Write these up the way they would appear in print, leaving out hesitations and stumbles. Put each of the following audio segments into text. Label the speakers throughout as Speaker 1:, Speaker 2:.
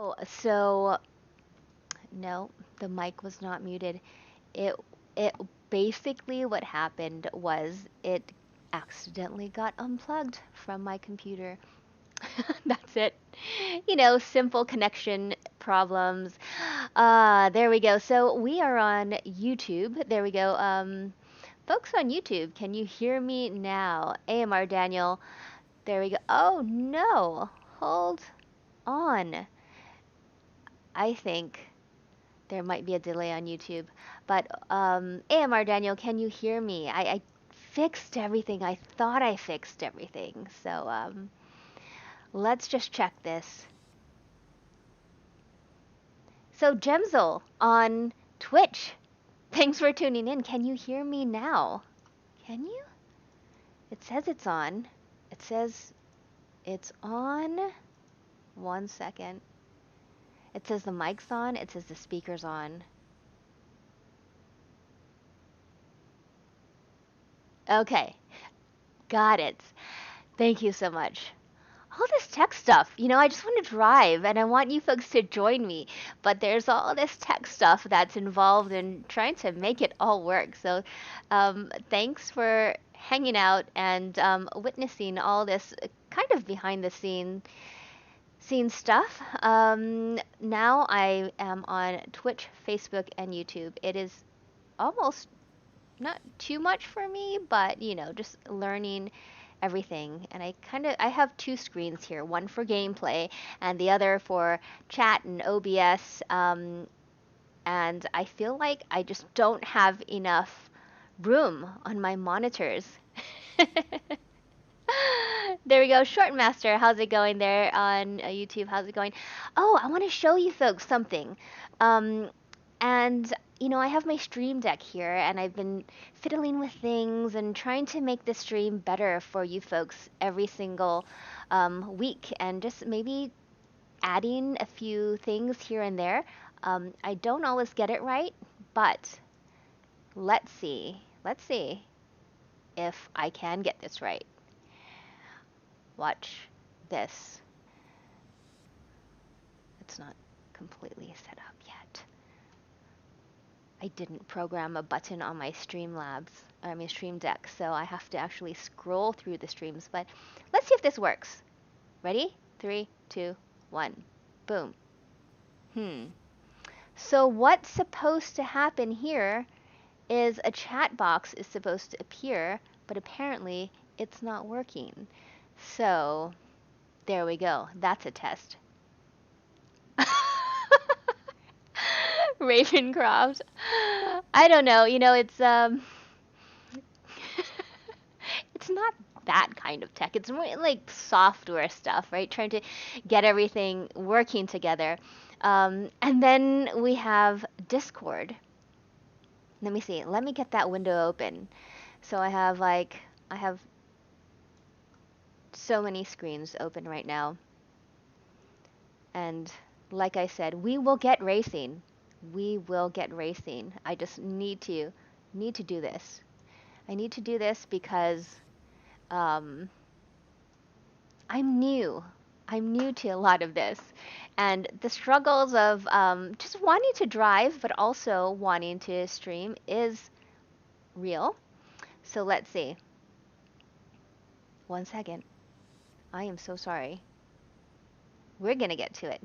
Speaker 1: Oh, so no, the mic was not muted. It it basically what happened was it accidentally got unplugged from my computer. That's it. Simple connection problems. There we go. So we are on YouTube. There we go. Folks on YouTube, can you hear me now? AMR Daniel. There we go. Oh no. Hold on. I think there might be a delay on YouTube. But AMR Daniel, can you hear me? I fixed everything. I thought I fixed everything. So let's just check this. So Gemzel on Twitch, thanks for tuning in. Can you hear me now? Can you? It says it's on. It says it's on. 1 second. It says the mic's on. It says the speaker's on. Okay, got it. Thank you so much. All this tech stuff, I just want to drive and I want you folks to join me, but there's all this tech stuff that's involved in trying to make it all work. So, thanks for hanging out and witnessing all this kind of behind the scene stuff. Now I am on Twitch, Facebook, and YouTube. It is almost not too much for me, but just learning everything. And I have two screens here, one for gameplay and the other for chat and OBS. And I feel like I just don't have enough room on my monitors. There we go. Short Master, how's it going there on YouTube? How's it going? Oh, I want to show you folks something. Um, and I have my stream deck here, and I've been fiddling with things and trying to make the stream better for you folks every single week, and just maybe adding a few things here and there. I don't always get it right, but let's see. Let's see if I can get this right. Watch this. It's not completely set up yet. I didn't program a button on my Stream Deck, so I have to actually scroll through the streams. But let's see if this works. Ready? 3, 2, 1. Boom. So what's supposed to happen here is a chat box is supposed to appear, but apparently it's not working. So there we go. That's a test. Ravencroft. I don't know. It's not that kind of tech. It's more like software stuff, right? Trying to get everything working together. And then we have Discord. Let me see. Let me get that window open. So I have so many screens open right now. And like I said, we will get racing. We will get racing. I just need to do this. I need to do this because um, I'm new. I'm new to a lot of this. And the struggles of just wanting to drive, but also wanting to stream is real. So let's see. 1 second. I am so sorry. We're going to get to it.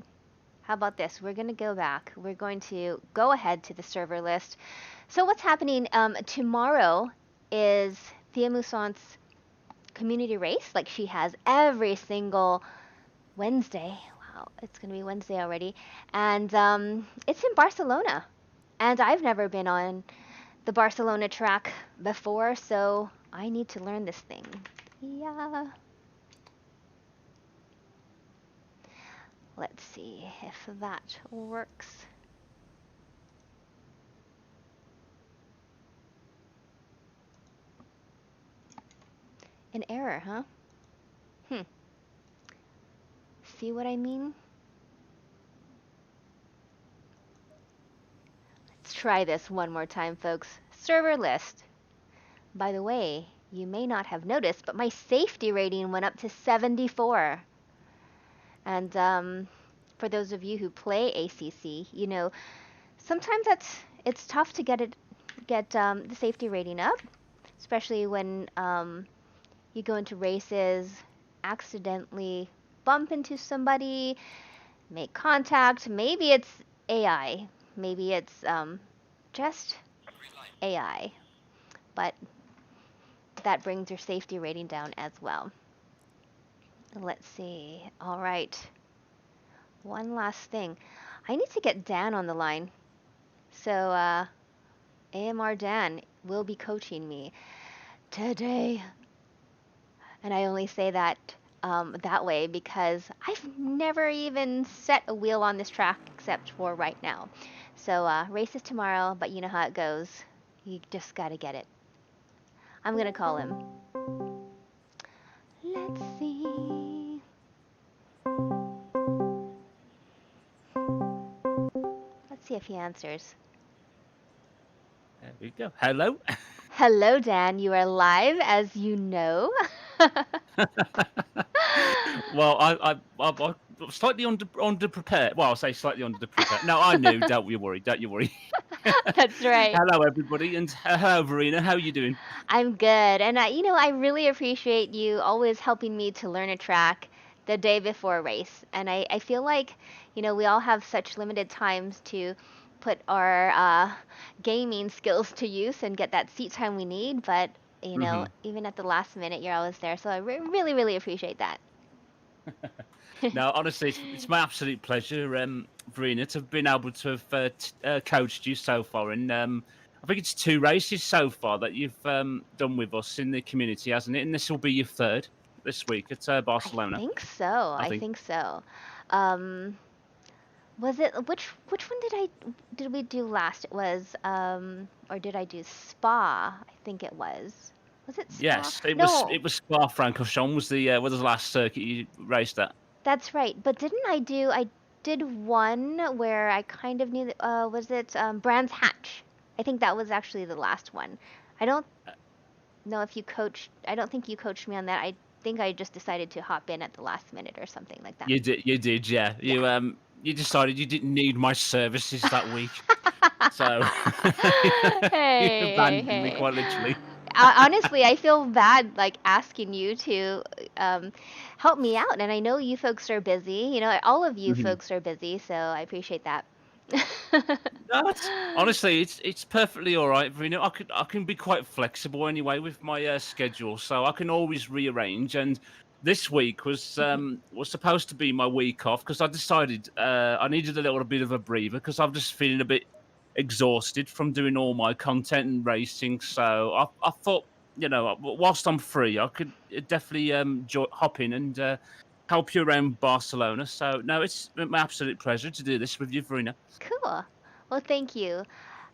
Speaker 1: How about this? We're going to go back. We're going to go ahead to the server list. So what's happening tomorrow is Theamusante's community race, like she has every single Wednesday. Wow, it's going to be Wednesday already. And it's in Barcelona. And I've never been on the Barcelona track before, so I need to learn this thing. Yeah. Let's see if that works. An error, huh? See what I mean? Let's try this one more time, folks. Server list. By the way, you may not have noticed, but my safety rating went up to 74. And for those of you who play ACC, sometimes it's tough to get the safety rating up, especially when you go into races, accidentally bump into somebody, make contact. Maybe it's AI, maybe it's just AI, but that brings your safety rating down as well. Let's see. All right. One last thing. I need to get Dan on the line. So, AMR Dan will be coaching me today. And I only say that that way because I've never even set a wheel on this track except for right now. So, race is tomorrow, but you know how it goes. You just gotta get it. I'm gonna call him. Let's see. Let's see if he answers.
Speaker 2: There we go. Hello.
Speaker 1: Hello, Dan. You are live, as you know.
Speaker 2: Well, I'm slightly under prepared. Well, I'll say slightly under prepared. No, I knew. Don't you worry. Don't you worry.
Speaker 1: That's right.
Speaker 2: Hello, everybody, and hello, Verena. How are you doing?
Speaker 1: I'm good. And I really appreciate you always helping me to learn a track the day before a race. And I feel like, we all have such limited times to put our gaming skills to use and get that seat time we need. But,
Speaker 2: Hmm.
Speaker 1: even at the last minute, you're always there. So I really, really appreciate that.
Speaker 2: No, honestly, it's my absolute pleasure, Verena, to have been able to have coached you so far. And I think it's 2 races so far that you've done with us in the community, hasn't it? And this will be your third this week at
Speaker 1: I
Speaker 2: Barcelona,
Speaker 1: think so.
Speaker 2: I
Speaker 1: I
Speaker 2: think.
Speaker 1: think so. Um, Was it which one did we do last? It was or did I do Spa? I think it was. Was it Spa?
Speaker 2: Yes, it was.
Speaker 1: No,
Speaker 2: It was Spa-Francorchamps was the last circuit you raced at.
Speaker 1: that's right. But didn't I did one where I kind of knew that, was it Brands Hatch? I think that was actually the last one. I don't know if you coached. I don't think you coached me on that. I think I just decided to hop in at the last minute or something like that.
Speaker 2: You did, yeah.
Speaker 1: Yeah.
Speaker 2: You decided you didn't need my services that week, so you
Speaker 1: Hey, hey,
Speaker 2: abandoned me
Speaker 1: hey.
Speaker 2: quite literally.
Speaker 1: Honestly, I feel bad like asking you to um, help me out, and I know you folks are busy. All of you
Speaker 2: Mhm.
Speaker 1: folks are busy, so I appreciate that.
Speaker 2: No, honestly, it's perfectly all right. You know, I can be quite flexible anyway with my schedule, so I can always rearrange. And this week was supposed to be my week off because I decided I needed a little bit of a breather because I'm just feeling a bit exhausted from doing all my content and racing. So I thought, whilst I'm free, I could definitely hop in and help you around Barcelona. So no, it's my absolute pleasure to do this with you, Verena.
Speaker 1: Cool. Well, thank you.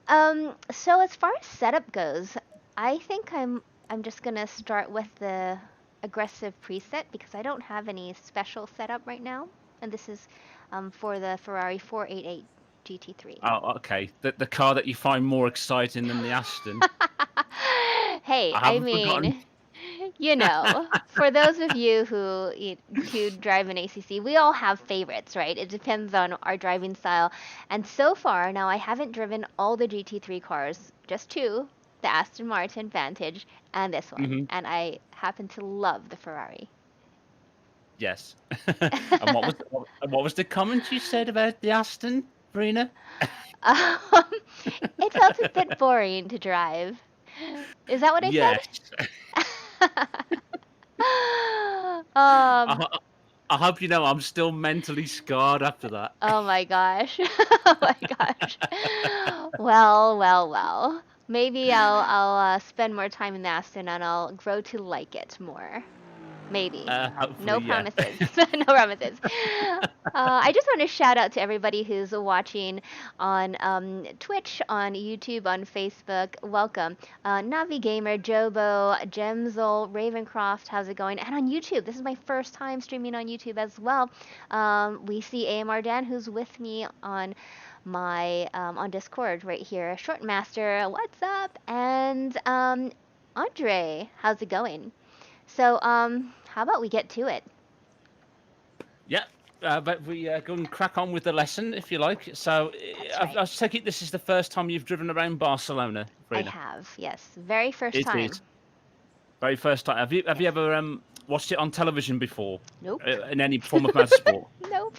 Speaker 1: So as far as setup goes, I think I'm just gonna start with the aggressive preset because I don't have any special setup right now, and this is for the Ferrari 488 GT3.
Speaker 2: Oh, okay. The car that you find more exciting than the Aston.
Speaker 1: Hey,
Speaker 2: I
Speaker 1: I
Speaker 2: haven't forgotten.
Speaker 1: mean, for those of you who drive an ACC, we all have favorites, right? It depends on our driving style. And so far, now I haven't driven all the GT3 cars, just two, the Aston Martin Vantage and this one.
Speaker 2: Hmm.
Speaker 1: And I happen to love the Ferrari.
Speaker 2: Yes. And what was the comment you said about the Aston, Verena?
Speaker 1: Um, it felt a bit boring to drive. Is that what I
Speaker 2: Yes.
Speaker 1: said?
Speaker 2: I,
Speaker 1: um,
Speaker 2: ho- I hope you know I'm still mentally scarred after that.
Speaker 1: Oh my gosh. Oh my gosh. Well, well, well. Maybe I'll spend more time in the Aston and I'll grow to like it more. Maybe.
Speaker 2: Hopefully,
Speaker 1: No
Speaker 2: yeah.
Speaker 1: promises. No promises. I just want to shout out to everybody who's watching on Twitch, on YouTube, on Facebook. Welcome. Navi Gamer, Jobo, Gemzel, Ravencroft, how's it going? And on YouTube. This is my first time streaming on YouTube as well. We see AMR Dan, who's with me on my on Discord right here. Shortmaster, what's up? And Andre, how's it going? So, how about we get to it?
Speaker 2: Yeah. but we go and crack on with the lesson, if you like. So,
Speaker 1: That's
Speaker 2: I,
Speaker 1: right.
Speaker 2: I take it this is the first time you've driven around Barcelona,
Speaker 1: I
Speaker 2: Verena.
Speaker 1: have, yes. Very first
Speaker 2: It is
Speaker 1: time.
Speaker 2: very first time. Have you
Speaker 1: Yes.
Speaker 2: ever watched it on television before,
Speaker 1: Nope.
Speaker 2: in any form of motorsport?
Speaker 1: Nope.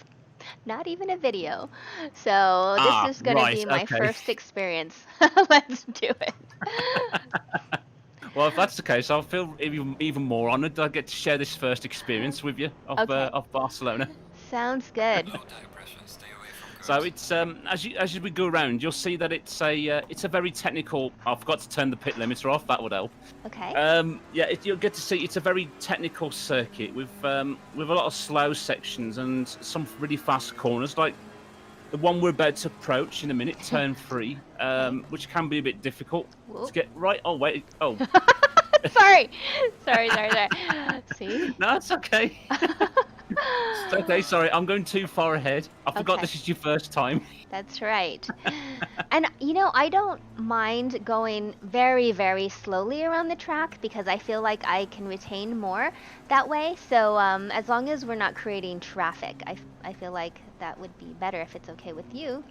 Speaker 1: Not even a video. So this
Speaker 2: Ah,
Speaker 1: is going to
Speaker 2: right.
Speaker 1: be my
Speaker 2: Okay.
Speaker 1: first experience. Let's do it.
Speaker 2: Well, if that's the case, I'll feel even more honoured that I get to share this first experience with you
Speaker 1: Okay.
Speaker 2: of Barcelona.
Speaker 1: Sounds good.
Speaker 2: So it's as we go around, you'll see that it's a very technical. I forgot to turn the pit limiter off. That would help.
Speaker 1: Okay.
Speaker 2: Yeah, you'll get to see it's a very technical circuit with a lot of slow sections and some really fast corners, like the one we're about to approach in a minute, turn 3, which can be a bit difficult
Speaker 1: Whoop.
Speaker 2: to get right. Oh wait, oh
Speaker 1: Sorry. Sorry. See?
Speaker 2: no, it's okay. It's okay. Sorry, I'm going too far ahead. I forgot
Speaker 1: Okay.
Speaker 2: this is your first time.
Speaker 1: That's right. And I don't mind going very, very slowly around the track because I feel like I can retain more that way. So as long as we're not creating traffic, I feel like that would be better if it's okay with you.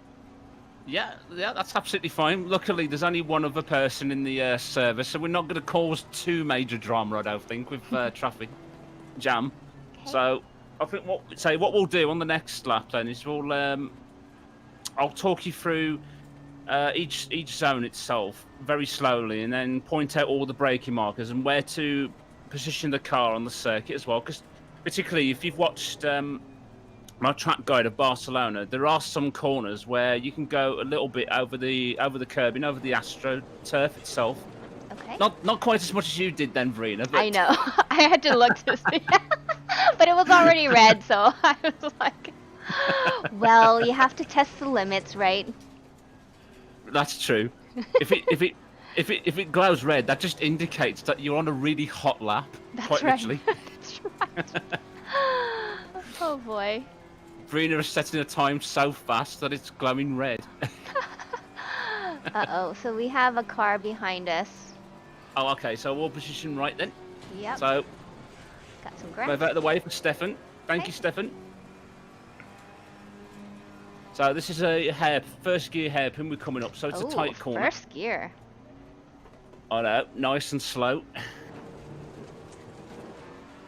Speaker 2: Yeah, that's absolutely fine. Luckily, there's only one other person in the service, so we're not going to cause too major drama, I don't think, with traffic jam.
Speaker 1: Okay.
Speaker 2: So I think what we'll do on the next lap then is I'll talk you through each zone itself very slowly, and then point out all the braking markers and where to position the car on the circuit as well. Because particularly if you've watched my track guide of Barcelona, there are some corners where you can go a little bit over the curbing, over the Astro turf itself.
Speaker 1: Okay.
Speaker 2: Not quite as much as you did then, Verena. But
Speaker 1: I know. I had to look to see. But it was already red, so I was like, well, you have to test the limits, right?
Speaker 2: that's true. If it glows red, that just indicates that you're on a really hot lap.
Speaker 1: That's
Speaker 2: quite
Speaker 1: right.
Speaker 2: literally.
Speaker 1: That's right. Oh boy.
Speaker 2: Verena is setting a time so fast that it's glowing red.
Speaker 1: Uh-oh, so we have a car behind us.
Speaker 2: Oh, okay. So we'll position right then.
Speaker 1: Yep.
Speaker 2: So
Speaker 1: Got some
Speaker 2: move
Speaker 1: grass.
Speaker 2: out of the way for Stefan. Thank
Speaker 1: Okay.
Speaker 2: you, Stefan. So this is a first gear hairpin we're coming up, so it's a tight corner.
Speaker 1: First gear.
Speaker 2: I know, nice and slow.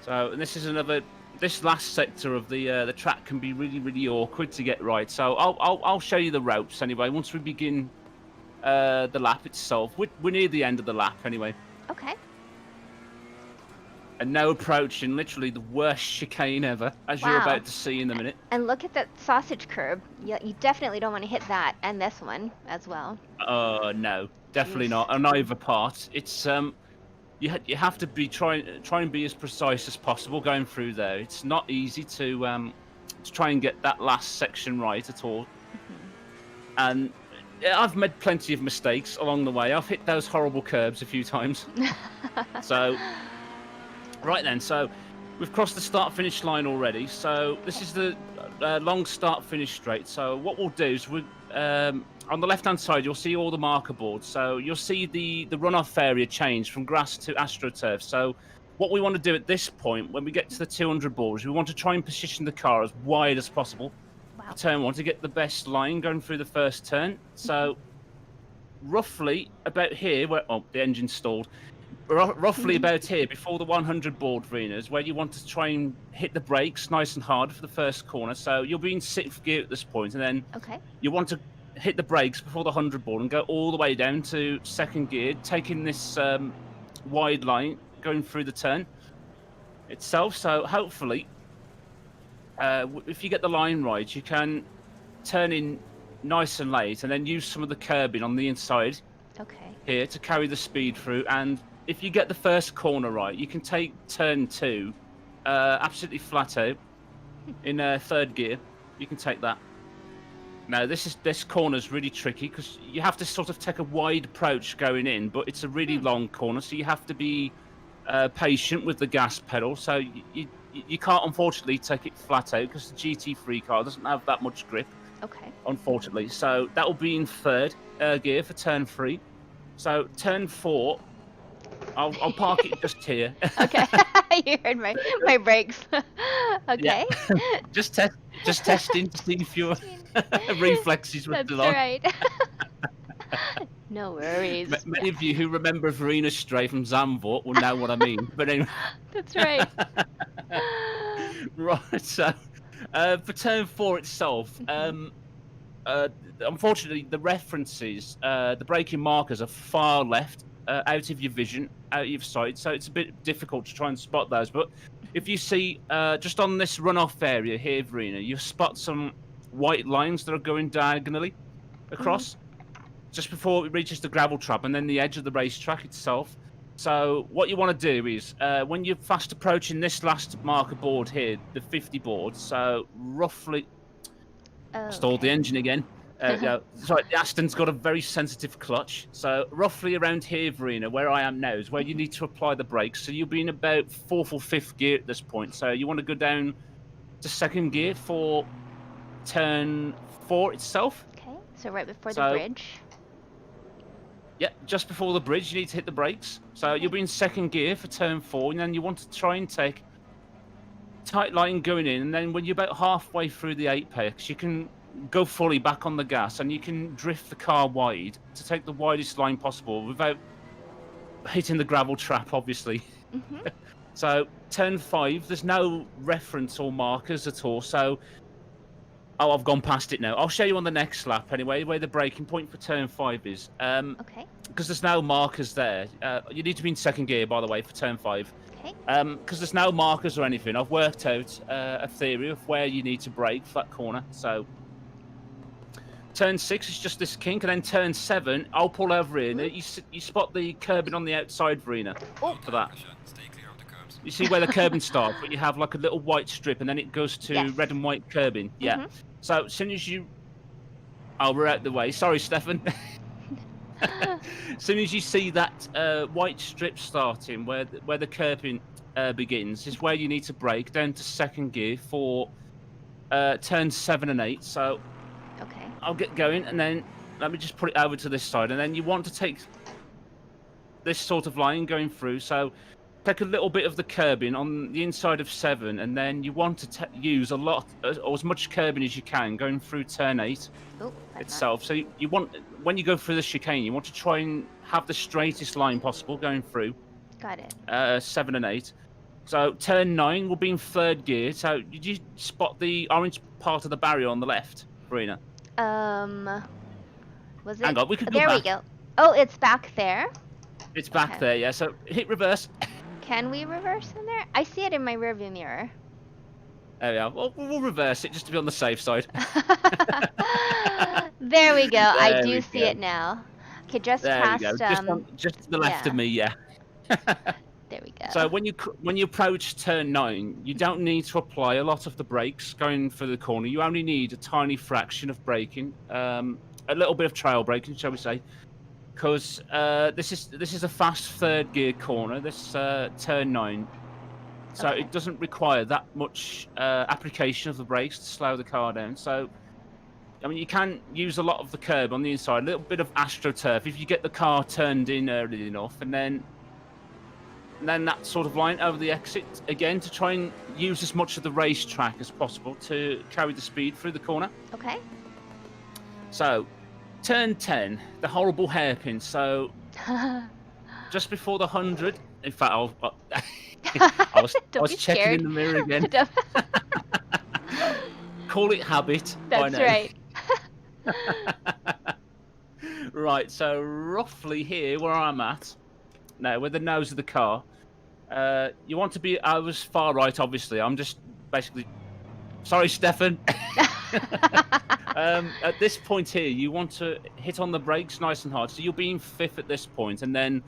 Speaker 2: So, and this last sector of the track can be really, really awkward to get right. So I'll show you the ropes anyway. Once we begin the lap itself, we're near the end of the lap anyway.
Speaker 1: Okay.
Speaker 2: And now approaching literally the worst chicane ever, as you're
Speaker 1: Wow.
Speaker 2: about to see in a minute.
Speaker 1: And look at that sausage curb. You definitely don't want to hit that, and this one as well.
Speaker 2: No, definitely
Speaker 1: Jeez.
Speaker 2: not. On either part, it's you have to be try and be as precise as possible going through there. It's not easy to try and get that last section right at all. And I've made plenty of mistakes along the way. I've hit those horrible curbs a few times. So, right then, so we've crossed the start-finish line already. So this is the long start-finish straight. So what we'll do is on the left-hand side, you'll see all the marker boards. So you'll see the runoff area change from grass to AstroTurf. So what we want to do at this point, when we get to the 200 boards, we want to try and position the car as wide as possible.
Speaker 1: Wow.
Speaker 2: Turn 1 to get the best line going through the first turn. So roughly about here, where the engine's stalled. Roughly about here, before the 100 board arenas, where you want to try and hit the brakes nice and hard for the first corner. So you'll be in 6th gear at this point, and then
Speaker 1: Okay.
Speaker 2: you want to hit the brakes before the 100 board and go all the way down to 2nd gear, taking this wide line going through the turn itself. So hopefully, if you get the line right, you can turn in nice and late and then use some of the curbing on the inside
Speaker 1: Okay.
Speaker 2: here to carry the speed through. And if you get the first corner right, you can take turn 2 absolutely flat out in 3rd gear. You can take that. Now this corner's really tricky because you have to sort of take a wide approach going in, but it's a really long corner, so you have to be patient with the gas pedal. So you can't unfortunately take it flat out because the GT3 car doesn't have that much grip.
Speaker 1: Okay.
Speaker 2: Unfortunately, so that will be in 3rd gear for turn 3. So turn 4, I'll park it just here.
Speaker 1: Okay. You heard my brakes. Okay.
Speaker 2: Yeah. just Just testing to see if your
Speaker 1: Testing.
Speaker 2: reflexes were
Speaker 1: That's
Speaker 2: still on.
Speaker 1: right. No worries.
Speaker 2: Many of you who remember Verena Stray from Zandvoort will know what I mean. But anyway,
Speaker 1: That's right.
Speaker 2: right. So for turn 4 itself,
Speaker 1: Mhm.
Speaker 2: uh, unfortunately, the references, the braking markers are far left, out of your vision, out of your sight. So it's a bit difficult to try and spot those. But if you see just on this runoff area here, Verena, you spot some white lines that are going diagonally
Speaker 1: Mhm.
Speaker 2: across just before it reaches the gravel trap and then the edge of the racetrack itself. So what you want to do is when you're fast approaching this last marker board here, the 50 board, so roughly I stalled the
Speaker 1: Okay.
Speaker 2: engine again. Yeah, sorry, the Aston's got a very sensitive clutch. So roughly around here, Verena, where I am now, is where you
Speaker 1: Mhm.
Speaker 2: need to apply the brakes. So you'll be in about fourth or fifth gear at this point. So you want to go down to second gear for turn 4 itself.
Speaker 1: Okay. So right before the
Speaker 2: So
Speaker 1: bridge.
Speaker 2: yeah, just before the bridge, you need to hit the brakes. So you'll
Speaker 1: Okay.
Speaker 2: be in second gear for turn 4, and then you want to try and take tight line going in, and then when you're about halfway through the apex, you can go fully back on the gas, and you can drift the car wide to take the widest line possible without hitting the gravel trap, obviously.
Speaker 1: Mhm.
Speaker 2: So turn 5, there's no reference or markers at all. So I've gone past it now. I'll show you on the next lap anyway, where the braking point for turn 5 is.
Speaker 1: Okay.
Speaker 2: Because there's no markers there. You need to be in second gear, by the way, for turn 5.
Speaker 1: Okay.
Speaker 2: Because there's no markers or anything. I've worked out a theory of where you need to brake for that corner. So turn 6 is just this kink, and then turn 7, I'll pull over here.
Speaker 1: Mhm.
Speaker 2: You spot the curbing on the outside, Verena,
Speaker 1: Oh.
Speaker 2: for that. You see where the curbing starts, but you have like a little white strip, and then it goes to
Speaker 1: Yes.
Speaker 2: red and white curbing. Yeah.
Speaker 1: Mhm.
Speaker 2: So as soon as you... Oh, we're out the way. Sorry, Stefan. As soon as you see that white strip starting where the curbing begins, is where you need to brake down to second gear for turns 7 and 8. So
Speaker 1: Okay.
Speaker 2: I'll get going, and then let me just put it over to this side, and then you want to take this sort of line going through. So take a little bit of the curbing on the inside of 7, and then you want to use a lot or as much curbing as you can going through turn 8
Speaker 1: Oh, that's not.
Speaker 2: itself. So you want, when you go through the chicane, you want to try and have the straightest line possible going through
Speaker 1: Got it.
Speaker 2: 7 and 8. So turn 9 will be in third gear. So did you spot the orange part of the barrier on the left, Verena?
Speaker 1: Um, was it?
Speaker 2: Hang on, we could go
Speaker 1: There we
Speaker 2: back.
Speaker 1: go. Oh, it's back there.
Speaker 2: It's back
Speaker 1: Okay.
Speaker 2: there, yeah. So hit reverse.
Speaker 1: Can we reverse in there? I see it in my rearview mirror.
Speaker 2: There we are. Well, we'll reverse it just to be on the safe side.
Speaker 1: There we go. I
Speaker 2: There
Speaker 1: do
Speaker 2: we
Speaker 1: see
Speaker 2: go.
Speaker 1: it now. Okay, just
Speaker 2: There we go.
Speaker 1: past
Speaker 2: Just to the left
Speaker 1: yeah.
Speaker 2: of me, yeah.
Speaker 1: There we go.
Speaker 2: So when you approach turn 9, you don't need to apply a lot of the brakes going for the corner. You only need a tiny fraction of braking, a little bit of trail braking, shall we say? Because this is a fast third gear corner. This turn 9, so
Speaker 1: Okay.
Speaker 2: it doesn't require that much application of the brakes to slow the car down. So I mean, you can use a lot of the curb on the inside, a little bit of AstroTurf if you get the car turned in early enough, and then that sort of line over the exit again to try and use as much of the racetrack as possible to carry the speed through the corner.
Speaker 1: Okay.
Speaker 2: So, turn 10, the horrible hairpin. So, just before the 100, in fact, I was
Speaker 1: Don't be
Speaker 2: checking
Speaker 1: scared.
Speaker 2: in the mirror again. Call it habit.
Speaker 1: That's
Speaker 2: I know.
Speaker 1: right.
Speaker 2: Right, so roughly here where I'm at, now with the nose of the car, you want to be, I was far right, obviously. I'm just basically, sorry, Stefan. At this point here, you want to hit on the brakes nice and hard. So you'll be in fifth at this point, and then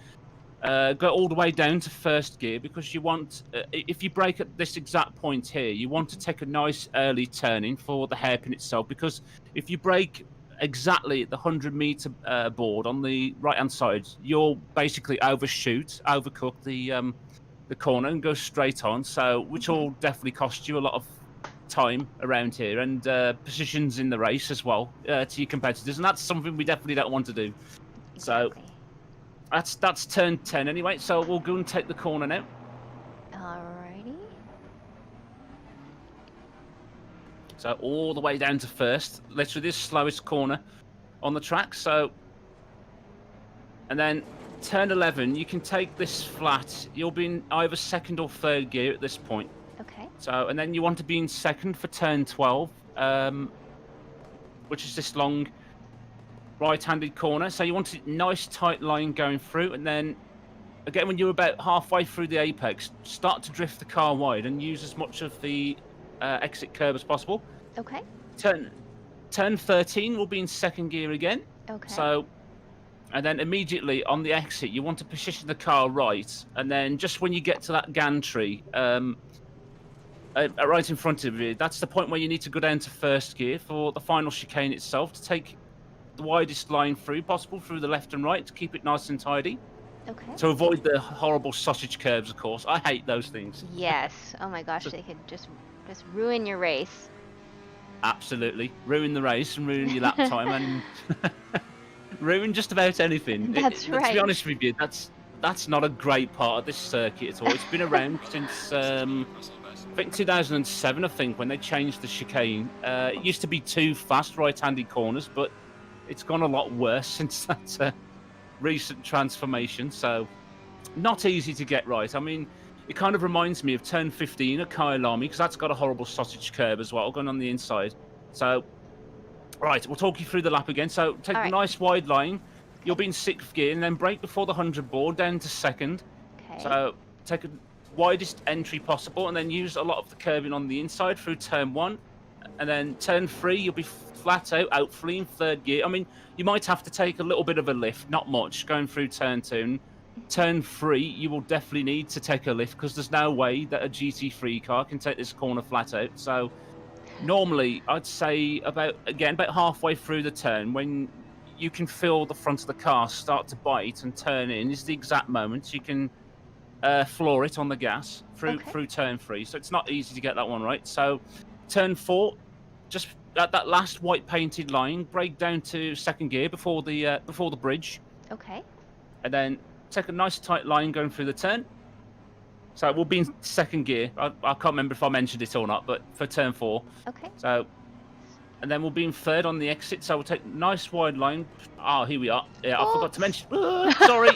Speaker 2: go all the way down to first gear, because you want, if you brake at this exact point here, you want to take a nice early turning for the hairpin itself, because if you brake exactly at the 100-meter board on the right-hand side, you'll basically overcook the corner and go straight on, so which will definitely cost you a lot of time around here and positions in the race as well to your competitors, and that's something we definitely don't want to do.
Speaker 1: Exactly.
Speaker 2: So that's turn 10 anyway, so we'll go and take the corner now.
Speaker 1: Alrighty.
Speaker 2: So all the way down to first, literally the slowest corner on the track. So, and then turn 11, you can take this flat. You'll be in either second or third gear at this point.
Speaker 1: Okay.
Speaker 2: So, and then you want to be in second for turn 12, which is this long right-handed corner. So you want a nice tight line going through, and then again, when you're about halfway through the apex, start to drift the car wide and use as much of the exit curb as possible.
Speaker 1: Okay.
Speaker 2: Turn 13 will be in second gear again.
Speaker 1: Okay.
Speaker 2: So, and then immediately on the exit, you want to position the car right, and then just when you get to that gantry, right in front of you, that's the point where you need to go down to first gear for the final chicane itself to take the widest line through possible through the left and right to keep it nice and tidy.
Speaker 1: Okay.
Speaker 2: To avoid the horrible sausage curves, of course. I hate those things.
Speaker 1: Yes. Oh my gosh, they could just ruin your race.
Speaker 2: Absolutely. Ruin the race and ruin your lap time and ruin just about anything.
Speaker 1: That's right.
Speaker 2: To be honest with you, that's not a great part of this circuit at all. It's been around since I think 2007, I think, when they changed the chicane. It used to be 2 fast right-handed corners, but it's gone a lot worse since that recent transformation. So not easy to get right. I mean, it kind of reminds me of turn 15 at Kyalami, because that's got a horrible sausage curve as well going on the inside. So, right, we'll talk you through the lap again. So take a nice wide line. You'll be in 6th gear, and then brake before the 100 board down to 2nd.
Speaker 1: Okay.
Speaker 2: So take a widest entry possible, and then use a lot of the curbing on the inside through turn 1. And then turn 3, you'll be flat out fleeing 3rd gear. I mean, you might have to take a little bit of a lift, not much, going through turn 2. And turn 3, you will definitely need to take a lift, because there's no way that a GT3 car can take this corner flat out. So normally, I'd say about halfway through the turn, when you can feel the front of the car start to bite and turn in, is the exact moment you can floor it on the gas through turn 3. So it's not easy to get that one right. So turn 4, just at that last white painted line, brake down to 2nd gear before the bridge.
Speaker 1: Okay.
Speaker 2: And then take a nice tight line going through the turn. So we'll be in 2nd gear. I can't remember if I mentioned it or not, but for turn 4.
Speaker 1: Okay.
Speaker 2: So, and then we'll be in 3rd on the exit. So we'll take a nice wide line. Oh, here we are. Yeah, I forgot to mention. Sorry.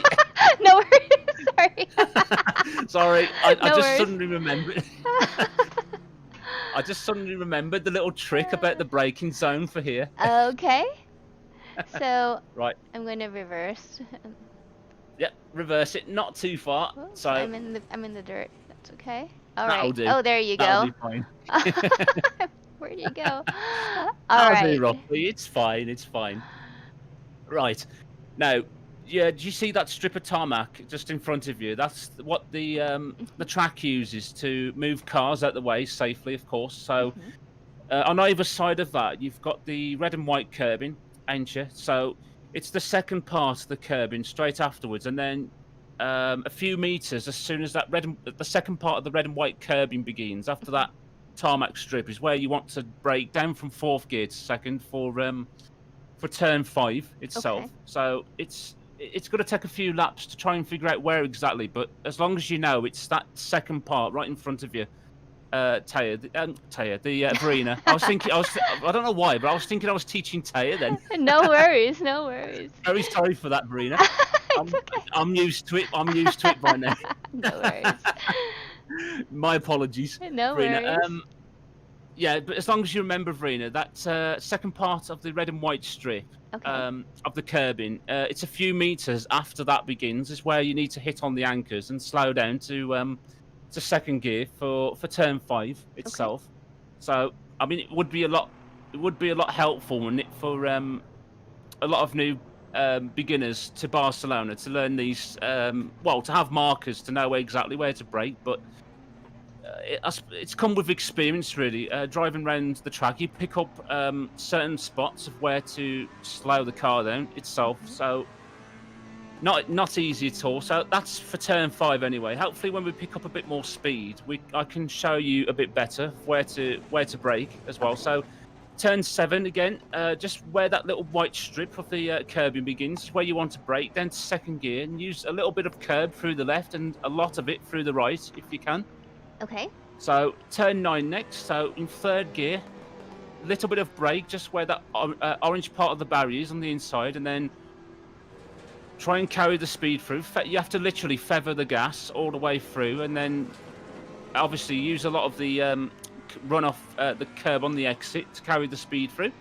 Speaker 1: No worries. Sorry.
Speaker 2: Sorry. I just
Speaker 1: worries.
Speaker 2: suddenly remembered. I just suddenly remembered the little trick about the braking zone for here.
Speaker 1: Okay. So
Speaker 2: right.
Speaker 1: I'm going to reverse.
Speaker 2: Yeah, reverse it, not too far.
Speaker 1: Oops,
Speaker 2: so
Speaker 1: I'm in the dirt. That's okay. All
Speaker 2: that'll
Speaker 1: right.
Speaker 2: do.
Speaker 1: Oh, there you
Speaker 2: That'll
Speaker 1: go.
Speaker 2: be fine.
Speaker 1: Where'd you go? All
Speaker 2: I'll
Speaker 1: right.
Speaker 2: do roughly. It's fine. It's fine. Right. Now, yeah, do you see that strip of tarmac just in front of you? That's what the track uses to move cars out the way safely, of course. So on either side of that, you've got the red and white curbing, ain't you? So it's the second part of the curbing straight afterwards, and then a few meters as soon as that the second part of the red and white curbing begins. After that tarmac strip is where you want to brake down from 4th gear to 2nd for turn 5 itself.
Speaker 1: Okay.
Speaker 2: So it's going to take a few laps to try and figure out where exactly, but as long as you know it's that second part right in front of you, Taya, Verena. I don't know why, but I was thinking I was teaching Taya then.
Speaker 1: No worries, no worries.
Speaker 2: Very sorry for that, Verena.
Speaker 1: Okay.
Speaker 2: I'm used to it. I'm used to it by now.
Speaker 1: No worries.
Speaker 2: My apologies,
Speaker 1: No
Speaker 2: Verena.
Speaker 1: worries.
Speaker 2: Yeah, but as long as you remember, Verena, that second part of the red and white strip of the curbing, it's a few meters after that begins, is where you need to hit on the anchors and slow down to 2nd gear for turn 5 itself. Okay. So, I mean, it would be a lot helpful, wouldn't it, for a lot of new beginners to Barcelona to learn these, to have markers to know exactly where to brake, but it's come with experience, really. Driving around the track, you pick up certain spots of where to slow the car down itself. So not easy at all. So that's for turn 5 anyway. Hopefully, when we pick up a bit more speed, I can show you a bit better where to brake as well. So turn 7 again, just where that little white strip of the curbing begins, where you want to brake down to 2nd gear and use a little bit of curb through the left and a lot of it through the right if you can.
Speaker 1: Okay.
Speaker 2: So turn 9 next. So in 3rd gear, little bit of brake just where that orange part of the barrier is on the inside, and then try and carry the speed through. You have to literally feather the gas all the way through, and then obviously use a lot of the run off the curb on the exit to carry the speed through.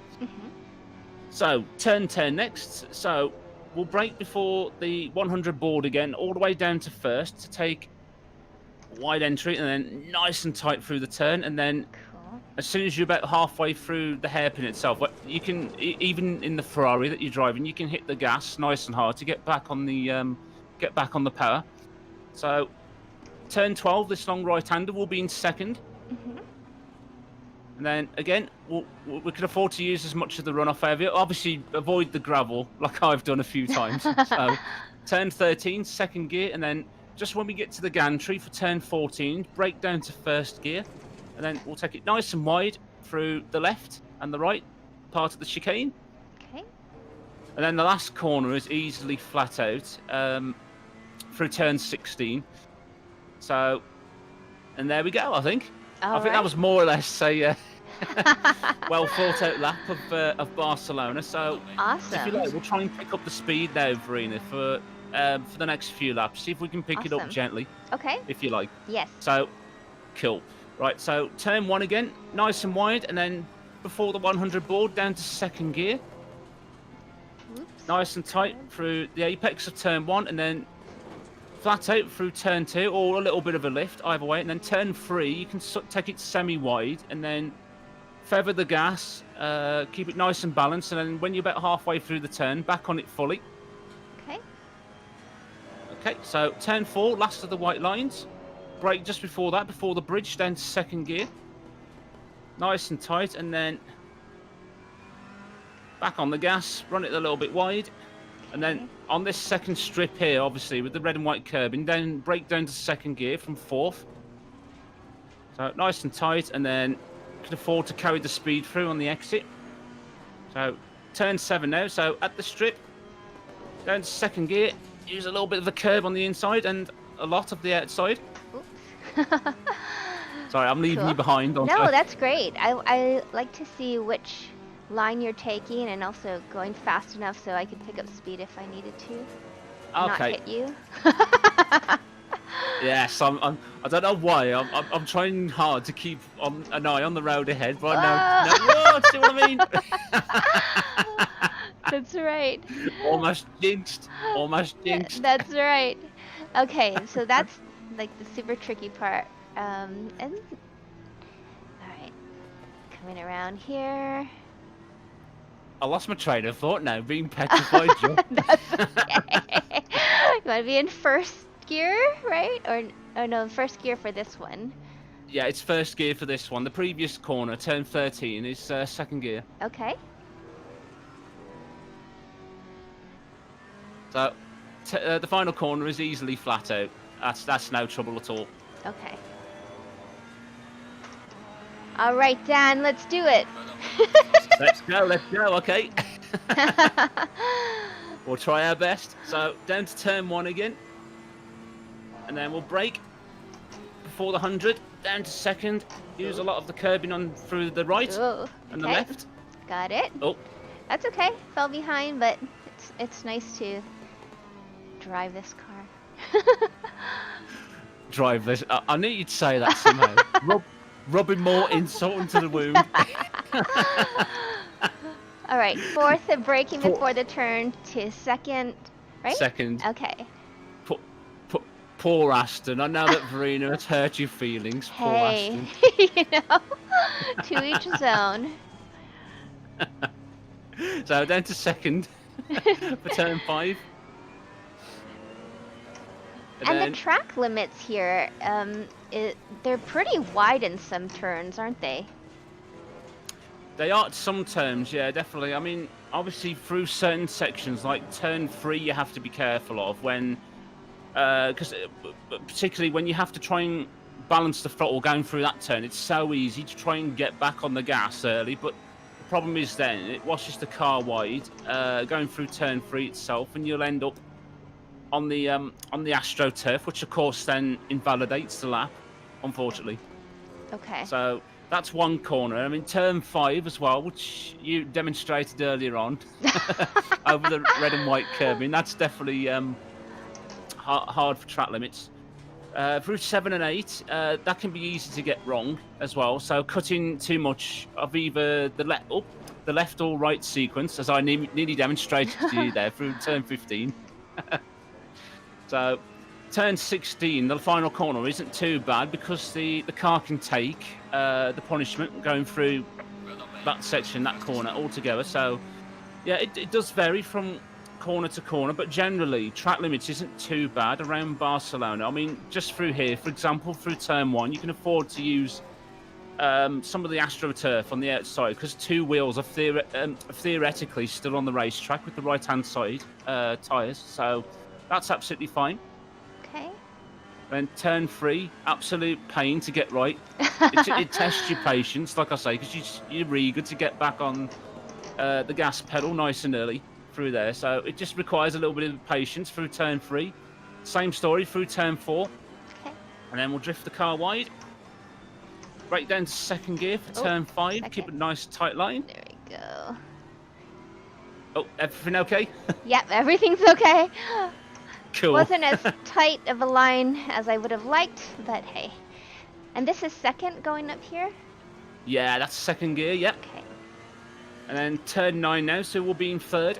Speaker 2: So turn 10 next. So we'll brake before the 100 board again, all the way down to first to take wide entry, and then nice and tight through the turn, and then as soon as you're about halfway through the hairpin itself, you can, even in the Ferrari that you're driving, you can hit the gas nice and hard to get back on the power. So turn 12, this long right-hander will be in second. And then again, we can afford to use as much of the runoff area. Obviously, avoid the gravel like I've done a few times. So turn 13, second gear, and then just when we get to the gantry for turn 14, brake down to first gear. And then we'll take it nice and wide through the left and the right part of the chicane.
Speaker 1: Okay.
Speaker 2: And then the last corner is easily flat out through turn 16. So, and there we go, I think. I think that was more or less a well thought out lap of Barcelona. So,
Speaker 1: awesome.
Speaker 2: If you like, we'll try and pick up the speed now, Verena, for the next few laps. See if we can pick it up gently.
Speaker 1: Okay.
Speaker 2: If you like.
Speaker 1: Yes.
Speaker 2: So, cool. Right, so turn 1 again, nice and wide, and then before the 100 board, down to second gear.
Speaker 1: Oops.
Speaker 2: Nice and tight through the apex of turn 1, and then flat out through turn 2, or a little bit of a lift, either way. And then turn 3, you can take it semi-wide, and then feather the gas, keep it nice and balanced, and then when you're about halfway through the turn, back on it fully.
Speaker 1: Okay.
Speaker 2: Okay, so turn 4, last of the white lines. Brake just before that, before the bridge, down to second gear. Nice and tight, and then back on the gas, run it a little bit wide. And then on this second strip here, obviously, with the red and white curbing, then brake down to second gear from fourth. So nice and tight, and then can afford to carry the speed through on the exit. So turn 7 now, so at the strip, down to second gear, use a little bit of the curb on the inside and a lot of the outside. Sorry, I'm leaving you behind.
Speaker 1: No, that's great. I like to see which line you're taking, and also going fast enough so I could pick up speed if I needed to. Not hit you.
Speaker 2: Yes, I don't know why. I'm trying hard to keep an eye on the road ahead, but I know. See what I mean?
Speaker 1: That's right.
Speaker 2: Almost jinxed.
Speaker 1: That's right. Okay, so that's like the super tricky part. And all right, coming around here.
Speaker 2: I lost my train of thought now, being petrified.
Speaker 1: That's okay. You want to be in first gear, right? Or no, first gear for this one.
Speaker 2: Yeah, it's first gear for this one. The previous corner, turn 13, is second gear.
Speaker 1: Okay.
Speaker 2: So the final corner is easily flat out. That's no trouble at all.
Speaker 1: Okay. All right, Dan, let's do it.
Speaker 2: Let's go, okay. We'll try our best. So down to turn 1 again. And then we'll brake before the 100, down to second. Use a lot of the curbing on through the right and the left.
Speaker 1: Got it.
Speaker 2: Oh.
Speaker 1: That's okay. Fell behind, but it's nice to drive this car.
Speaker 2: Drive this. I knew you'd say that somehow. Rubbing more insult into the wound.
Speaker 1: All right, fourth, braking before the turn to second, right?
Speaker 2: Second.
Speaker 1: Okay.
Speaker 2: Poor Aston. I know that Verena has hurt your feelings. Poor Aston.
Speaker 1: You know, to each his own.
Speaker 2: So down to second for turn 5.
Speaker 1: And the track limits here, they're pretty wide in some turns, aren't they?
Speaker 2: They are at some turns, yeah, definitely. I mean, obviously through certain sections, like turn 3, you have to be careful of when, because particularly when you have to try and balance the throttle going through that turn, it's so easy to try and get back on the gas early, but the problem is then it washes the car wide going through turn 3 itself, and you'll end up on the AstroTurf, which of course then invalidates the lap, unfortunately.
Speaker 1: Okay.
Speaker 2: So That's one corner. I mean, turn 5 as well, which you demonstrated earlier on over the red and white curbing. That's definitely hard for track limits. Through 7 and 8, that can be easy to get wrong as well. So cutting too much of either the left or right sequence, as I nearly demonstrated to you there through turn 15. So turn 16, the final corner, isn't too bad because the car can take the punishment going through that section, that corner altogether. So yeah, it does vary from corner to corner, but generally track limits isn't too bad around Barcelona. I mean, just through here, for example, through turn 1, you can afford to use some of the AstroTurf on the outside because 2 wheels are theoretically still on the racetrack with the right-hand side tyres, so that's absolutely fine.
Speaker 1: Okay.
Speaker 2: Then turn 3, absolute pain to get right. It tests your patience, like I say, because you're eager to get back on the gas pedal nice and early through there. So it just requires a little bit of patience through turn 3. Same story through turn 4.
Speaker 1: Okay.
Speaker 2: And then we'll drift the car wide. Break down to second gear for turn 5.
Speaker 1: Second.
Speaker 2: Keep a nice tight line.
Speaker 1: There we go.
Speaker 2: Oh, everything okay?
Speaker 1: Yep, everything's okay.
Speaker 2: Cool.
Speaker 1: Wasn't as tight of a line as I would have liked, but hey. And this is second going up here?
Speaker 2: Yeah, that's second gear, yep.
Speaker 1: Okay.
Speaker 2: And then turn 9 now, so we'll be in third.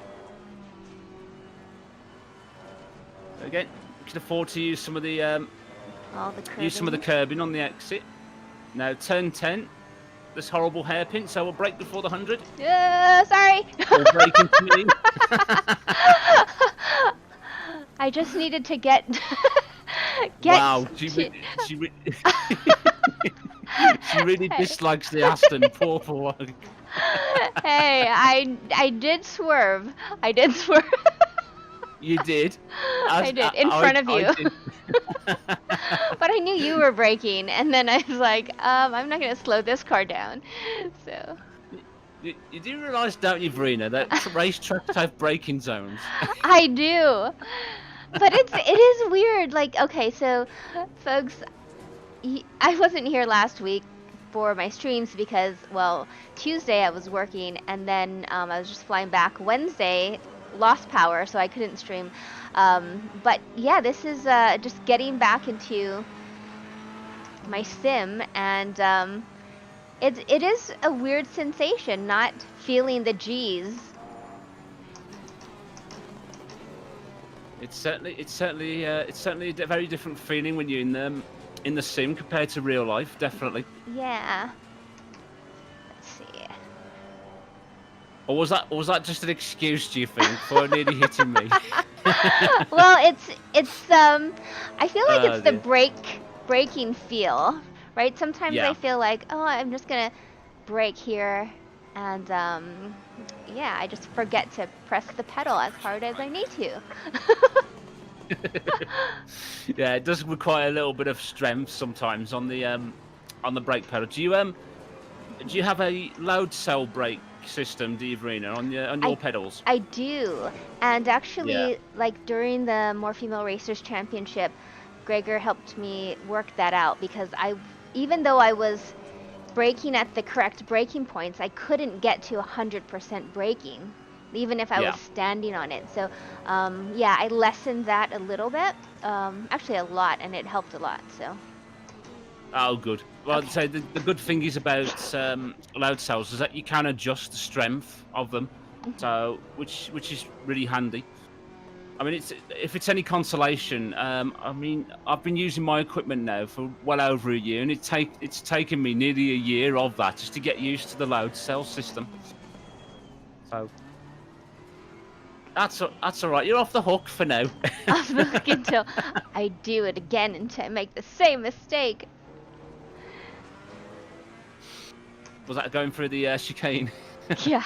Speaker 2: Again, you can afford to use some of the curbing on the exit. Now turn 10, this horrible hairpin, so we'll brake before the 100.
Speaker 1: Sorry.
Speaker 2: Or brake into me.
Speaker 1: I just needed to get.
Speaker 2: Wow, she really dislikes the Aston. Poor.
Speaker 1: Hey, I did swerve.
Speaker 2: You did.
Speaker 1: I did in front of you. But I knew you were braking, and then I was like, I'm not gonna slow this car down. So.
Speaker 2: You do realise, don't you, Verena, that racetracks have braking zones?
Speaker 1: I do. But it is weird. Like, okay, so, folks, I wasn't here last week for my streams because, well, Tuesday I was working, and then I was just flying back. Wednesday, lost power, so I couldn't stream. But yeah, this is just getting back into my sim, and it is a weird sensation not feeling the G's.
Speaker 2: It's certainly a very different feeling when you're in the sim compared to real life, definitely.
Speaker 1: Yeah. Let's see.
Speaker 2: Or was that just an excuse, do you think, for nearly hitting me?
Speaker 1: Well, it's I feel like it's the braking feel, right? Sometimes I feel like, oh, I'm just gonna brake here, and yeah, I just forget to press the pedal as hard as I need to.
Speaker 2: Yeah, it does require a little bit of strength sometimes on the brake pedal. Do you have a load cell brake system, do you, Verena, on your pedals?
Speaker 1: I do, and actually, like during the More Female Racers Championship, Gregor helped me work that out because even though I was braking at the correct braking points, I couldn't get to 100% braking, even if I was standing on it. So, yeah, I lessened that a little bit, actually a lot, and it helped a lot. So.
Speaker 2: Oh, good. Well, I'd say the good thing is about load cells is that you can adjust the strength of them, so which is really handy. I mean, if it's any consolation, I mean, I've been using my equipment now for well over a year, and it's taken me nearly a year of that just to get used to the load cell system. So that's all right. You're off the hook for now.
Speaker 1: Off the hook until I do it again until I make the same mistake.
Speaker 2: Was that going through the chicane?
Speaker 1: Yeah.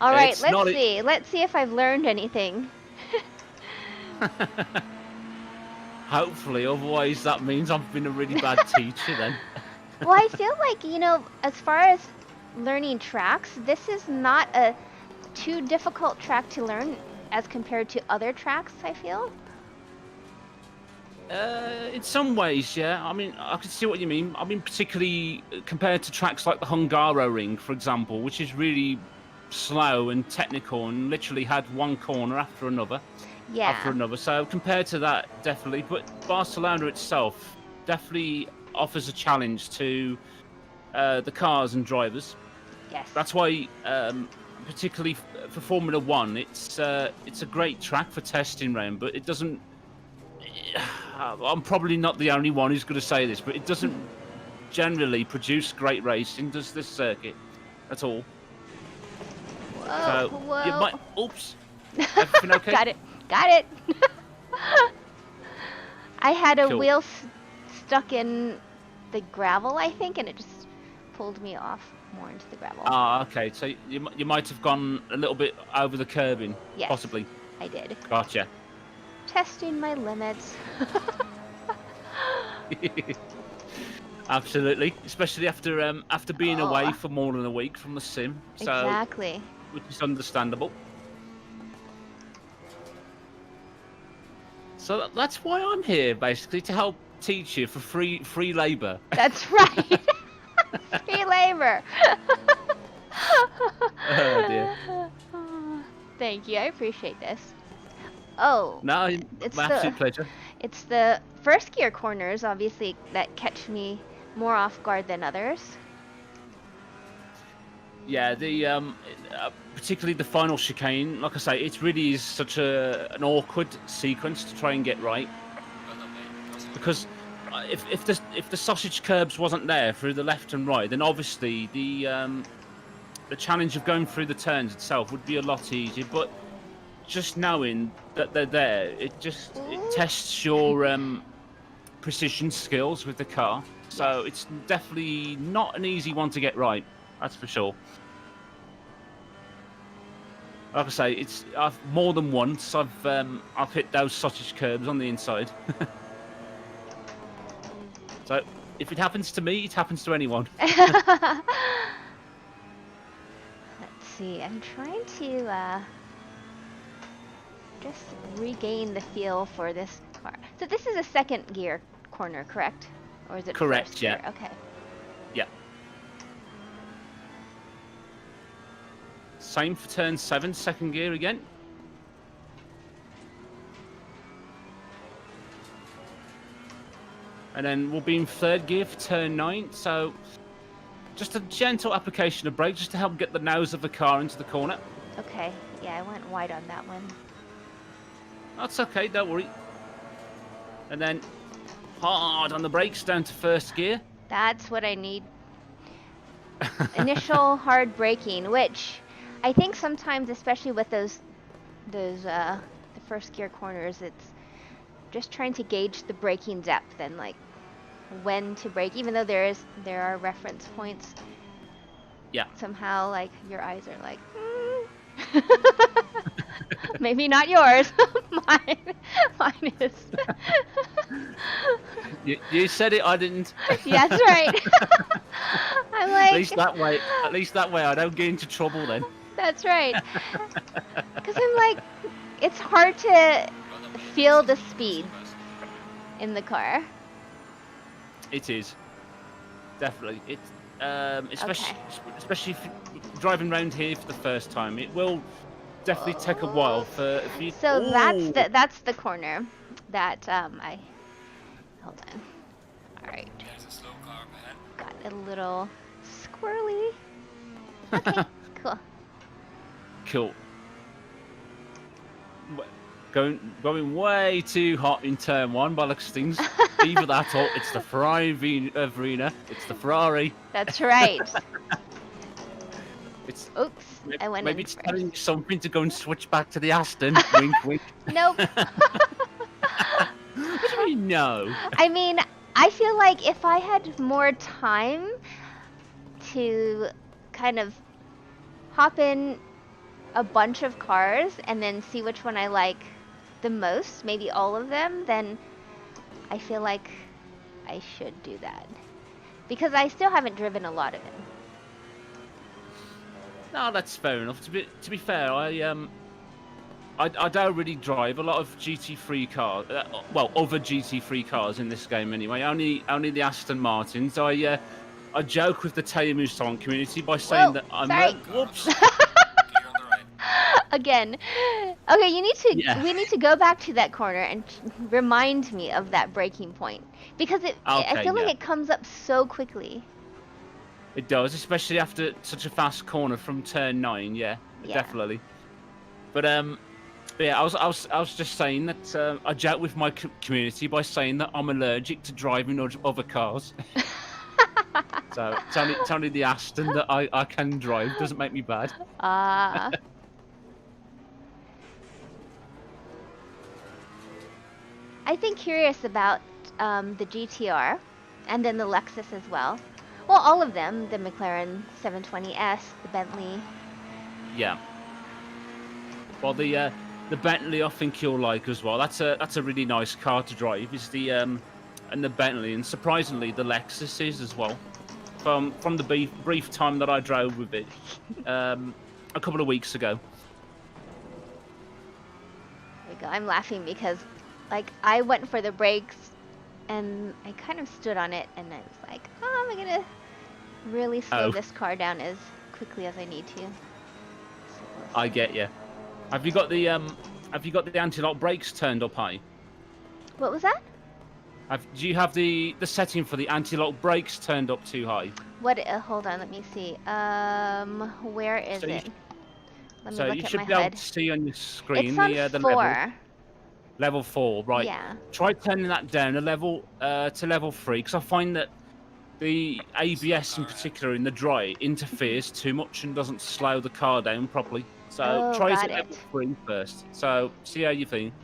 Speaker 1: All right, let's see if I've learned anything.
Speaker 2: Hopefully, otherwise that means I've been a really bad teacher then.
Speaker 1: Well, I feel like, as far as learning tracks, this is not a too difficult track to learn as compared to other tracks, I feel.
Speaker 2: In some ways, yeah. I mean, I can see what you mean. I mean, particularly compared to tracks like the Hungaroring, for example, which is really slow and technical and literally had one corner after another, after
Speaker 1: Yeah.
Speaker 2: another. So compared to that, definitely. But Barcelona itself definitely offers a challenge to the cars and drivers.
Speaker 1: Yes.
Speaker 2: That's why, particularly for Formula One, it's a great track for testing round, but it doesn't. I'm probably not the only one who's going to say this, but it doesn't generally produce great racing, does this circuit at all?
Speaker 1: Whoa,
Speaker 2: So you
Speaker 1: whoa.
Speaker 2: might. Oops. Everything okay?
Speaker 1: Got it. Got it. I had a
Speaker 2: Cool.
Speaker 1: wheel stuck in the gravel, I think, and it just pulled me off more into the gravel.
Speaker 2: Ah, okay. So you might have gone a little bit over the curbing,
Speaker 1: Yes,
Speaker 2: possibly.
Speaker 1: I did.
Speaker 2: Gotcha.
Speaker 1: Testing my limits.
Speaker 2: Absolutely, especially after being away
Speaker 1: Oh,
Speaker 2: for more than a week from the sim, so
Speaker 1: exactly.
Speaker 2: which is understandable. So that's why I'm here, basically, to help teach you for free labor.
Speaker 1: That's right. Free labor.
Speaker 2: Oh dear.
Speaker 1: Thank you. I appreciate this. Oh,
Speaker 2: No,
Speaker 1: it's
Speaker 2: my absolute pleasure.
Speaker 1: the first gear corners, obviously, that catch me more off guard than others.
Speaker 2: Yeah, the particularly the final chicane. Like I say, it really is such an awkward sequence to try and get right, because if the sausage curbs wasn't there through the left and right, then obviously the challenge of going through the turns itself would be a lot easier. But just knowing that they're there, it tests your precision skills with the car. So
Speaker 1: Yes.
Speaker 2: it's definitely not an easy one to get right. That's for sure. Like I say, I've more than once I've hit those sausage curbs on the inside. So if it happens to me, it happens to anyone.
Speaker 1: Let's see. I'm trying to just regain the feel for this car. So this is a second gear corner, correct? Or is it
Speaker 2: Correct,
Speaker 1: first
Speaker 2: yeah.
Speaker 1: gear? Okay.
Speaker 2: Yeah. Same for turn 7, second gear again. And then we'll be in third gear for turn 9. So just a gentle application of brake just to help get the nose of the car into the corner.
Speaker 1: Okay. Yeah, I went wide on that one.
Speaker 2: That's okay, don't worry. And then hard on the brakes down to first gear.
Speaker 1: That's what I need. Initial hard braking, which I think sometimes, especially with those the first gear corners, it's just trying to gauge the braking depth and like when to brake, even though there are reference points.
Speaker 2: Yeah.
Speaker 1: Somehow, like your eyes are like, maybe not yours. Mine is.
Speaker 2: You said it, I didn't.
Speaker 1: Yeah, that's right. I'm like.
Speaker 2: At least that way I don't get into trouble then.
Speaker 1: That's right. Because I'm like, it's hard to feel the speed in the car.
Speaker 2: It is. Definitely. It's
Speaker 1: Okay.
Speaker 2: especially if you're driving around here for the first time. It will definitely take a while for you.
Speaker 1: So
Speaker 2: Ooh.
Speaker 1: that's the corner that I hold on. All right. Got a little squirrely. Okay, cool.
Speaker 2: Cool. Going way too hot in turn 1 by looks of things. Either that or it's the Ferrari Verena. It's the Ferrari.
Speaker 1: That's right.
Speaker 2: It's
Speaker 1: Oops, I went
Speaker 2: maybe
Speaker 1: in
Speaker 2: it's
Speaker 1: first.
Speaker 2: telling you something to go and switch back to the Aston. Wink, wink.
Speaker 1: Nope.
Speaker 2: What do you mean no?
Speaker 1: I mean, I feel like if I had more time to kind of hop in a bunch of cars and then see which one I like the most, maybe all of them, then I feel like I should do that. Because I still haven't driven a lot of them.
Speaker 2: No, that's fair enough. To be fair, I don't really drive a lot of GT3 cars. Well, other GT3 cars in this game anyway. Only the Aston Martins. I joke with the Theamusante community by saying
Speaker 1: Whoa,
Speaker 2: that I'm
Speaker 1: sorry.
Speaker 3: Car on the
Speaker 2: whoops.
Speaker 3: left. Gear on the right.
Speaker 1: Again. Okay,
Speaker 2: Yeah.
Speaker 1: we need to go back to that corner and remind me of that breaking point because I
Speaker 2: Okay,
Speaker 1: feel like
Speaker 2: yeah.
Speaker 1: it comes up so quickly.
Speaker 2: It does, especially after such a fast corner from turn 9. Yeah,
Speaker 1: Yeah.
Speaker 2: definitely. But yeah, I was just saying that I joke with my community by saying that I'm allergic to driving other cars. So it's only the Aston that I can drive. Doesn't make me bad.
Speaker 1: Ah. I've been curious about the GTR and then the Lexus as well. Well, all of them, the McLaren 720S, the Bentley.
Speaker 2: Yeah. Well, the Bentley I think you'll like as well. That's a really nice car to drive. Is the and the Bentley, and surprisingly the Lexus is as well. From the brief time that I drove with it, a couple of weeks ago.
Speaker 1: There we go. I'm laughing because, like, I went for the brakes and I kind of stood on it and I was like, oh, am I gonna really slow this car down as quickly as I need to?
Speaker 2: I get you. Have you got the anti-lock brakes turned up high?
Speaker 1: What was that?
Speaker 2: Do you have the setting for the anti-lock brakes turned up too high?
Speaker 1: What? Hold on, let me see. Where is
Speaker 2: So
Speaker 1: it? Let me
Speaker 2: So
Speaker 1: look
Speaker 2: you
Speaker 1: at
Speaker 2: should
Speaker 1: my
Speaker 2: be able
Speaker 1: HUD.
Speaker 2: to see on your screen
Speaker 1: It's on
Speaker 2: the
Speaker 1: 4.
Speaker 2: level 4, right?
Speaker 1: Yeah.
Speaker 2: Try turning that down a level to level 3, because I find that the ABS in particular in the dry interferes too much and doesn't slow the car down properly. So
Speaker 1: Oh,
Speaker 2: try it
Speaker 1: got
Speaker 2: at level
Speaker 1: it.
Speaker 2: 3 first. So see how you think.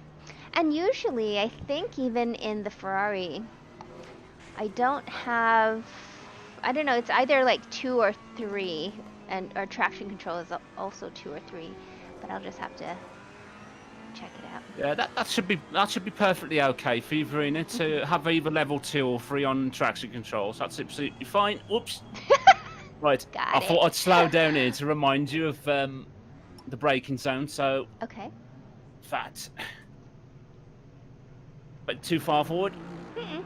Speaker 1: And usually, I think even in the Ferrari, I don't have. I don't know. It's either like 2 or 3, and our traction control is also 2 or 3. But I'll just have to check it out.
Speaker 2: Yeah, that should be perfectly okay for you, Verena, to have either level 2 or 3 on traction controls. That's absolutely fine. Whoops. Right.
Speaker 1: Got
Speaker 2: I
Speaker 1: it.
Speaker 2: thought I'd slow down here to remind you of the braking zone. So
Speaker 1: Okay.
Speaker 2: that. But too far forward.
Speaker 1: Mm-mm.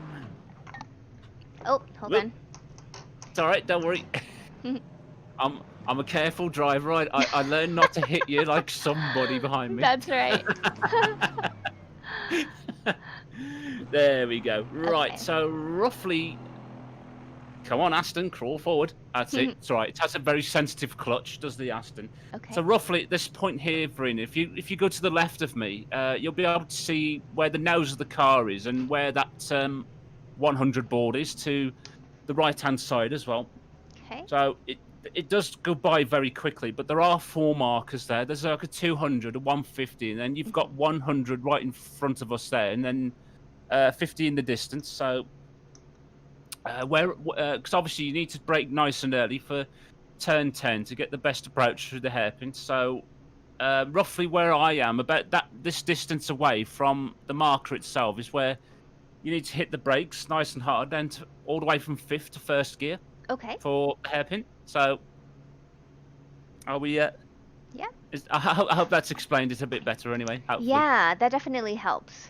Speaker 1: Oh, hold
Speaker 2: Whoop.
Speaker 1: on.
Speaker 2: It's all right. Don't worry. I'm a careful driver. I learned not to hit you like somebody behind me.
Speaker 1: That's right.
Speaker 2: There we go. Right.
Speaker 1: Okay.
Speaker 2: So roughly. Come on, Aston, crawl forward. That's it. It's all right. It has a very sensitive clutch, does the Aston.
Speaker 1: Okay.
Speaker 2: So roughly at this point here, Verena, if you go to the left of me, you'll be able to see where the nose of the car is and where that 100 board is to the right-hand side as well.
Speaker 1: Okay.
Speaker 2: So it does go by very quickly, but there are 4 markers there. There's like a 200, a 150, and then you've got 100 right in front of us there, and then 50 in the distance. So because obviously you need to brake nice and early for turn 10 to get the best approach through the hairpin. So roughly where I am, about this distance away from the marker itself, is where you need to hit the brakes nice and hard, and all the way from 5th to 1st gear.
Speaker 1: Okay.
Speaker 2: For the hairpin. So are we?
Speaker 1: Yeah.
Speaker 2: I hope that's explained it a bit better. Anyway. Hopefully.
Speaker 1: Yeah, that definitely helps.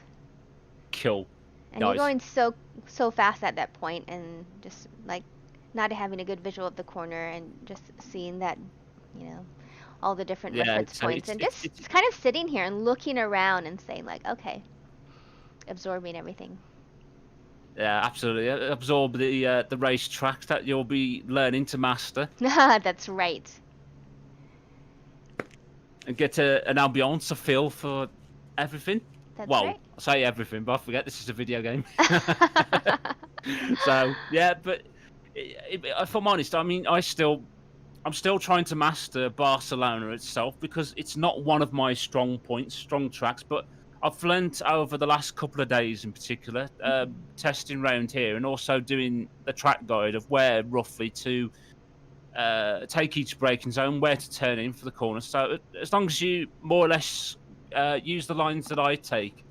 Speaker 2: Cool.
Speaker 1: And
Speaker 2: Nice.
Speaker 1: you're going so fast at that point, and just like not having a good visual of the corner, and just seeing that, all the different reference points, and just kind of sitting here and looking around and saying like, okay, absorbing everything.
Speaker 2: Yeah, absolutely. Absorb the racetrack that you'll be learning to master.
Speaker 1: That's right.
Speaker 2: And get an ambiance, a feel for everything.
Speaker 1: That's
Speaker 2: well,
Speaker 1: right.
Speaker 2: I say everything, but I forget this is a video game. So yeah, but if I'm honest, I mean, I'm still trying to master Barcelona itself, because it's not one of my strong tracks. But I've learnt over the last couple of days, in particular, testing around here and also doing the track guide of where roughly to take each braking zone, where to turn in for the corner. So as long as you more or less use the lines that I take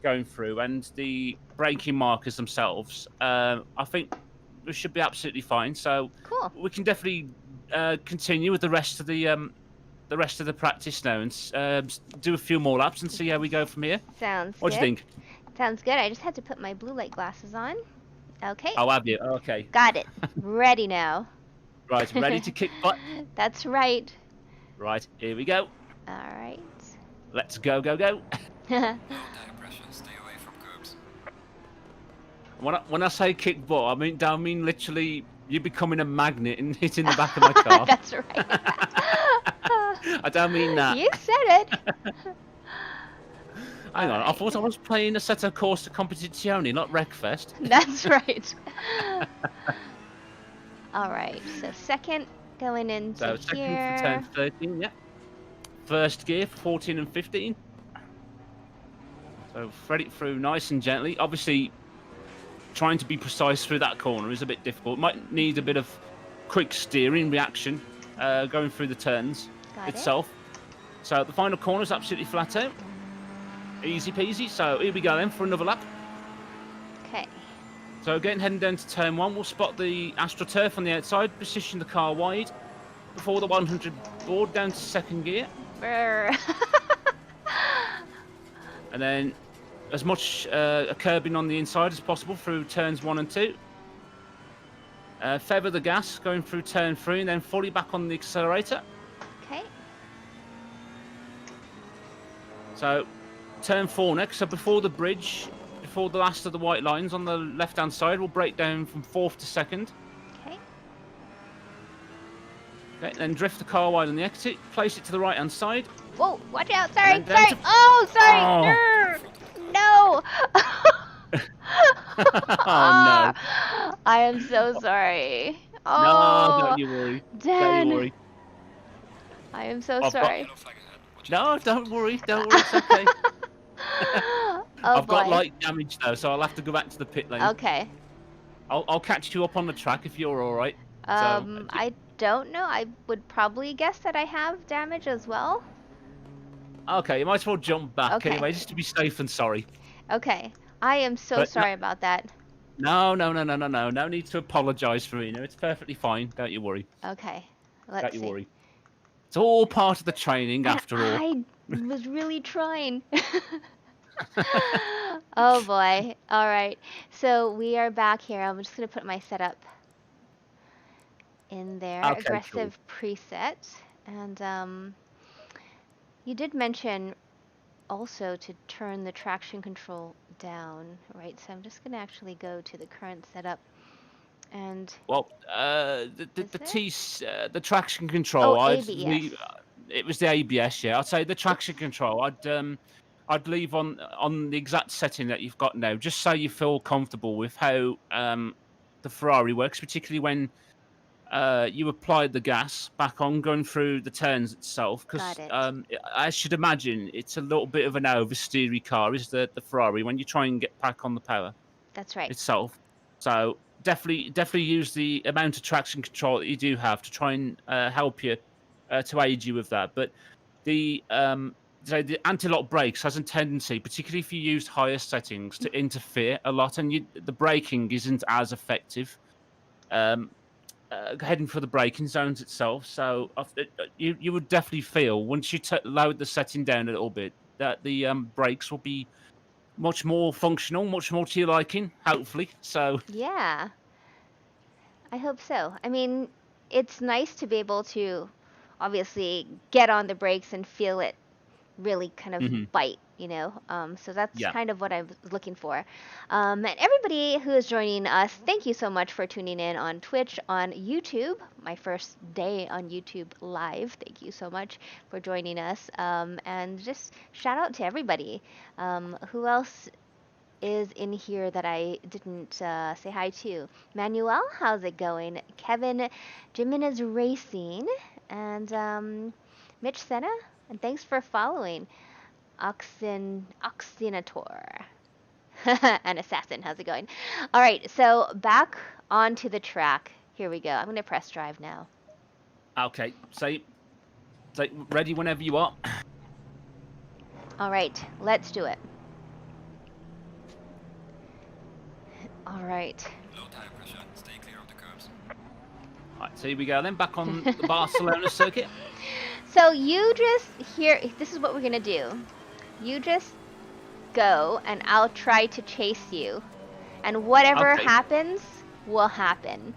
Speaker 2: going through and the braking markers themselves, I think we should be absolutely fine. So
Speaker 1: Cool.
Speaker 2: we can definitely continue with the rest of the the rest of the practice now and do a few more laps and see how we go from here.
Speaker 1: Sounds
Speaker 2: What do you
Speaker 1: good.
Speaker 2: think?
Speaker 1: Sounds good. I just had to put my blue light glasses on. Okay,
Speaker 2: I'll have you. Okay.
Speaker 1: got it. Ready now.
Speaker 2: Right, ready to kick butt?
Speaker 1: That's right.
Speaker 2: Right, here we go.
Speaker 1: All right.
Speaker 2: Let's go, go, go.
Speaker 3: Low tire pressure, stay away from curbs.
Speaker 2: When I say kick butt, don't mean literally you becoming a magnet and hitting the back of my car.
Speaker 1: That's right.
Speaker 2: I don't mean that.
Speaker 1: You said it.
Speaker 2: Hang on, I
Speaker 1: Alright.
Speaker 2: thought I was playing a set of Corsa Competizione, not Wreckfest.
Speaker 1: That's right. All right. So second going into
Speaker 2: So second
Speaker 1: here.
Speaker 2: for turn 13, yeah. First gear for 14 and 15. So thread it through nice and gently. Obviously, trying to be precise through that corner is a bit difficult. Might need a bit of quick steering reaction going through the turns
Speaker 1: Got it.
Speaker 2: itself. So the final corner is absolutely flat out. Easy peasy. So here we go then for another lap.
Speaker 1: Okay.
Speaker 2: So again, heading down to turn 1, we'll spot the AstroTurf on the outside, position the car wide before the 100 board down to second gear.
Speaker 1: Brr.
Speaker 2: And then as much a curbing on the inside as possible through turns 1 and 2. Feather the gas going through turn 3 and then fully back on the accelerator.
Speaker 1: Okay.
Speaker 2: So turn 4 next. So before the bridge, before the last of the white lines on the left-hand side, we'll break down from 4th to 2nd.
Speaker 1: Okay.
Speaker 2: Okay, then drift the car wide on the exit, place it to the right-hand side.
Speaker 1: Whoa! Watch out! Sorry.
Speaker 2: And then
Speaker 1: Sorry.
Speaker 2: to-
Speaker 1: Oh, sorry.
Speaker 2: Oh.
Speaker 1: Brr. No.
Speaker 2: Oh, no.
Speaker 1: I am so sorry.
Speaker 2: No,
Speaker 1: Oh,
Speaker 2: don't you worry. Don't
Speaker 1: Dan.
Speaker 2: you worry.
Speaker 1: I am so
Speaker 2: I've got-
Speaker 1: sorry.
Speaker 3: Yellow flag ahead. Watch
Speaker 2: No,
Speaker 3: out.
Speaker 2: don't worry. Don't worry. It's okay.
Speaker 1: Oh
Speaker 2: I've
Speaker 1: boy.
Speaker 2: got light damage though, so I'll have to go back to the pit lane.
Speaker 1: Okay.
Speaker 2: I'll catch you up on the track if you're all right.
Speaker 1: I don't know. I would probably guess that I have damage as well.
Speaker 2: Okay, you might as well jump back
Speaker 1: Okay.
Speaker 2: anyway, just to be safe and sorry.
Speaker 1: Okay. I am so
Speaker 2: But no-
Speaker 1: sorry about that.
Speaker 2: No. No need to apologise for it. It's perfectly fine. Don't you worry.
Speaker 1: Okay. Let's
Speaker 2: Don't you
Speaker 1: see.
Speaker 2: worry. It's all part of the training,
Speaker 1: And
Speaker 2: after all.
Speaker 1: I was really trying. Oh boy. All right. So we are back here. I'm just going to put my setup in there.
Speaker 2: Okay,
Speaker 1: Aggressive preset. And you did mention also to turn the traction control down, right? So I'm just going to actually go to the current setup and
Speaker 2: Well, the
Speaker 1: Is
Speaker 2: the traction control.
Speaker 1: Oh, ABS.
Speaker 2: It was the ABS. Yeah, I'd say the traction control. I'd leave on the exact setting that you've got now, just so you feel comfortable with how the Ferrari works, particularly when you applied the gas back on going through the turns itself. Because
Speaker 1: Got it.
Speaker 2: I should imagine it's a little bit of an oversteery car, is the Ferrari, when you try and get back on the power
Speaker 1: That's right.
Speaker 2: itself. So definitely use the amount of traction control that you do have to try and help you to aid you with that. But the anti-lock brakes has a tendency, particularly if you use higher settings, to interfere a lot, and the braking isn't as effective heading for the braking zones itself. So you would definitely feel, once you lowered the setting down a little bit, that the brakes will be much more functional, much more to your liking, hopefully. So
Speaker 1: Yeah. I hope so. I mean, it's nice to be able to obviously get on the brakes and feel it really kind of
Speaker 2: Mhm.
Speaker 1: bite, so that's
Speaker 2: Yeah.
Speaker 1: kind of what I was looking for. And everybody who is joining us, thank you so much for tuning in on Twitch, on YouTube, my first day on YouTube live. Thank you so much for joining us. And just shout out to everybody. Who else is in here that I didn't say hi to? Manuel, how's it going? Kevin, Jimenez Racing, and Mitch Senna, and thanks for following. Oxinator. An assassin, how's it going? All right, so back onto the track. Here we go. I'm going to press drive now.
Speaker 2: Okay, so ready whenever you are.
Speaker 1: All right, let's do it. All right.
Speaker 3: Low tire pressure, stay clear of the curbs.
Speaker 2: Right, so here we go then, back on the Barcelona circuit.
Speaker 1: So you just here. This is what we're gonna do. You just go, and I'll try to chase you, and whatever
Speaker 2: Okay.
Speaker 1: happens will happen.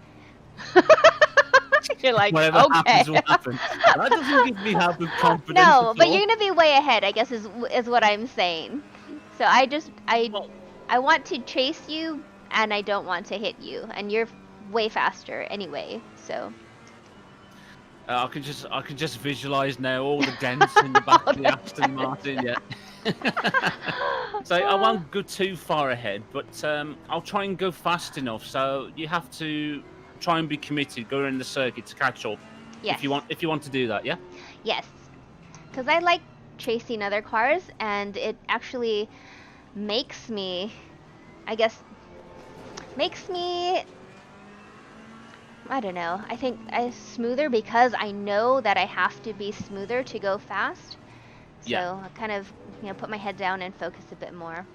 Speaker 1: You're like,
Speaker 2: Whatever
Speaker 1: okay.
Speaker 2: happens will happen. That doesn't give me half the confidence
Speaker 1: No,
Speaker 2: at
Speaker 1: but
Speaker 2: all.
Speaker 1: you're gonna be way ahead, I guess is what I'm saying. So
Speaker 2: Well,
Speaker 1: I want to chase you, and I don't want to hit you, and you're way faster anyway. So
Speaker 2: I can just visualize now all the dents in the back
Speaker 1: All
Speaker 2: of the
Speaker 1: the
Speaker 2: Aston Martin. Yeah. So I won't go too far ahead, but I'll try and go fast enough. So you have to try and be committed, go around the circuit to catch up.
Speaker 1: yes,
Speaker 2: If you want to do that, yeah.
Speaker 1: yes, because I like chasing other cars, and it actually makes me, I guess, makes me. I don't know. I think I smoother because I know that I have to be smoother to go fast. So
Speaker 2: Yeah.
Speaker 1: I kind of, put my head down and focus a bit more.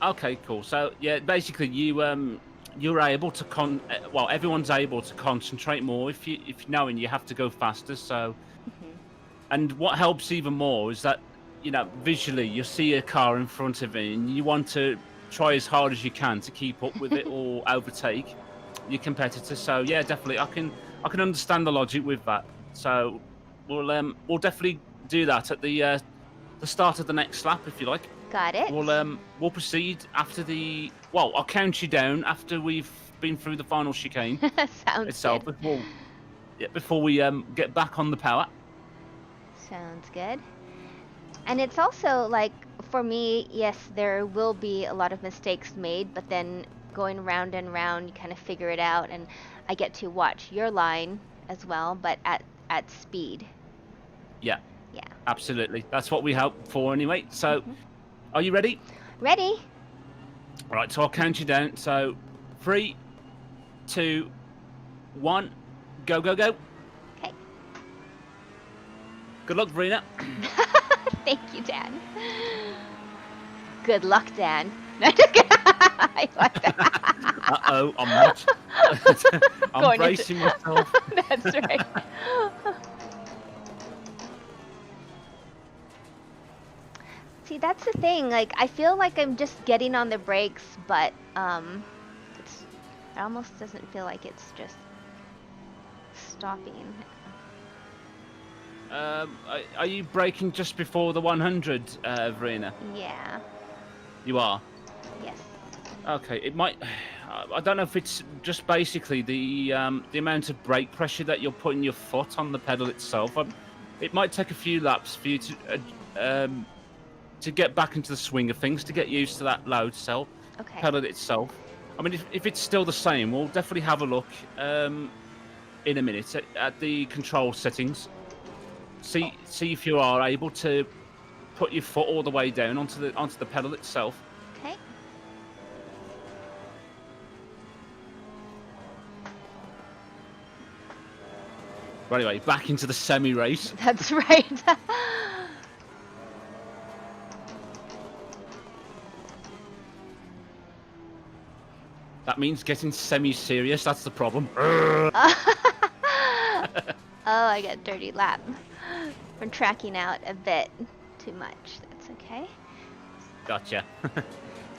Speaker 2: Okay, cool. So yeah, basically you're able to well, everyone's able to concentrate more if you knowing you have to go faster. So and what helps even more is that visually you see a car in front of you and you want to try as hard as you can to keep up with it or overtake your competitor. So yeah, definitely I can understand the logic with that. So we'll definitely do that at the start of the next lap if you like.
Speaker 1: Got it.
Speaker 2: We'll proceed after the. Well, I'll count you down after we've been through the final chicane
Speaker 1: Sounds
Speaker 2: itself.
Speaker 1: good.
Speaker 2: Before we get back on the power.
Speaker 1: Sounds good. And it's also like, for me, yes, there will be a lot of mistakes made, but then going round and round, you kind of figure it out, and I get to watch your line as well, but at speed.
Speaker 2: Yeah.
Speaker 1: Yeah.
Speaker 2: Absolutely. That's what we help for anyway. So, are you ready?
Speaker 1: Ready?
Speaker 2: All right. So I'll count you down. So, 3, 2, 1, go, go, go.
Speaker 1: Okay.
Speaker 2: Good luck, Verena.
Speaker 1: Thank you, Dan. Good luck, Dan. I like that.
Speaker 2: Uh-oh, I'm not. I'm
Speaker 1: Going
Speaker 2: bracing myself.
Speaker 1: That's right. See, that's the thing. Like, I feel like I'm just getting on the brakes, but it almost doesn't feel like it's just stopping.
Speaker 2: Are you braking just before the 100, Verena?
Speaker 1: Yeah.
Speaker 2: You are?
Speaker 1: Yes.
Speaker 2: Okay, it might. I don't know if it's just basically the amount of brake pressure that you're putting your foot on the pedal itself. It might take a few laps for you to get back into the swing of things, to get used to that load cell
Speaker 1: Okay.
Speaker 2: pedal itself. I mean, if it's still the same, we'll definitely have a look in a minute at the control settings. See if you are able to put your foot all the way down onto the pedal itself.
Speaker 1: Okay.
Speaker 2: But anyway, back into the semi-race.
Speaker 1: That's right.
Speaker 2: That means getting semi-serious. That's the problem.
Speaker 1: Oh, I got a dirty lap. I'm tracking out a bit too much. That's okay.
Speaker 2: Gotcha.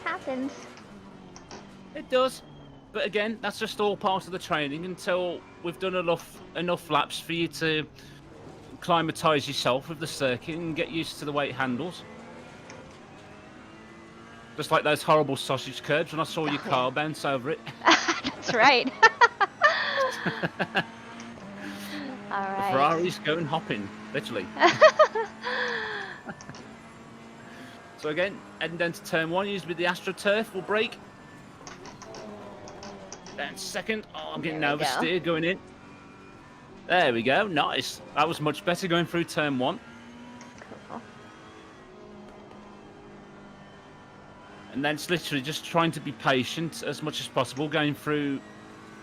Speaker 1: Happens.
Speaker 2: It does. But again, that's just all part of the training until we've done enough laps for you to acclimatise yourself with the circuit and get used to the way it handles. Just like those horrible sausage curbs when I saw your car bounce over it.
Speaker 1: That's right. All
Speaker 2: The
Speaker 1: right.
Speaker 2: Ferrari's going hopping, literally. So again, heading down to turn 1, used with the AstroTurf, we'll brake. Then second, I'm getting
Speaker 1: There we go.
Speaker 2: oversteer going in. There we go, nice. That was much better going through turn 1.
Speaker 1: Cool.
Speaker 2: And then it's literally just trying to be patient as much as possible, going through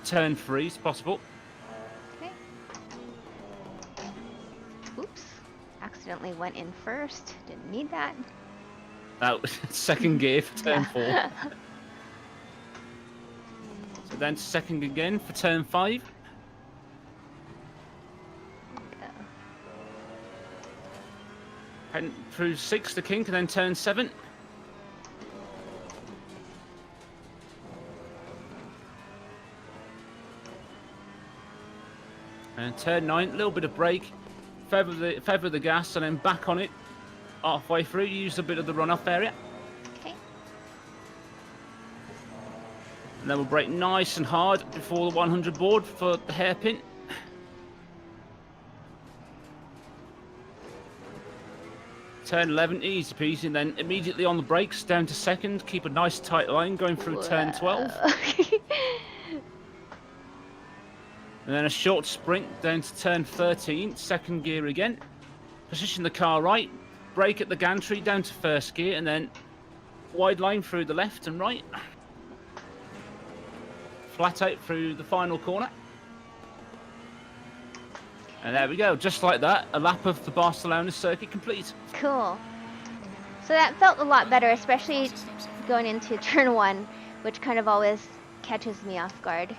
Speaker 2: turn 3 as possible.
Speaker 1: Okay. Oops. Accidentally went in first. Didn't need that.
Speaker 2: That was second gear for turn 4. So then second again for turn 5. Heading through 6, the kink, and then turn 7. And turn 9, a little bit of brake, feather the gas, and then back on it halfway through. Use a bit of the runoff area.
Speaker 1: Okay.
Speaker 2: And then we'll brake nice and hard before the 100 board for the hairpin. Turn 11, easy peasy, and then immediately on the brakes, down to 2nd. Keep a nice tight line going through turn 12. And then a short sprint down to turn 13, 2nd gear again. Position the car right, brake at the gantry down to 1st gear, and then wide line through the left and right. Flat out through the final corner. And there we go, just like that, a lap of the Barcelona circuit complete.
Speaker 1: Cool. So that felt a lot better, especially going into turn 1, which kind of always catches me off guard.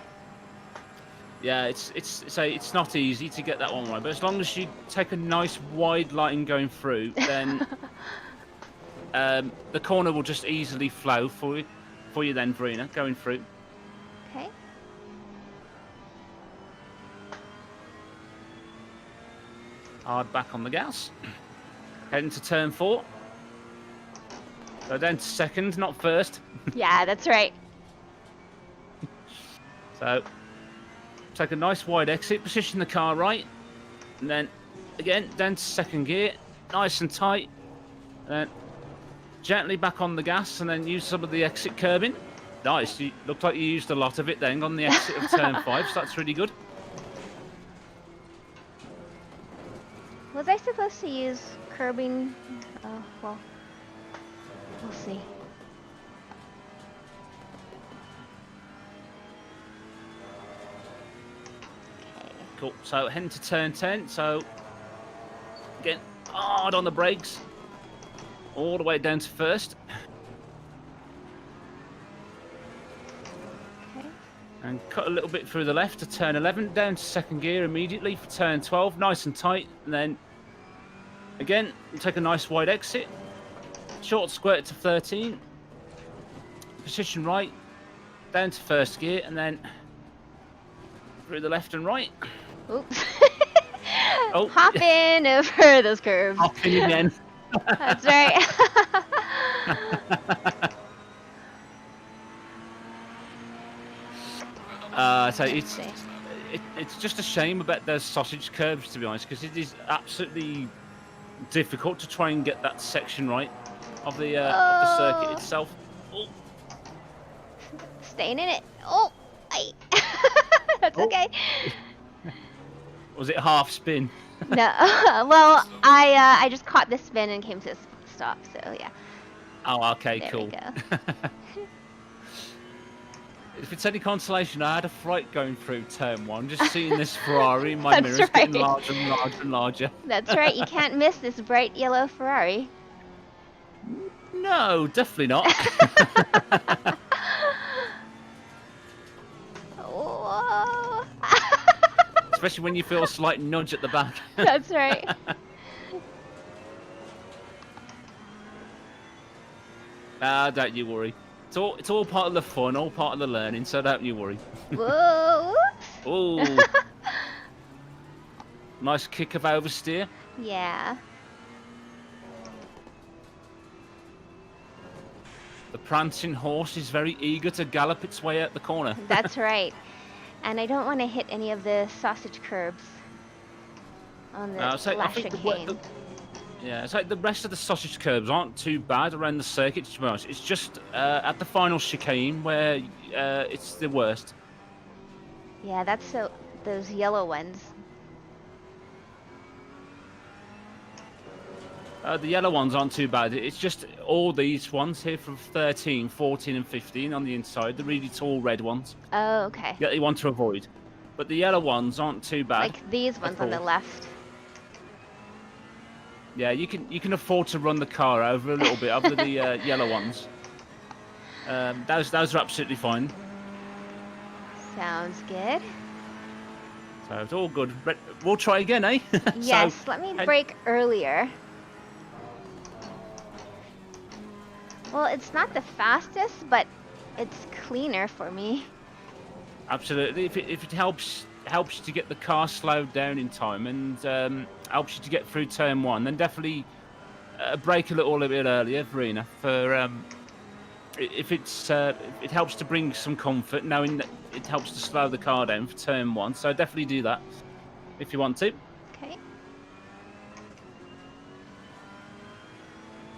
Speaker 2: Yeah, it's not easy to get that one right, but as long as you take a nice wide line going through, then the corner will just easily flow for you then, Verena, going through.
Speaker 1: Okay.
Speaker 2: Hard back on the gas. Heading to turn 4. So then to 2nd, not 1st.
Speaker 1: Yeah, that's right.
Speaker 2: So take a nice wide exit, position the car right, and then again down to 2nd gear, nice and tight, and then gently back on the gas, and then use some of the exit curbing. Nice, you looked like you used a lot of it then on the exit of turn 5, so that's really good.
Speaker 1: Was I supposed to use curbing? Oh, well, we'll see.
Speaker 2: Cool, so heading to turn 10, so again, hard on the brakes, all the way down to 1st.
Speaker 1: Okay.
Speaker 2: And cut a little bit through the left to turn 11, down to 2nd gear immediately for turn 12, nice and tight, and then again, take a nice wide exit, short squirt to 13, position right, down to 1st gear, and then through the left and right.
Speaker 1: Oops.
Speaker 2: Oh.
Speaker 1: Hop in over those curves.
Speaker 2: Hop in again.
Speaker 1: That's right.
Speaker 2: So it's just a shame about those sausage curves, to be honest, because it is absolutely difficult to try and get that section right of the circuit itself. Oh.
Speaker 1: Staying in it. Oh, that's okay.
Speaker 2: Was it half spin?
Speaker 1: No, well, I just caught the spin and came to a stop, so yeah.
Speaker 2: Oh, okay,
Speaker 1: There
Speaker 2: cool.
Speaker 1: we go.
Speaker 2: If it's any consolation, I had a fright going through turn 1, just seeing this Ferrari in my
Speaker 1: That's
Speaker 2: mirrors getting
Speaker 1: right.
Speaker 2: larger and larger and larger.
Speaker 1: That's right, you can't miss this bright yellow Ferrari.
Speaker 2: No, definitely not.
Speaker 1: Whoa.
Speaker 2: Especially when you feel a slight nudge at the back.
Speaker 1: That's right.
Speaker 2: Don't you worry. It's all part of the fun, all part of the learning, so don't you worry.
Speaker 1: Whoa.
Speaker 2: Oh, nice kick of oversteer.
Speaker 1: Yeah.
Speaker 2: The prancing horse is very eager to gallop its way out the corner.
Speaker 1: That's right. And I don't want to hit any of the sausage curbs on the
Speaker 2: So I
Speaker 1: last
Speaker 2: think
Speaker 1: chicane.
Speaker 2: yeah, it's like the rest of the sausage curbs aren't too bad around the circuit, to be honest. It's just at the final chicane where it's the worst.
Speaker 1: Yeah, that's those yellow ones.
Speaker 2: The yellow ones aren't too bad. It's just all these ones here from 13, 14 and 15 on the inside, the really tall red ones
Speaker 1: Oh, okay.
Speaker 2: that you want to avoid. But the yellow ones aren't too bad.
Speaker 1: Like these ones on the
Speaker 2: all.
Speaker 1: left.
Speaker 2: Yeah, you can afford to run the car over a little bit over the yellow ones. Those are absolutely fine.
Speaker 1: Sounds good.
Speaker 2: So it's all good. We'll try again, eh?
Speaker 1: Yes, let me brake earlier. Well, it's not the fastest, but it's cleaner for me.
Speaker 2: Absolutely. If it helps you to get the car slowed down in time and helps you to get through turn 1, then definitely brake a little bit earlier, Verena. If it helps to bring some comfort, knowing that it helps to slow the car down for turn 1. So definitely do that if you want to.
Speaker 1: Okay.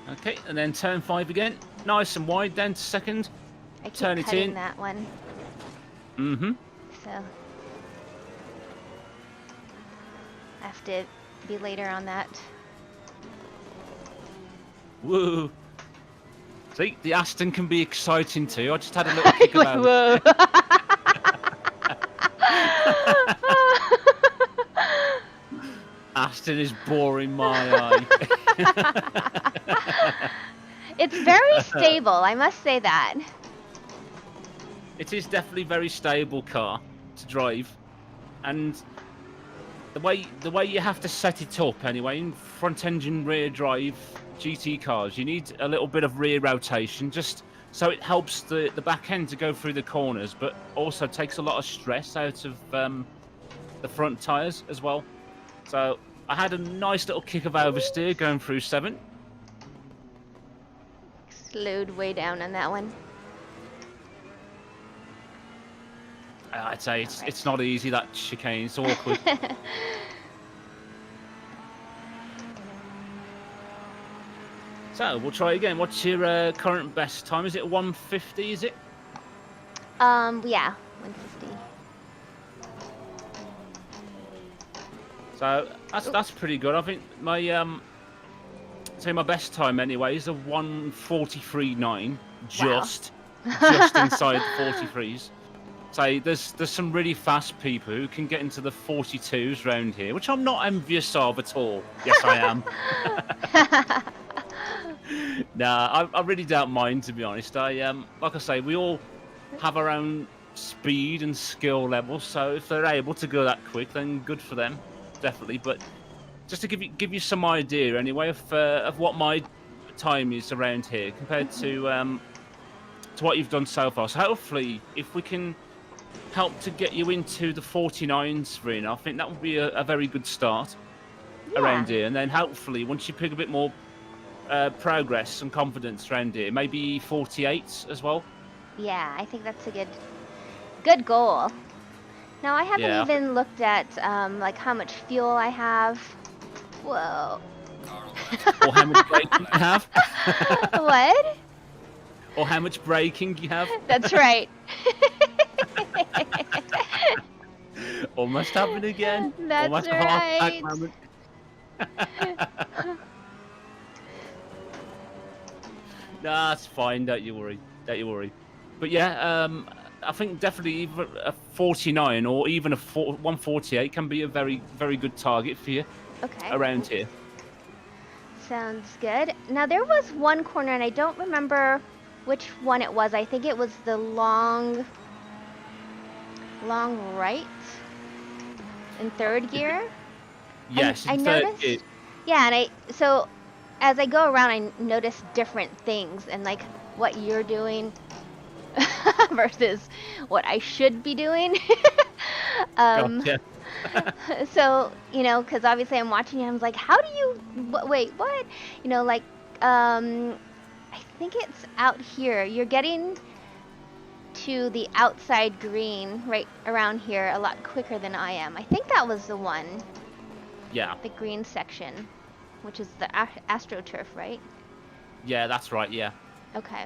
Speaker 2: Okay, and then turn 5 again. Nice and wide down to second.
Speaker 1: I keep
Speaker 2: Turn it
Speaker 1: cutting
Speaker 2: in.
Speaker 1: that one.
Speaker 2: Mm-hmm.
Speaker 1: So I have to be later on that.
Speaker 2: Woo. See, the Aston can be exciting too. I just had a little kick
Speaker 1: Like,
Speaker 2: about
Speaker 1: whoa.
Speaker 2: Aston is boring my eye.
Speaker 1: It's very stable, I must say that.
Speaker 2: It is definitely a very stable car to drive, and the way you have to set it up anyway in front engine rear drive GT cars, you need a little bit of rear rotation just so it helps the back end to go through the corners, but also takes a lot of stress out of the front tyres as well. So I had a nice little kick of oversteer going through 7.
Speaker 1: Slowed way down on that one.
Speaker 2: I'd say it's
Speaker 1: Alright.
Speaker 2: it's not easy, that chicane. It's awkward. So we'll try again. What's your current best time? Is it 150? Is it?
Speaker 1: Yeah, 150.
Speaker 2: So that's pretty good. I think my my best time anyway is a 1:43.9, just inside the 43s. So there's some really fast people who can get into the 42s round here, which I'm not envious of at all. Yes, I am. Nah, I really don't mind, to be honest. Like I say, we all have our own speed and skill levels, so if they're able to go that quick, then good for them, definitely. But just to give you some idea, anyway, of what my time is around here compared to what you've done so far. So hopefully, if we can help to get you into the 49s, Verena, I think that would be a very good start around here. And then hopefully, once you pick a bit more progress and confidence around here, maybe 48s as well.
Speaker 1: Yeah, I think that's a good goal. Now I haven't
Speaker 2: Yeah.
Speaker 1: even looked at like how much fuel I have. Whoa.
Speaker 3: Car on the left.
Speaker 2: Or how much braking you have.
Speaker 1: What?
Speaker 2: Or how much braking you have.
Speaker 1: That's right.
Speaker 2: Almost happened again.
Speaker 1: That's
Speaker 2: Almost a heart
Speaker 1: right.
Speaker 2: attack moment. Nah, it's fine. Don't you worry. But yeah, I think definitely either a 49 or even a 148 can be a very, very good target for you
Speaker 1: Okay.
Speaker 2: around here.
Speaker 1: Sounds good. Now there was one corner and I don't remember which one it was. I think it was the long right in third gear.
Speaker 2: Yes,
Speaker 1: I
Speaker 2: in third
Speaker 1: noticed.
Speaker 2: gear.
Speaker 1: Yeah, and so as I go around, I notice different things and like what you're doing versus what I should be doing.
Speaker 2: Gotcha.
Speaker 1: So, you know, because obviously I'm watching you, I'm like, how do you, wait, what? You know, like, I think it's out here. You're getting to the outside green right around here a lot quicker than I am. I think that was the one,
Speaker 2: Yeah.
Speaker 1: the green section, which is the AstroTurf, right?
Speaker 2: Yeah, that's right. Yeah.
Speaker 1: Okay.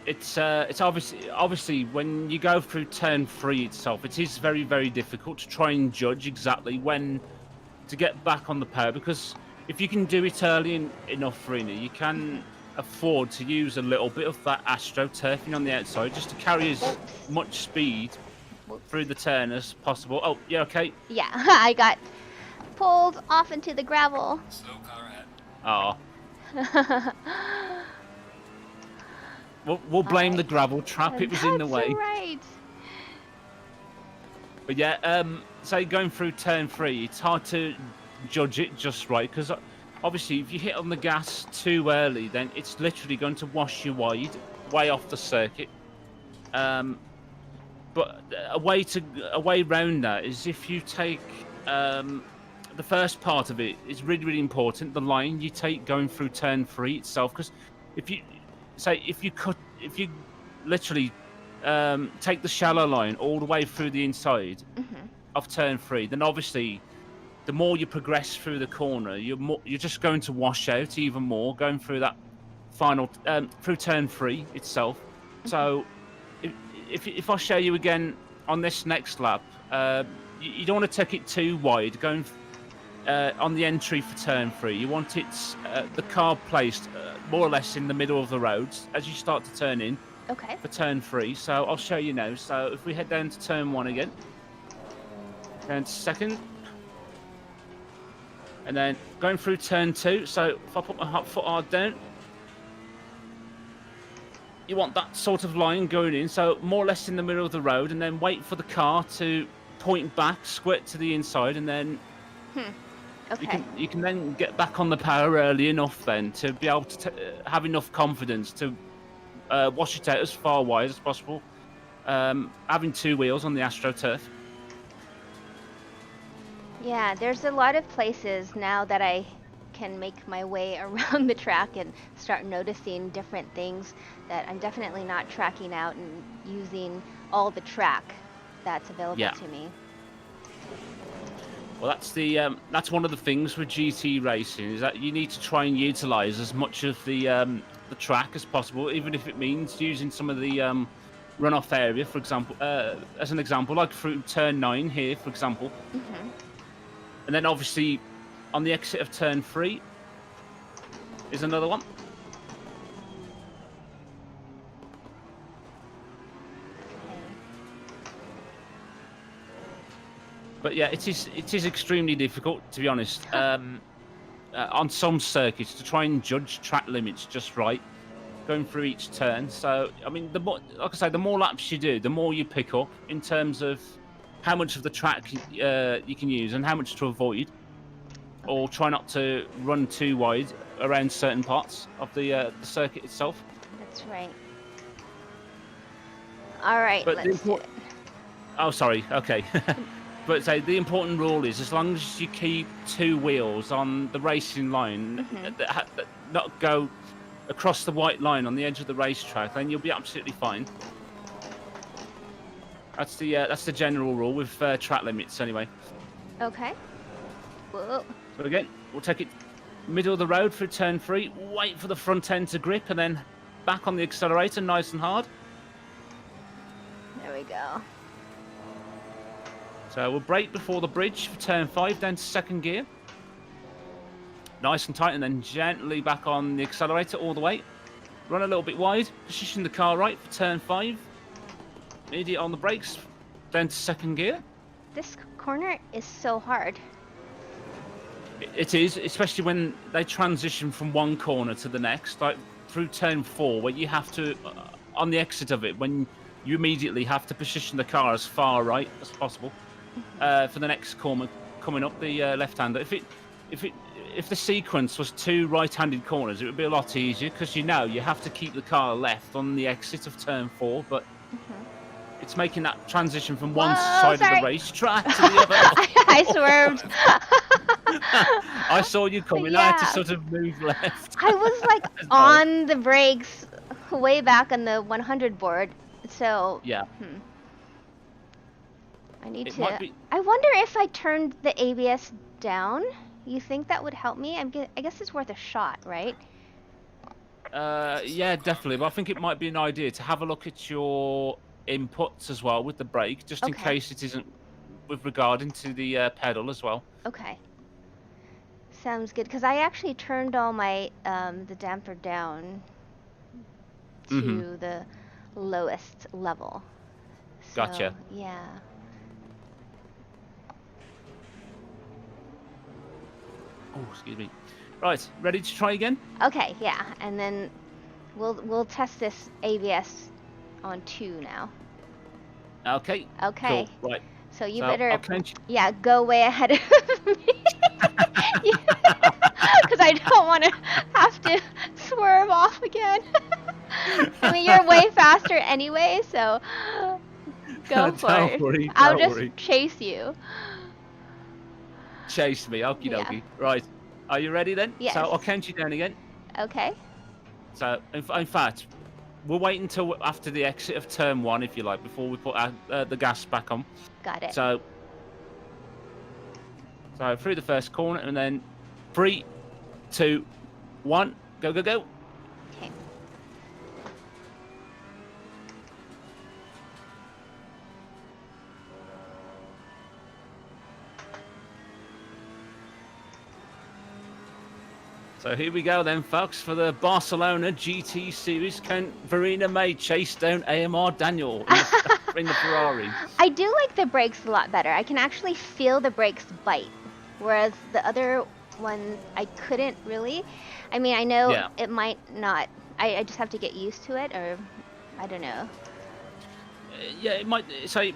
Speaker 2: It's obviously when you go through turn 3 itself, it is very, very difficult to try and judge exactly when to get back on the power, because if you can do it early enough, Verena, you can afford to use a little bit of that AstroTurfing on the outside just to carry as much speed through the turn as possible. Oh, yeah, okay.
Speaker 1: Yeah, I got pulled off into the gravel.
Speaker 3: Slow car ahead.
Speaker 2: Oh, we'll blame the gravel trap. It was in the way.
Speaker 1: That's right.
Speaker 2: But yeah, say going through turn 3, it's hard to judge it just right, because obviously, if you hit on the gas too early, then it's literally going to wash you wide, way off the circuit. But a way round that is if you take the first part of it is really, really important. The line you take going through turn 3 itself, because if you if you literally take the shallow line all the way through the inside of turn 3, then obviously the more you progress through the corner, you're just going to wash out even more going through that final through turn 3 itself. So if I show you again on this next lap, you don't want to take it too wide going on the entry for turn 3. You want it the car placed more or less in the middle of the roads as you start to turn in.
Speaker 1: Okay.
Speaker 2: For turn 3, so I'll show you now. So if we head down to turn 1 again, down to second, and then going through turn 2. So if I put my foot hard down, you want that sort of line going in, so more or less in the middle of the road, and then wait for the car to point back, squirt to the inside, and then
Speaker 1: Okay.
Speaker 2: you can then get back on the power early enough then to be able to have enough confidence to wash it out as far wide as possible, having 2 wheels on the AstroTurf.
Speaker 1: Yeah, there's a lot of places now that I can make my way around the track and start noticing different things that I'm definitely not tracking out and using all the track that's available to me.
Speaker 2: Well, that's one of the things with GT racing, is that you need to try and utilize as much of the track as possible, even if it means using some of the runoff area, for example, as an example, like through turn 9 here, for example. And then obviously on the exit of turn 3 is another one. But yeah, it is extremely difficult, to be honest, on some circuits to try and judge track limits just right, going through each turn. So I mean, the more, like I say, the more laps you do, the more you pick up in terms of how much of the track you can use and how much to avoid, or try not to run too wide around certain parts of the circuit itself.
Speaker 1: That's right. All right,
Speaker 2: But
Speaker 1: let's do it.
Speaker 2: Oh, sorry. Okay. But say the important rule is, as long as you keep 2 wheels on the racing line, that not go across the white line on the edge of the racetrack, then you'll be absolutely fine. That's the general rule with track limits, anyway.
Speaker 1: Okay. Whoa.
Speaker 2: So again, we'll take it middle of the road through turn 3, wait for the front end to grip, and then back on the accelerator, nice and hard.
Speaker 1: There we go.
Speaker 2: So we'll brake before the bridge for turn 5, down to second gear. Nice and tight, and then gently back on the accelerator all the way. Run a little bit wide, position the car right for turn 5. Immediate on the brakes, down to second gear.
Speaker 1: This corner is so hard.
Speaker 2: It is, especially when they transition from one corner to the next, like through turn 4, where you have to, on the exit of it, when you immediately have to position the car as far right as possible for the next corner coming up the left-hander. If the sequence was 2 right-handed corners, it would be a lot easier, because you have to keep the car left on the exit of turn 4, but it's making that transition from one side of the racetrack to the other.
Speaker 1: I swerved.
Speaker 2: I saw you coming.
Speaker 1: Yeah.
Speaker 2: I had to sort of move left.
Speaker 1: I was like on the brakes way back on the 100 board, so
Speaker 2: Yeah.
Speaker 1: I need
Speaker 2: It
Speaker 1: to.
Speaker 2: might be-
Speaker 1: I wonder if I turned the ABS down. You think that would help me? I guess it's worth a shot, right?
Speaker 2: Yeah, definitely. But I think it might be an idea to have a look at your inputs as well with the brake, just in
Speaker 1: Okay.
Speaker 2: case it isn't with regarding to the pedal as well.
Speaker 1: Okay. Sounds good, because I actually turned all my the damper down to the lowest level. So,
Speaker 2: Gotcha.
Speaker 1: Yeah.
Speaker 2: Oh, excuse me. Right, ready to try again?
Speaker 1: Okay, yeah, and then we'll test this ABS on 2 now.
Speaker 2: Okay.
Speaker 1: Okay.
Speaker 2: Cool. Right.
Speaker 1: So you
Speaker 2: So
Speaker 1: better
Speaker 2: I'll count you.
Speaker 1: go way ahead of me. because I don't want to have to swerve off again. I mean, you're way faster anyway, so go for
Speaker 2: Don't
Speaker 1: it.
Speaker 2: worry,
Speaker 1: I'll
Speaker 2: don't
Speaker 1: just
Speaker 2: worry.
Speaker 1: chase you.
Speaker 2: Chase me, okie
Speaker 1: Yeah.
Speaker 2: dokie. Right, are you ready then?
Speaker 1: Yes.
Speaker 2: So I'll count you down again.
Speaker 1: Okay.
Speaker 2: So, in fact, we'll wait until after the exit of turn 1, if you like, before we put the gas back on.
Speaker 1: Got it.
Speaker 2: So through the first corner, and then 3, 2, 1, go, go, go.
Speaker 1: Okay.
Speaker 2: So here we go then, folks, for the Barcelona GT Series. Can Verena May chase down AMR Daniel in the Ferrari?
Speaker 1: I do like the brakes a lot better. I can actually feel the brakes bite, whereas the other one I couldn't really. I mean, I know
Speaker 2: Yeah.
Speaker 1: it might not. I just have to get used to it, or I don't know.
Speaker 2: Yeah, it might say.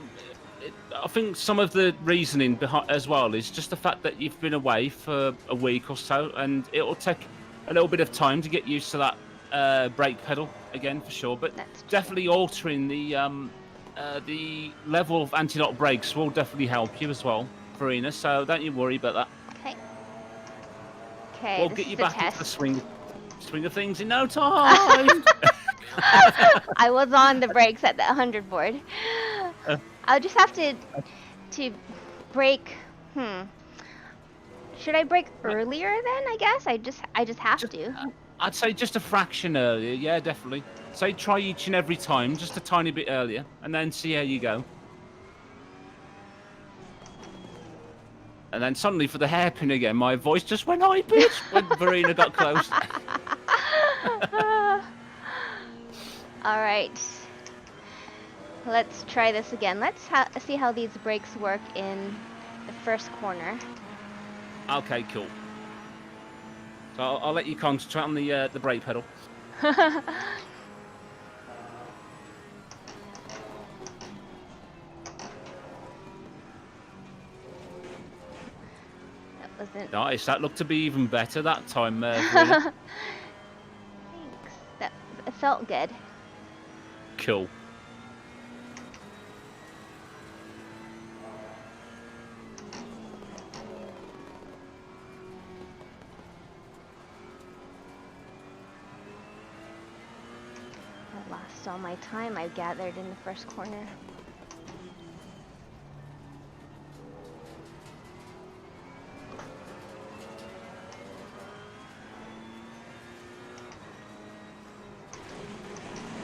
Speaker 2: I think some of the reasoning behind as well is just the fact that you've been away for a week or so, and it'll take a little bit of time to get used to that brake pedal again for sure. But
Speaker 1: That's true.
Speaker 2: definitely altering the level of anti-lock brakes will definitely help you as well, Verena. So don't you worry about that.
Speaker 1: Okay. Okay.
Speaker 2: We'll
Speaker 1: this
Speaker 2: get
Speaker 1: is
Speaker 2: you
Speaker 1: the
Speaker 2: back
Speaker 1: test.
Speaker 2: into the swing of things in no time.
Speaker 1: I was on the brakes at the 100 board. I'll just have to brake. Should I brake earlier then? I guess I just have to.
Speaker 2: I'd say just a fraction earlier. Yeah, definitely. Say try each and every time, just a tiny bit earlier, and then see how you go. And then suddenly, for the hairpin again, my voice just went high pitch when Verena got close.
Speaker 1: All right. Let's try this again. Let's see how these brakes work in the first corner.
Speaker 2: Okay, cool. So I'll let you concentrate on the brake pedal.
Speaker 1: That wasn't.
Speaker 2: Nice. That looked to be even better that time, Verena.
Speaker 1: Thanks. That it felt good.
Speaker 2: Cool.
Speaker 1: I lost all my time I gathered in the first corner.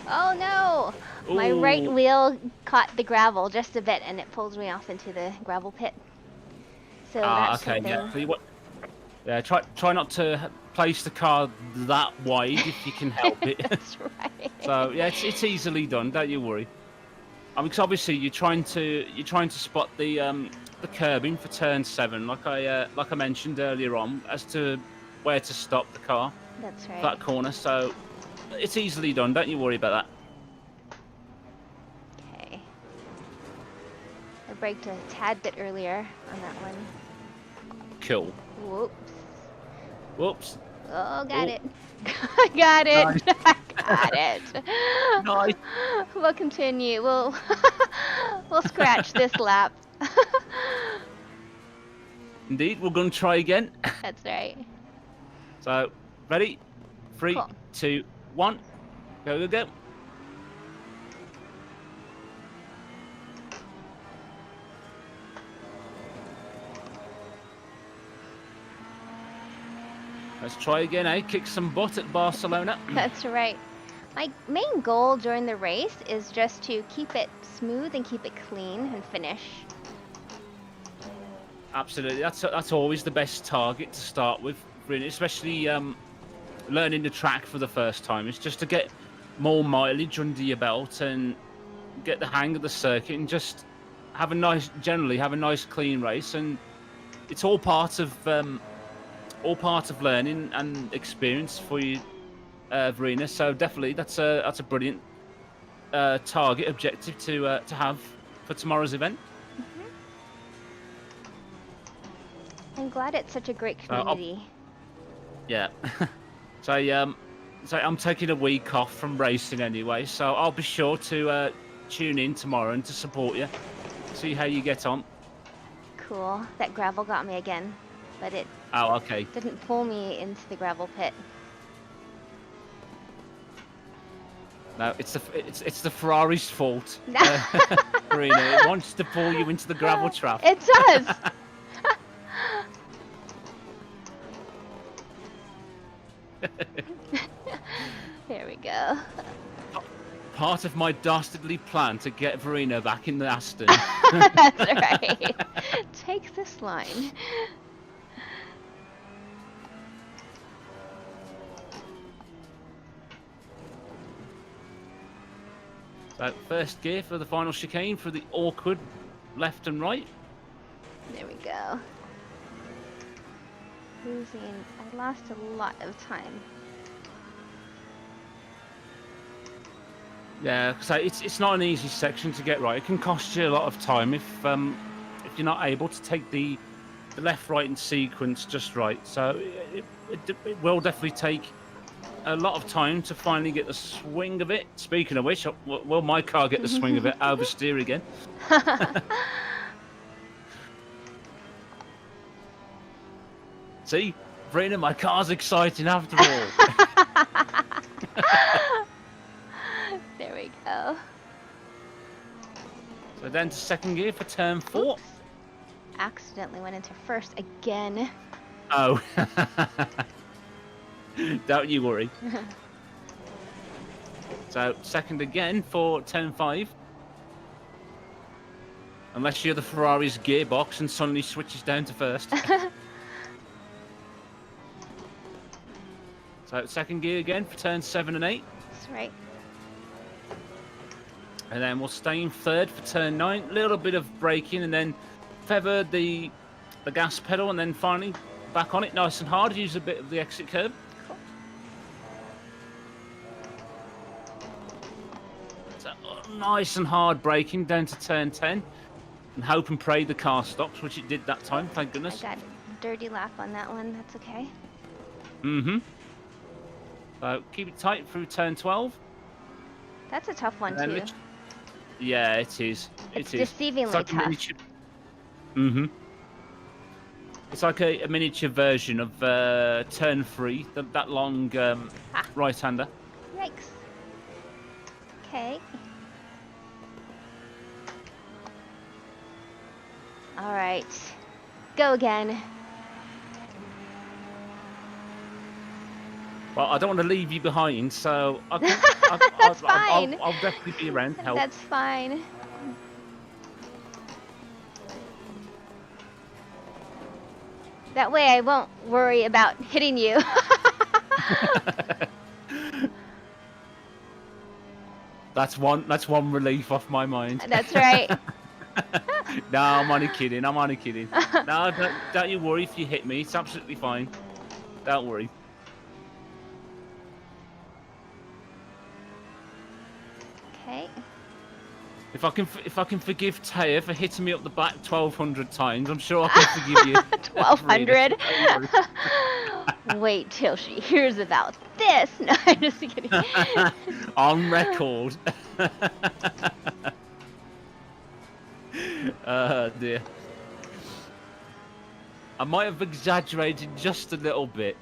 Speaker 1: Oh no! My right
Speaker 2: Ooh.
Speaker 1: wheel caught the gravel just a bit and it pulls me off into the gravel pit. So that's
Speaker 2: Okay.
Speaker 1: something.
Speaker 2: Yeah. So you, yeah. Try not to place the car that wide if you can help it.
Speaker 1: That's right.
Speaker 2: So yeah, it's easily done. Don't you worry. I mean, 'cause obviously you're trying to spot the curbing for turn 7, like I mentioned earlier on, as to where to stop the car
Speaker 1: That's
Speaker 2: for
Speaker 1: right.
Speaker 2: that corner. So it's easily done. Don't you worry about
Speaker 1: Okay. I braked a tad bit earlier on that one.
Speaker 2: that. Cool.
Speaker 1: Whoops.
Speaker 2: Whoops.
Speaker 1: Oh, got
Speaker 2: Oh.
Speaker 1: it. I got it.
Speaker 2: Nice.
Speaker 1: I got it.
Speaker 2: Nice.
Speaker 1: We'll continue. We'll scratch this lap.
Speaker 2: Indeed, we're going to try again.
Speaker 1: That's right.
Speaker 2: So, ready? 3,
Speaker 1: Cool.
Speaker 2: 2, 1. Go, go, go. Let's try again, eh? Kick some butt at Barcelona.
Speaker 1: That's right. My main goal during the race is just to keep it smooth and keep it clean and finish.
Speaker 2: Absolutely, that's always the best target to start with, really, especially learning the track for the first time. It's just to get more mileage under your belt and get the hang of the circuit and just generally have a nice clean race. And it's all part of learning and experience for you, Verena. So definitely, that's a brilliant target objective to have for tomorrow's event.
Speaker 1: I'm glad it's such a great
Speaker 2: I'll-
Speaker 1: community.
Speaker 2: Yeah. So so I'm taking a week off from racing anyway, so I'll be sure to tune in tomorrow and to support you. See how you get on.
Speaker 1: Cool. That gravel got me again, but it
Speaker 2: Oh, okay.
Speaker 1: didn't pull me into the gravel pit.
Speaker 2: No, it's the Ferrari's fault. Karina, it wants to pull you into the gravel trap.
Speaker 1: It does. There we go.
Speaker 2: Part of my dastardly plan to get Verena back in the Aston.
Speaker 1: That's right. Take this line.
Speaker 2: So first gear for the final chicane for the awkward left and right.
Speaker 1: There we go. I lost a lot of time.
Speaker 2: Yeah, so it's not an easy section to get right. It can cost you a lot of time if you're not able to take the left, right, and sequence just right. So it will definitely take a lot of time to finally get the swing of it. Speaking of which, will my car get the swing of it? Oversteer again. See, Verena, my car's exciting after all.
Speaker 1: There we go.
Speaker 2: So then to second gear for turn 4.
Speaker 1: Oops. Accidentally went into first again.
Speaker 2: Oh. Don't you worry. So second again for turn 5. Unless you're the Ferrari's gearbox and suddenly switches down to first. So second gear again for turn 7 and 8.
Speaker 1: That's right.
Speaker 2: And then we'll stay in third for turn 9. A little bit of braking and then feather the gas pedal and then finally back on it nice and hard. Use a bit of the exit curve.
Speaker 1: Cool.
Speaker 2: So nice and hard braking down to turn 10. And hope and pray the car stops, which it did that time, thank
Speaker 1: I
Speaker 2: goodness.
Speaker 1: got a dirty lap on that one. That's okay.
Speaker 2: Mm-hmm. So keep it tight through turn 12.
Speaker 1: That's a tough one
Speaker 2: And
Speaker 1: too.
Speaker 2: then yeah, it is.
Speaker 1: It's
Speaker 2: It is.
Speaker 1: deceivingly
Speaker 2: It's like
Speaker 1: tough.
Speaker 2: a miniature. Mm-hmm. It's like a miniature version of turn 3, that long right-hander.
Speaker 1: Yikes. Okay. All right. Go again.
Speaker 2: Well, I don't want to leave you behind, so
Speaker 1: That's fine.
Speaker 2: I'll definitely be around to help.
Speaker 1: That's fine. That way I won't worry about hitting you.
Speaker 2: That's one relief off my mind.
Speaker 1: That's right.
Speaker 2: No, I'm only kidding. I'm only kidding. No, don't you worry if you hit me. It's absolutely fine. Don't worry.
Speaker 1: Okay.
Speaker 2: If I can forgive Taya for hitting me up the back 1,200 times, I'm sure I can forgive you.
Speaker 1: 1,200. Wait till she hears about this. No, I'm just kidding.
Speaker 2: On record. Dear. I might have exaggerated just a little bit.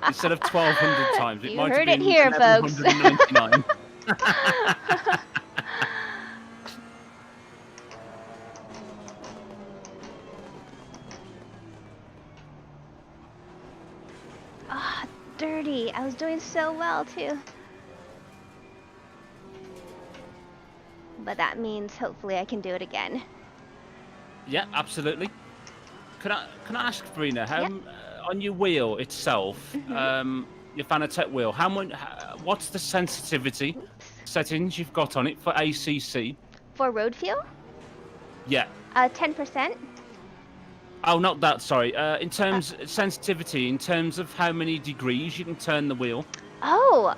Speaker 2: Instead of 1,200 times, it
Speaker 1: You
Speaker 2: might
Speaker 1: heard
Speaker 2: have
Speaker 1: it
Speaker 2: been
Speaker 1: here, folks.
Speaker 2: 1,199.
Speaker 1: Ah, dirty. I was doing so well too. But that means hopefully I can do it again.
Speaker 2: Yeah, absolutely. Can I ask, Verena, how
Speaker 1: Yeah.
Speaker 2: On your wheel itself, your Fanatec wheel, what's the sensitivity settings you've got on it for ACC?
Speaker 1: For road fuel,
Speaker 2: Yeah.
Speaker 1: 10%.
Speaker 2: Oh, not that. Sorry. In terms sensitivity, in terms of how many degrees you can turn the wheel.
Speaker 1: Oh,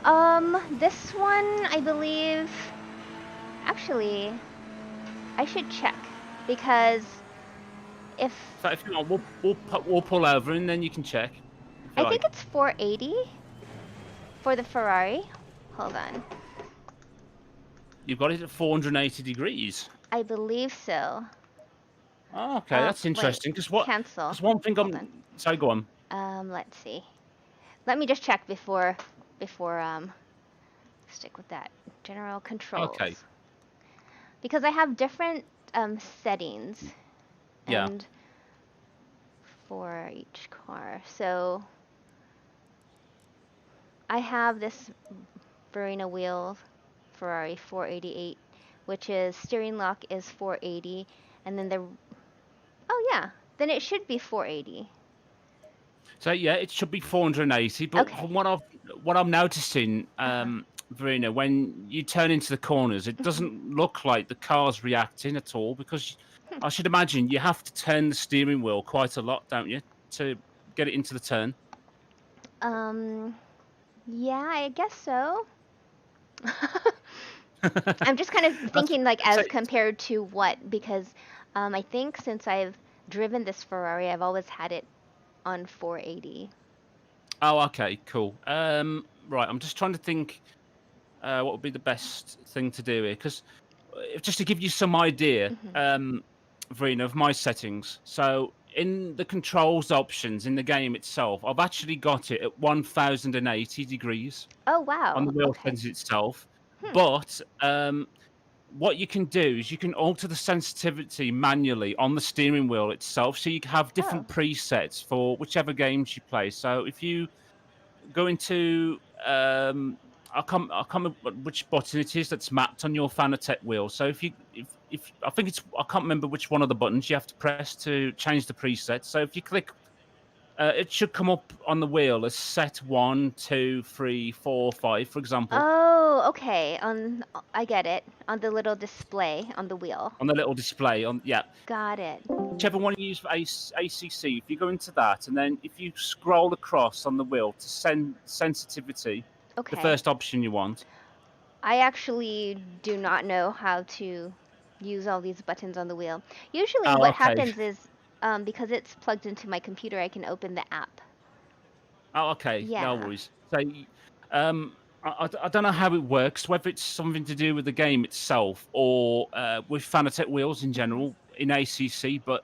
Speaker 1: this one I believe. Actually, I should check because if
Speaker 2: So if you want, we'll pull over and then you can check. If you
Speaker 1: I think
Speaker 2: like.
Speaker 1: it's 480 for the Ferrari. Hold on.
Speaker 2: You've got it at 480 degrees.
Speaker 1: I believe so.
Speaker 2: Oh, okay, that's
Speaker 1: Wait.
Speaker 2: interesting.
Speaker 1: Cancel.
Speaker 2: Because one thing
Speaker 1: Hold on.
Speaker 2: Sorry, go on.
Speaker 1: Let's see. Let me just check before stick with that. General
Speaker 2: Okay,
Speaker 1: controls. Because I have different settings
Speaker 2: yeah.
Speaker 1: and for each car. So I have this Verena wheel Ferrari 488, which is steering lock is 480, and then yeah, then it should be 480.
Speaker 2: So yeah, it should be 480. But
Speaker 1: Okay.
Speaker 2: from what I'm noticing,
Speaker 1: Uh-huh.
Speaker 2: Verena, when you turn into the corners, it
Speaker 1: Mhm.
Speaker 2: doesn't look like the car's reacting at all. Because
Speaker 1: Hmm.
Speaker 2: I should imagine you have to turn the steering wheel quite a lot, don't you, to get it into the turn?
Speaker 1: Um, yeah, I guess so. I'm just kind of
Speaker 2: That's
Speaker 1: thinking like
Speaker 2: so.
Speaker 1: as compared to what because I think since I've driven this Ferrari, I've always had it on 480.
Speaker 2: Oh, okay, cool. Right, I'm just trying to think what would be the best thing to do here, because just to give you some idea,
Speaker 1: Hmm.
Speaker 2: Verena, of my settings. So in the controls options in the game itself, I've actually got it at 1080 degrees
Speaker 1: Oh
Speaker 2: on
Speaker 1: wow.
Speaker 2: the wheel
Speaker 1: Okay.
Speaker 2: settings itself.
Speaker 1: Hmm.
Speaker 2: But what you can do is you can alter the sensitivity manually on the steering wheel itself, so you can have
Speaker 1: Oh.
Speaker 2: different presets for whichever games you play. So if you go into I can't remember which button it is that's mapped on your Fanatec wheel. So if I think it's I can't remember which one of the buttons you have to press to change the preset. So if you click, it should come up on the wheel as set 1, 2, 3, 4, 5, for example,
Speaker 1: Oh, okay. I get it. On the little display on the wheel.
Speaker 2: on the little display. On yeah,
Speaker 1: Got it.
Speaker 2: whichever one you use for ACC. If you go into that, and then if you scroll across on the wheel to sensitivity, the
Speaker 1: Okay.
Speaker 2: first option you want.
Speaker 1: I actually do not know how to use all these buttons on the wheel. Usually
Speaker 2: Oh,
Speaker 1: what
Speaker 2: okay.
Speaker 1: happens is because it's plugged into my computer, I can open the app.
Speaker 2: Oh, okay. No
Speaker 1: Yeah.
Speaker 2: worries. So, I don't know how it works, whether it's something to do with the game itself or with Fanatec wheels in
Speaker 1: Hmm.
Speaker 2: general in ACC, but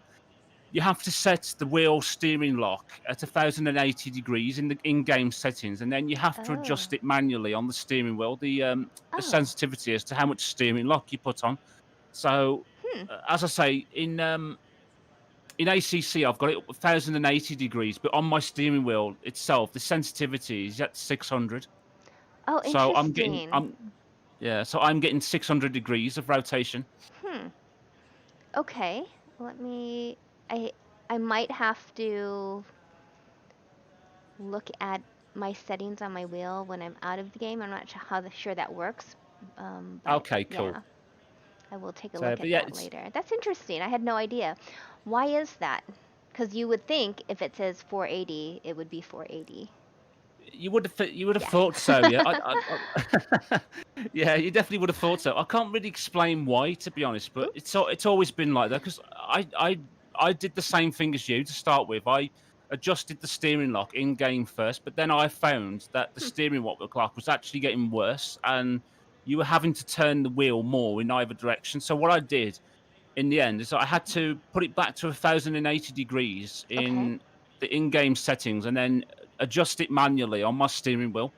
Speaker 2: you have to set the wheel steering lock at 1080 degrees in the in-game settings, and then you have to
Speaker 1: Oh.
Speaker 2: adjust it manually on the steering wheel, the
Speaker 1: Oh.
Speaker 2: sensitivity as to how much steering lock you put on. So,
Speaker 1: Hmm.
Speaker 2: as I say, in ACC, I've got it 1080 degrees, but on my steering wheel itself, the sensitivity is at 600.
Speaker 1: Oh,
Speaker 2: So
Speaker 1: interesting.
Speaker 2: so I'm getting 600 degrees of rotation.
Speaker 1: Hmm. Okay. Let me I I might have to look at my settings on my wheel when I'm out of the game. I'm not sure sure that works. But
Speaker 2: Okay, cool.
Speaker 1: yeah, I will take a
Speaker 2: So,
Speaker 1: look
Speaker 2: but
Speaker 1: at
Speaker 2: yeah,
Speaker 1: that later. That's interesting. I had no idea. Why is that? Because you would think if it says 480, it would be 480.
Speaker 2: you would have
Speaker 1: Yeah.
Speaker 2: thought so, yeah. Yeah, you definitely would have thought so. I can't really explain why, to be honest, but
Speaker 1: Oops.
Speaker 2: it's always been like that because I did the same thing as you to start with. I adjusted the steering lock in game first, but then I found that the
Speaker 1: Hmm.
Speaker 2: steering lock was actually getting worse, and you were having to turn the wheel more in either direction. So what I did in the end is I had to put it back to 1080 degrees
Speaker 1: Okay.
Speaker 2: in the in-game settings, and then adjust it manually on my steering wheel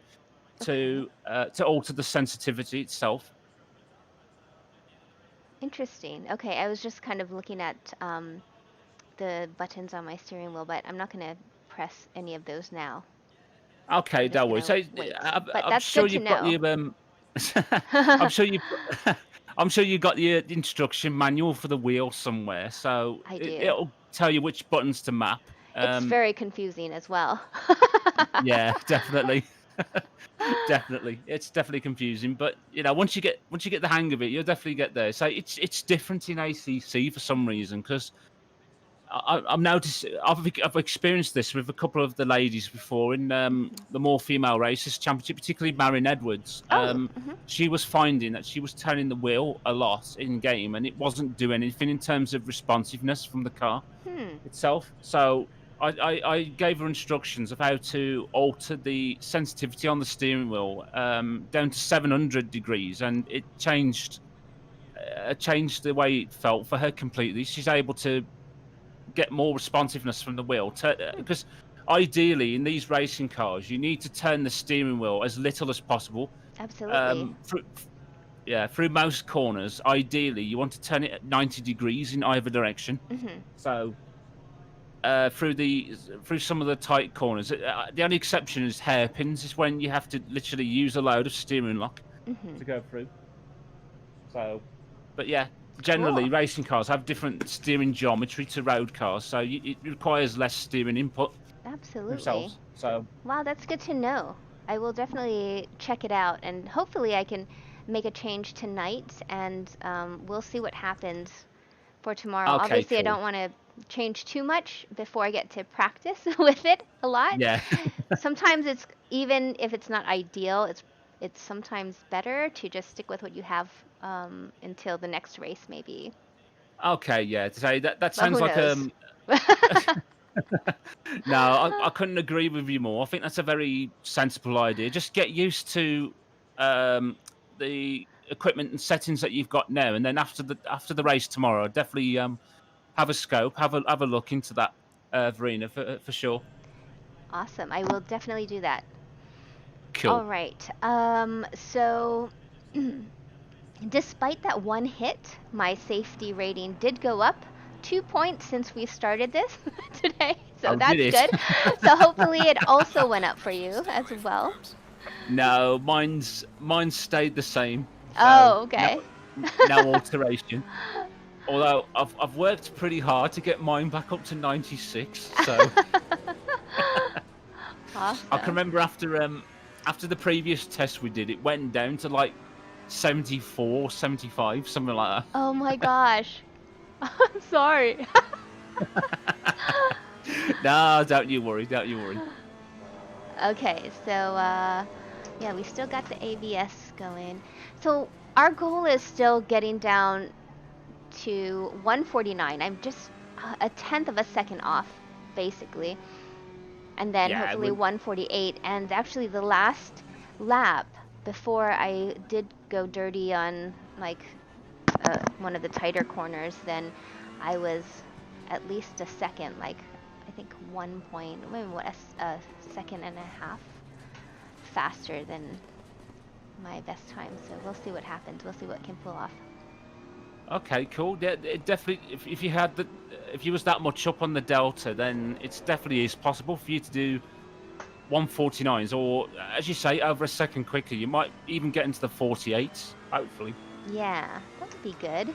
Speaker 1: Okay.
Speaker 2: to alter the sensitivity itself.
Speaker 1: Interesting. Okay, I was just kind of looking at the buttons on my steering wheel, but I'm not going to press any of those now.
Speaker 2: Okay,
Speaker 1: I'm just
Speaker 2: don't worry.
Speaker 1: going to
Speaker 2: So
Speaker 1: wait. But
Speaker 2: I'm
Speaker 1: that's
Speaker 2: sure
Speaker 1: good to
Speaker 2: you've got
Speaker 1: know.
Speaker 2: your I'm sure you I'm sure you got your instruction manual for the wheel somewhere. So
Speaker 1: I do.
Speaker 2: it'll tell you which buttons to map.
Speaker 1: It's very confusing as well.
Speaker 2: Yeah, definitely. Definitely. It's definitely confusing, but once you get the hang of it, you'll definitely get there. So it's different in ACC for some reason because I'm noticed. I've experienced this with a couple of the ladies before in
Speaker 1: Mhm.
Speaker 2: the more female races championship, particularly Marion Edwards.
Speaker 1: Oh. Mhm.
Speaker 2: She was finding that she was turning the wheel a lot in game, and it wasn't doing anything in terms of responsiveness from the car
Speaker 1: Hmm.
Speaker 2: itself. So I gave her instructions of how to alter the sensitivity on the steering wheel down to 700 degrees, and it changed the way it felt for her completely. She's able to get more responsiveness from the wheel because ideally in these racing cars you need to turn the steering wheel as little as possible.
Speaker 1: Absolutely.
Speaker 2: Through, yeah, through most corners, ideally you want to turn it at 90 degrees in either direction.
Speaker 1: Mhm.
Speaker 2: So through some of the tight corners. The only exception is hairpins, is when you have to literally use a load of steering lock
Speaker 1: Mhm.
Speaker 2: to go through. So, but yeah,
Speaker 1: Cool.
Speaker 2: generally racing cars have different steering geometry to road cars, so it requires less steering input
Speaker 1: Absolutely.
Speaker 2: themselves. So,
Speaker 1: Wow, that's good to know. I will definitely check it out, and hopefully I can make a change tonight, and we'll see what happens for tomorrow.
Speaker 2: okay,
Speaker 1: Obviously, I
Speaker 2: cool.
Speaker 1: don't want to change too much before I get to practice with it a lot.
Speaker 2: Yeah.
Speaker 1: Sometimes it's even if it's not ideal, it's sometimes better to just stick with what you have until the next race, maybe.
Speaker 2: Okay, yeah. To say that
Speaker 1: But
Speaker 2: sounds
Speaker 1: who
Speaker 2: like
Speaker 1: knows?
Speaker 2: no, I couldn't agree with you more. I think that's a very sensible idea. Just get used to um, the equipment and settings that you've got now, and then after the race tomorrow, definitely have a scope, have a look into that Verena for sure.
Speaker 1: Awesome. I will definitely do that. All
Speaker 2: Cool.
Speaker 1: right. So despite that one hit, my safety rating did go up 2 points since we started this today. So
Speaker 2: Oh, did
Speaker 1: that's
Speaker 2: it?
Speaker 1: good. So hopefully it also went up for you
Speaker 3: Just
Speaker 1: as
Speaker 3: wait for the
Speaker 1: well.
Speaker 3: curbs.
Speaker 2: No, mine's stayed the same. So
Speaker 1: Oh, okay.
Speaker 2: no alteration. Although I've worked pretty hard to get mine back up to 96. So I can
Speaker 1: Awesome.
Speaker 2: remember after the previous test we did, it went down to like 74, 75, something like
Speaker 1: Oh my gosh. I'm sorry.
Speaker 2: that. No, don't you worry, don't you worry.
Speaker 1: Okay, so yeah, we still got the ABS going. So our goal is still getting down to 149. I'm just a tenth of a second off, basically. And then
Speaker 2: Yeah,
Speaker 1: hopefully 148. And actually, the last lap before I did go dirty on like one of the tighter corners, then I was at least a second, like I think 1 point, maybe what, a second and a half faster than my best time. So we'll see what happens. We'll see what can pull off.
Speaker 2: okay, cool. Yeah, it definitely. If you was that much up on the delta, then it's definitely is possible for you to do 149s, or as you say, over a second quicker. You might even get into the 48s, hopefully.
Speaker 1: Yeah, that would be good.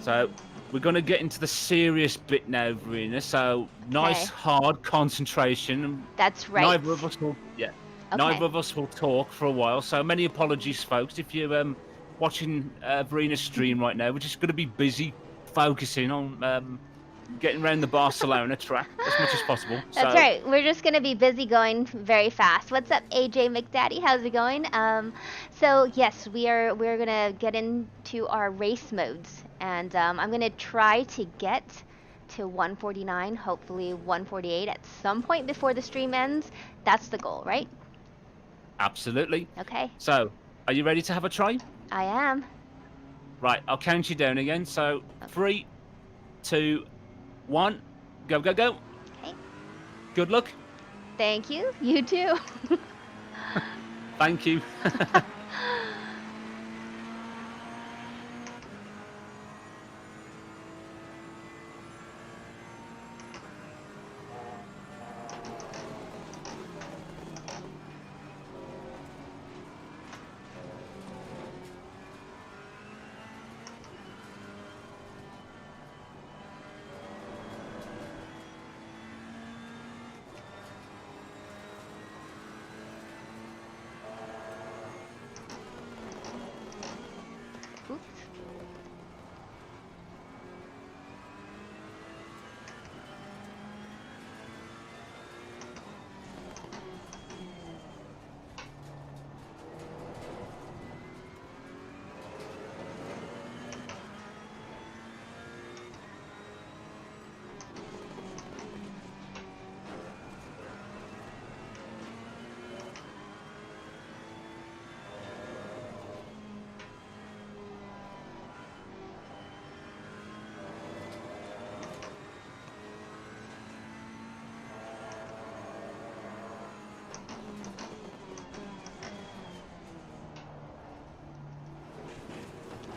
Speaker 2: So we're going to get into the serious bit now, Verena. So nice,
Speaker 1: Okay,
Speaker 2: hard concentration.
Speaker 1: that's right.
Speaker 2: Neither of us will, yeah,
Speaker 1: Okay.
Speaker 2: neither of us will talk for a while. So many apologies, folks, if you're watching Verena's stream right now. We're just going to be busy focusing on getting around the Barcelona track as much as possible.
Speaker 1: That's
Speaker 2: So
Speaker 1: right. We're just gonna be busy going very fast. What's up, AJ McDaddy? How's it going? So yes, we're gonna get into our race modes, and I'm gonna try to get to 149, hopefully 148 at some point before the stream ends. That's the goal, right?
Speaker 2: absolutely.
Speaker 1: Okay,
Speaker 2: So are you ready to have a try?
Speaker 1: I am.
Speaker 2: Right, I'll count you down again. So
Speaker 1: Okay.
Speaker 2: 3, 2, 1, go, go, go.
Speaker 1: Okay.
Speaker 2: Good luck.
Speaker 1: Thank you. You too.
Speaker 2: Thank you.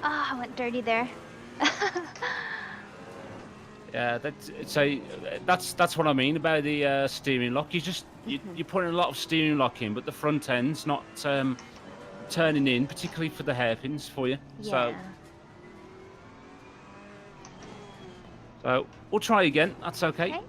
Speaker 1: Ah, I went dirty there.
Speaker 2: Yeah, that's what I mean about the steering lock. You're putting a lot of steering lock in, but the front end's not turning in, particularly for the hairpins for you.
Speaker 1: Yeah.
Speaker 2: So we'll try again. That's okay.
Speaker 1: Okay.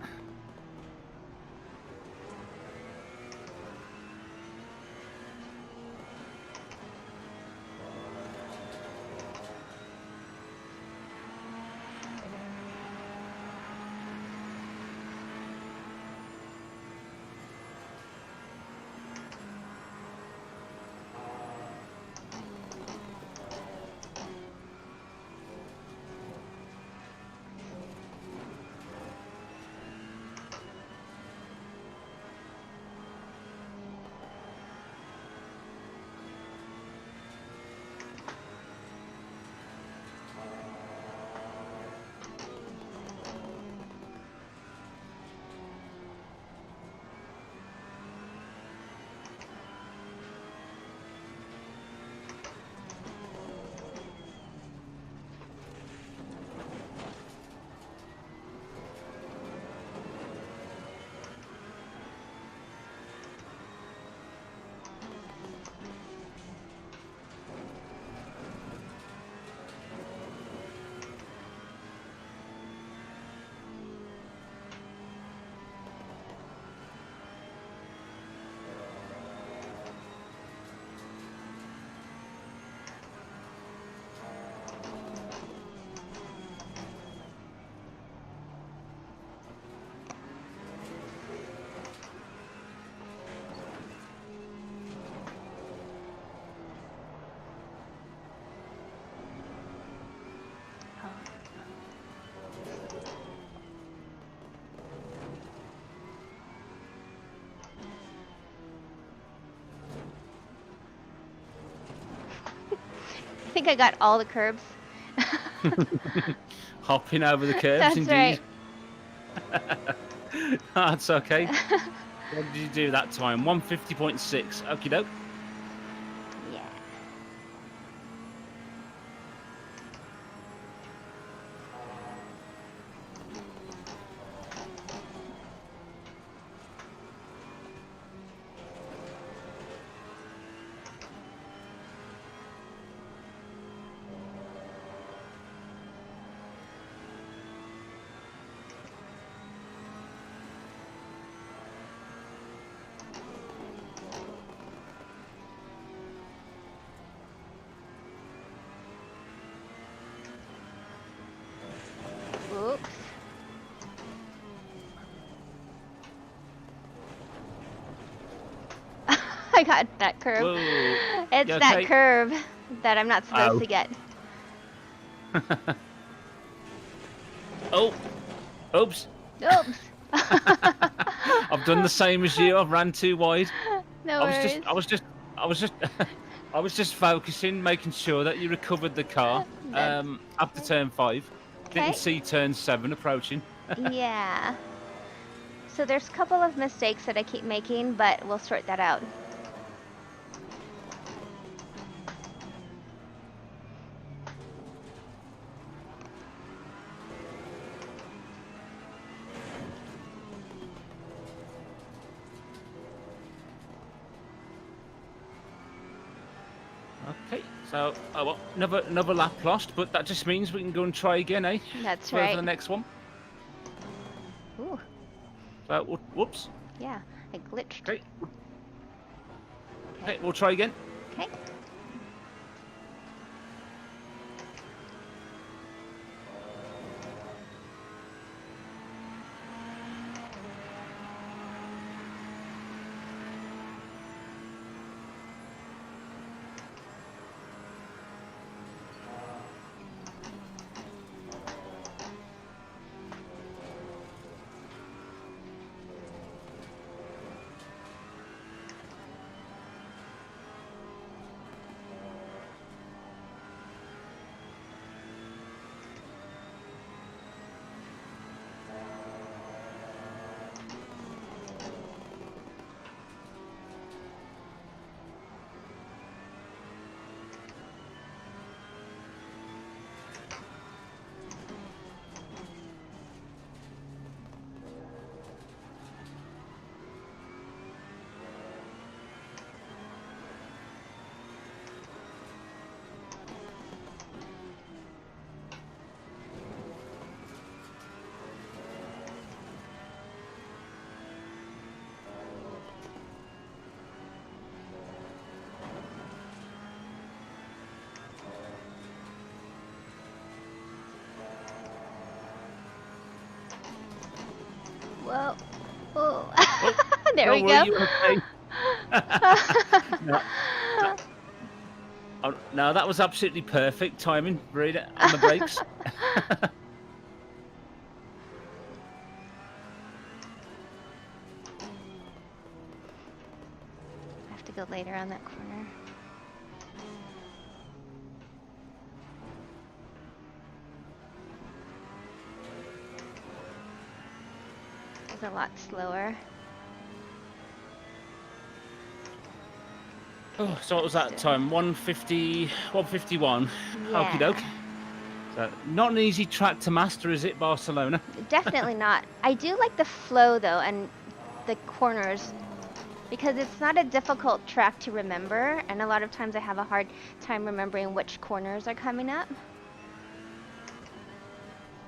Speaker 1: I think I got all the curbs.
Speaker 2: Hopping over the curbs,
Speaker 1: That's
Speaker 2: indeed.
Speaker 1: right.
Speaker 2: That's okay. What did you do that time? 150.6. Okie doke.
Speaker 1: Yeah. Oops. I got that curve.
Speaker 2: Whoa.
Speaker 1: It's
Speaker 2: You
Speaker 1: that
Speaker 2: okay?
Speaker 1: curve that I'm not supposed
Speaker 2: Oh.
Speaker 1: to get.
Speaker 2: Oh. Oops.
Speaker 1: Oops.
Speaker 2: I've done the same as you. I've ran too wide.
Speaker 1: No worries.
Speaker 2: I was just focusing, making sure that you recovered the car
Speaker 1: That's
Speaker 2: after turn 5.
Speaker 1: okay.
Speaker 2: Didn't see turn 7 approaching.
Speaker 1: Yeah. So there's a couple of mistakes that I keep making, but we'll sort that out.
Speaker 2: Okay, so well, another lap lost, but that just means we can go and try again, eh?
Speaker 1: That's
Speaker 2: For
Speaker 1: right.
Speaker 2: the next one.
Speaker 1: Ooh,
Speaker 2: So whoops.
Speaker 1: yeah, I glitched.
Speaker 2: Okay. Okay, we'll try again.
Speaker 1: Okay. Whoa. Oh.
Speaker 2: Oh,
Speaker 1: There we
Speaker 2: don't
Speaker 1: go.
Speaker 2: worry, you're okay. no, that, oh, no, that was absolutely perfect timing, Verena, on the brakes.
Speaker 1: I have to go later on that corner. It's a lot slower.
Speaker 2: Oh, so what was that time? 150, 151. Okie doke.
Speaker 1: Yeah.
Speaker 2: So not an easy track to master, is it, Barcelona?
Speaker 1: Definitely not. I do like the flow though, and the corners, because it's not a difficult track to remember, and a lot of times I have a hard time remembering which corners are coming up.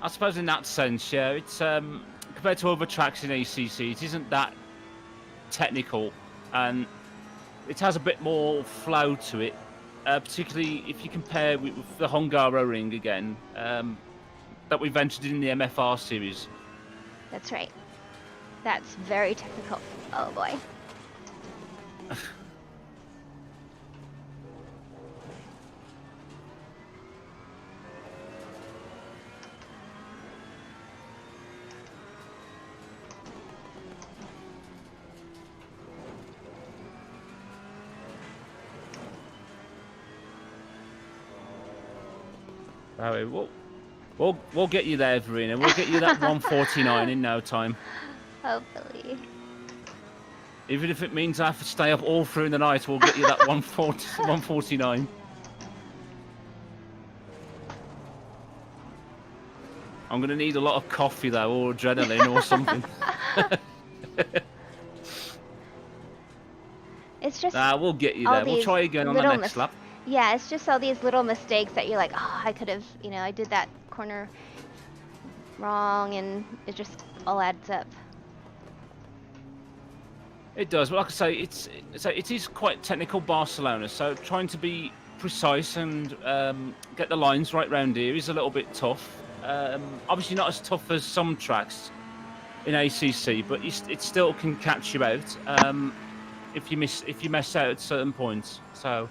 Speaker 2: I suppose in that sense, yeah, it's compared to other tracks in ACC, it isn't that technical, and it has a bit more flow to it. Particularly if you compare with the Hungaro Ring again, that we've entered in the MFR series.
Speaker 1: That's right. That's very technical. Oh boy.
Speaker 2: We'll get you there, Verena. We'll get you that 149 in no time.
Speaker 1: Hopefully.
Speaker 2: Even if it means I have to stay up all through the night, we'll get you that 149. I'm going to need a lot of coffee, though, or adrenaline or something.
Speaker 1: It's just
Speaker 2: We'll get you
Speaker 1: all
Speaker 2: there. We'll
Speaker 1: these
Speaker 2: try again on the
Speaker 1: little
Speaker 2: next lap.
Speaker 1: Yeah, it's just all these little mistakes that you're like, oh, I could have, I did that corner wrong, and it just all adds up.
Speaker 2: It does. Well, like I say, it is quite technical, Barcelona. So trying to be precise and get the lines right round here is a little bit tough. Obviously, not as tough as some tracks in ACC, but it still can catch you out if you mess out at certain points. So.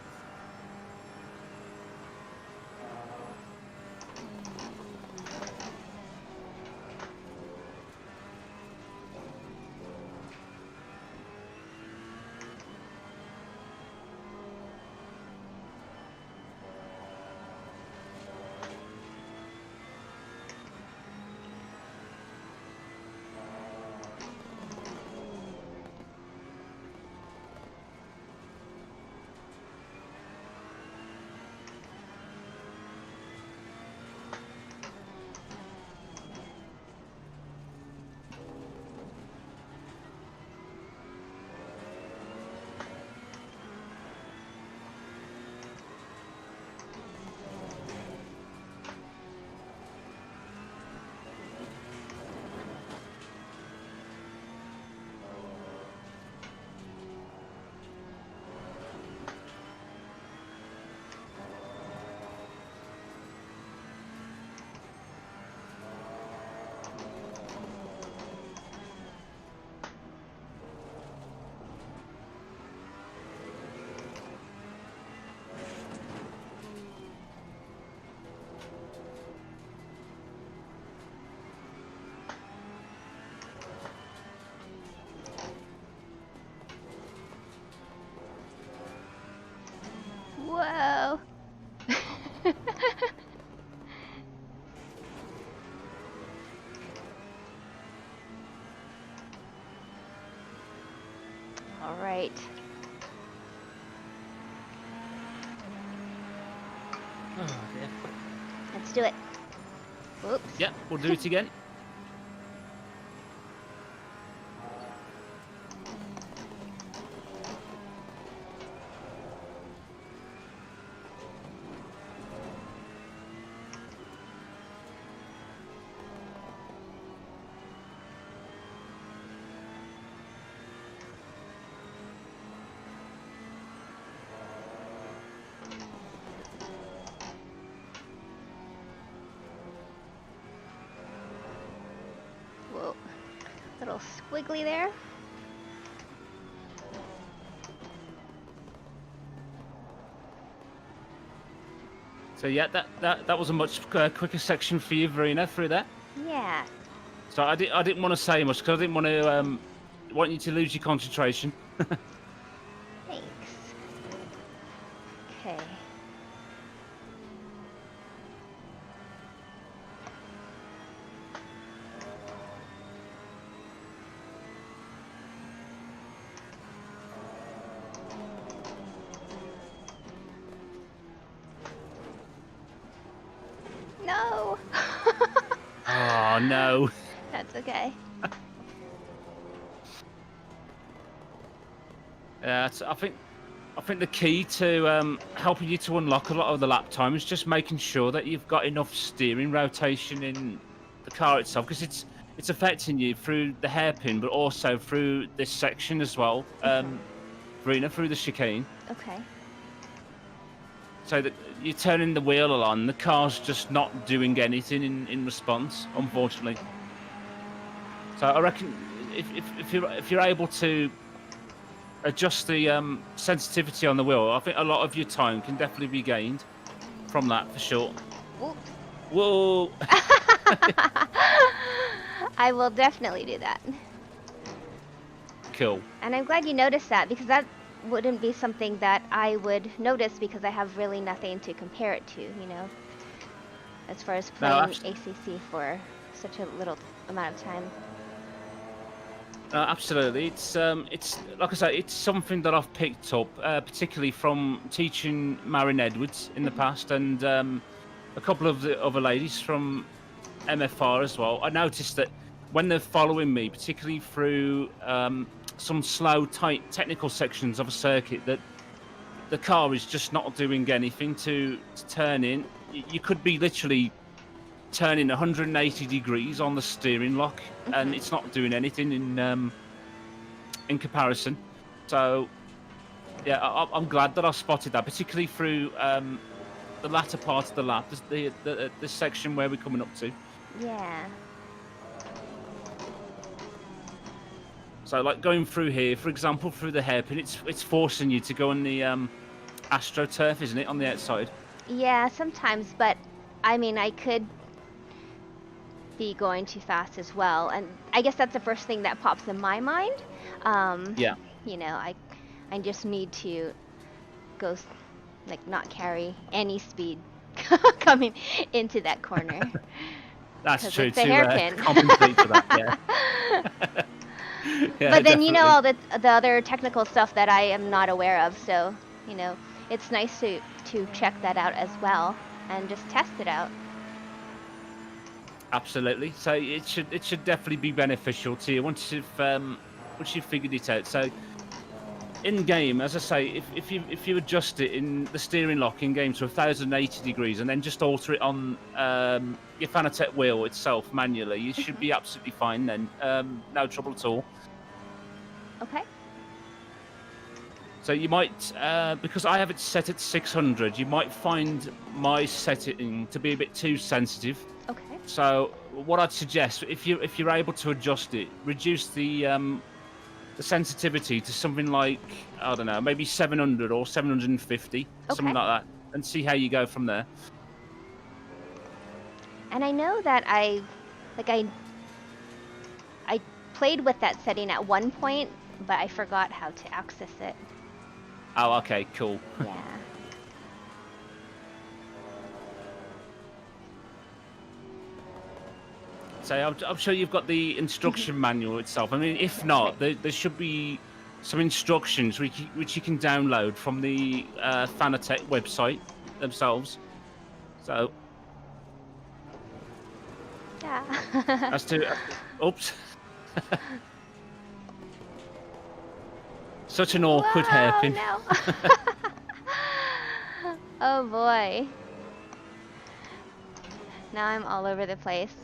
Speaker 1: Whoa. All right.
Speaker 2: Oh, dear.
Speaker 1: Let's do it. Whoops.
Speaker 2: Yeah, we'll do it again.
Speaker 1: Little squiggly there.
Speaker 2: So yeah, that was a much quicker section for you, Verena, through there.
Speaker 1: Yeah.
Speaker 2: So I didn't want to say much because I didn't want to want you to lose your concentration.
Speaker 1: Thanks. Okay. No.
Speaker 2: Oh no.
Speaker 1: That's okay.
Speaker 2: Yeah, I think the key to helping you to unlock a lot of the lap time is just making sure that you've got enough steering rotation in the car itself, because it's affecting you through the hairpin, but also through this section as well, Verena, through the chicane.
Speaker 1: Okay.
Speaker 2: So that you're turning the wheel on, the car's just not doing anything in response, unfortunately. So I reckon if you're able to adjust the sensitivity on the wheel, I think a lot of your time can definitely be gained from that for sure.
Speaker 1: Oops.
Speaker 2: Whoa!
Speaker 1: I will definitely do that.
Speaker 2: Cool.
Speaker 1: And I'm glad you noticed that, because that wouldn't be something that I would notice because I have really nothing to compare it to, you know, as far as playing ACC for such a little amount of time.
Speaker 2: Absolutely, it's like I say, it's something that I've picked up, particularly from teaching Marin Edwards in the past, and a couple of the other ladies from MFR as well. I noticed that when they're following me, particularly through some slow, tight technical sections of a circuit, that the car is just not doing anything to turn in. You could be literally turning 180 degrees on the steering lock, and it's not doing anything in comparison. So yeah, I'm glad that I spotted that, particularly through the latter part of the lap, the section where we're coming up to.
Speaker 1: Yeah.
Speaker 2: So like going through here, for example, through the hairpin, it's forcing you to go on the AstroTurf, isn't it, on the outside?
Speaker 1: Yeah, sometimes, but I mean, I could be going too fast as well, and I guess that's the first thing that pops in my mind.
Speaker 2: Yeah.
Speaker 1: You know, I just need to go, like, not carry any speed coming into that corner.
Speaker 2: That's true,
Speaker 1: it's a
Speaker 2: to
Speaker 1: hairpin.
Speaker 2: compensate for that, yeah. Yeah,
Speaker 1: but then,
Speaker 2: definitely.
Speaker 1: you know, all the other technical stuff that I am not aware of, so, you know, it's nice to check that out as well and just test it out.
Speaker 2: Absolutely. So it should definitely be beneficial to you once you've figured it out. So in game, as I say, if you adjust it in the steering lock in game to 1080 degrees and then just alter it on your Fanatec wheel itself manually, you should be absolutely fine then. No trouble at all.
Speaker 1: Okay.
Speaker 2: So you might, because I have it set at 600, you might find my setting to be a bit too sensitive.
Speaker 1: Okay.
Speaker 2: So what I'd suggest, if you're able to adjust it, reduce the sensitivity to something like, I don't know, maybe 700 or 750, something like that, and see how you go from there.
Speaker 1: And I know that I played with that setting at one point, but I forgot how to access it.
Speaker 2: Oh, okay, cool.
Speaker 1: Yeah.
Speaker 2: So I'm sure you've got the instruction manual itself. I mean, if not, there should be some instructions which you can download from the Fanatec website themselves. So
Speaker 1: Yeah.
Speaker 2: as to, oops. Such an awkward hairpin.
Speaker 1: No. Oh boy. Now I'm all over the place.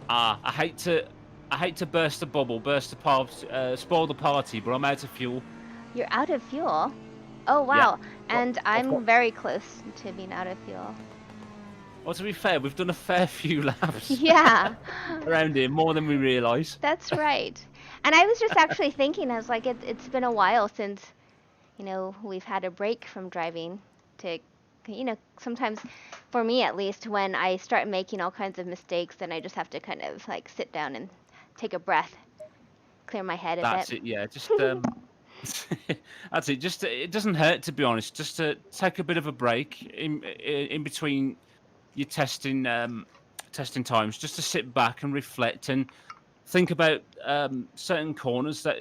Speaker 2: I hate to burst the bubble, spoil the party, but I'm out of fuel.
Speaker 1: You're out of fuel? Oh wow.
Speaker 2: Yeah.
Speaker 1: And I'm very close to being out of fuel.
Speaker 2: Well, to be fair, we've done a fair few laps
Speaker 1: Yeah,
Speaker 2: around here, more than we realise.
Speaker 1: that's right. And I was just actually thinking, I was like, it's been a while since, we've had a break from driving to, sometimes for me at least, when I start making all kinds of mistakes, then I just have to kind of like sit down and take a breath, clear my head a bit.
Speaker 2: That's it. Yeah, just that's it. Just it doesn't hurt, to be honest. Just to take a bit of a break in between your testing times, just to sit back and reflect and think about certain corners that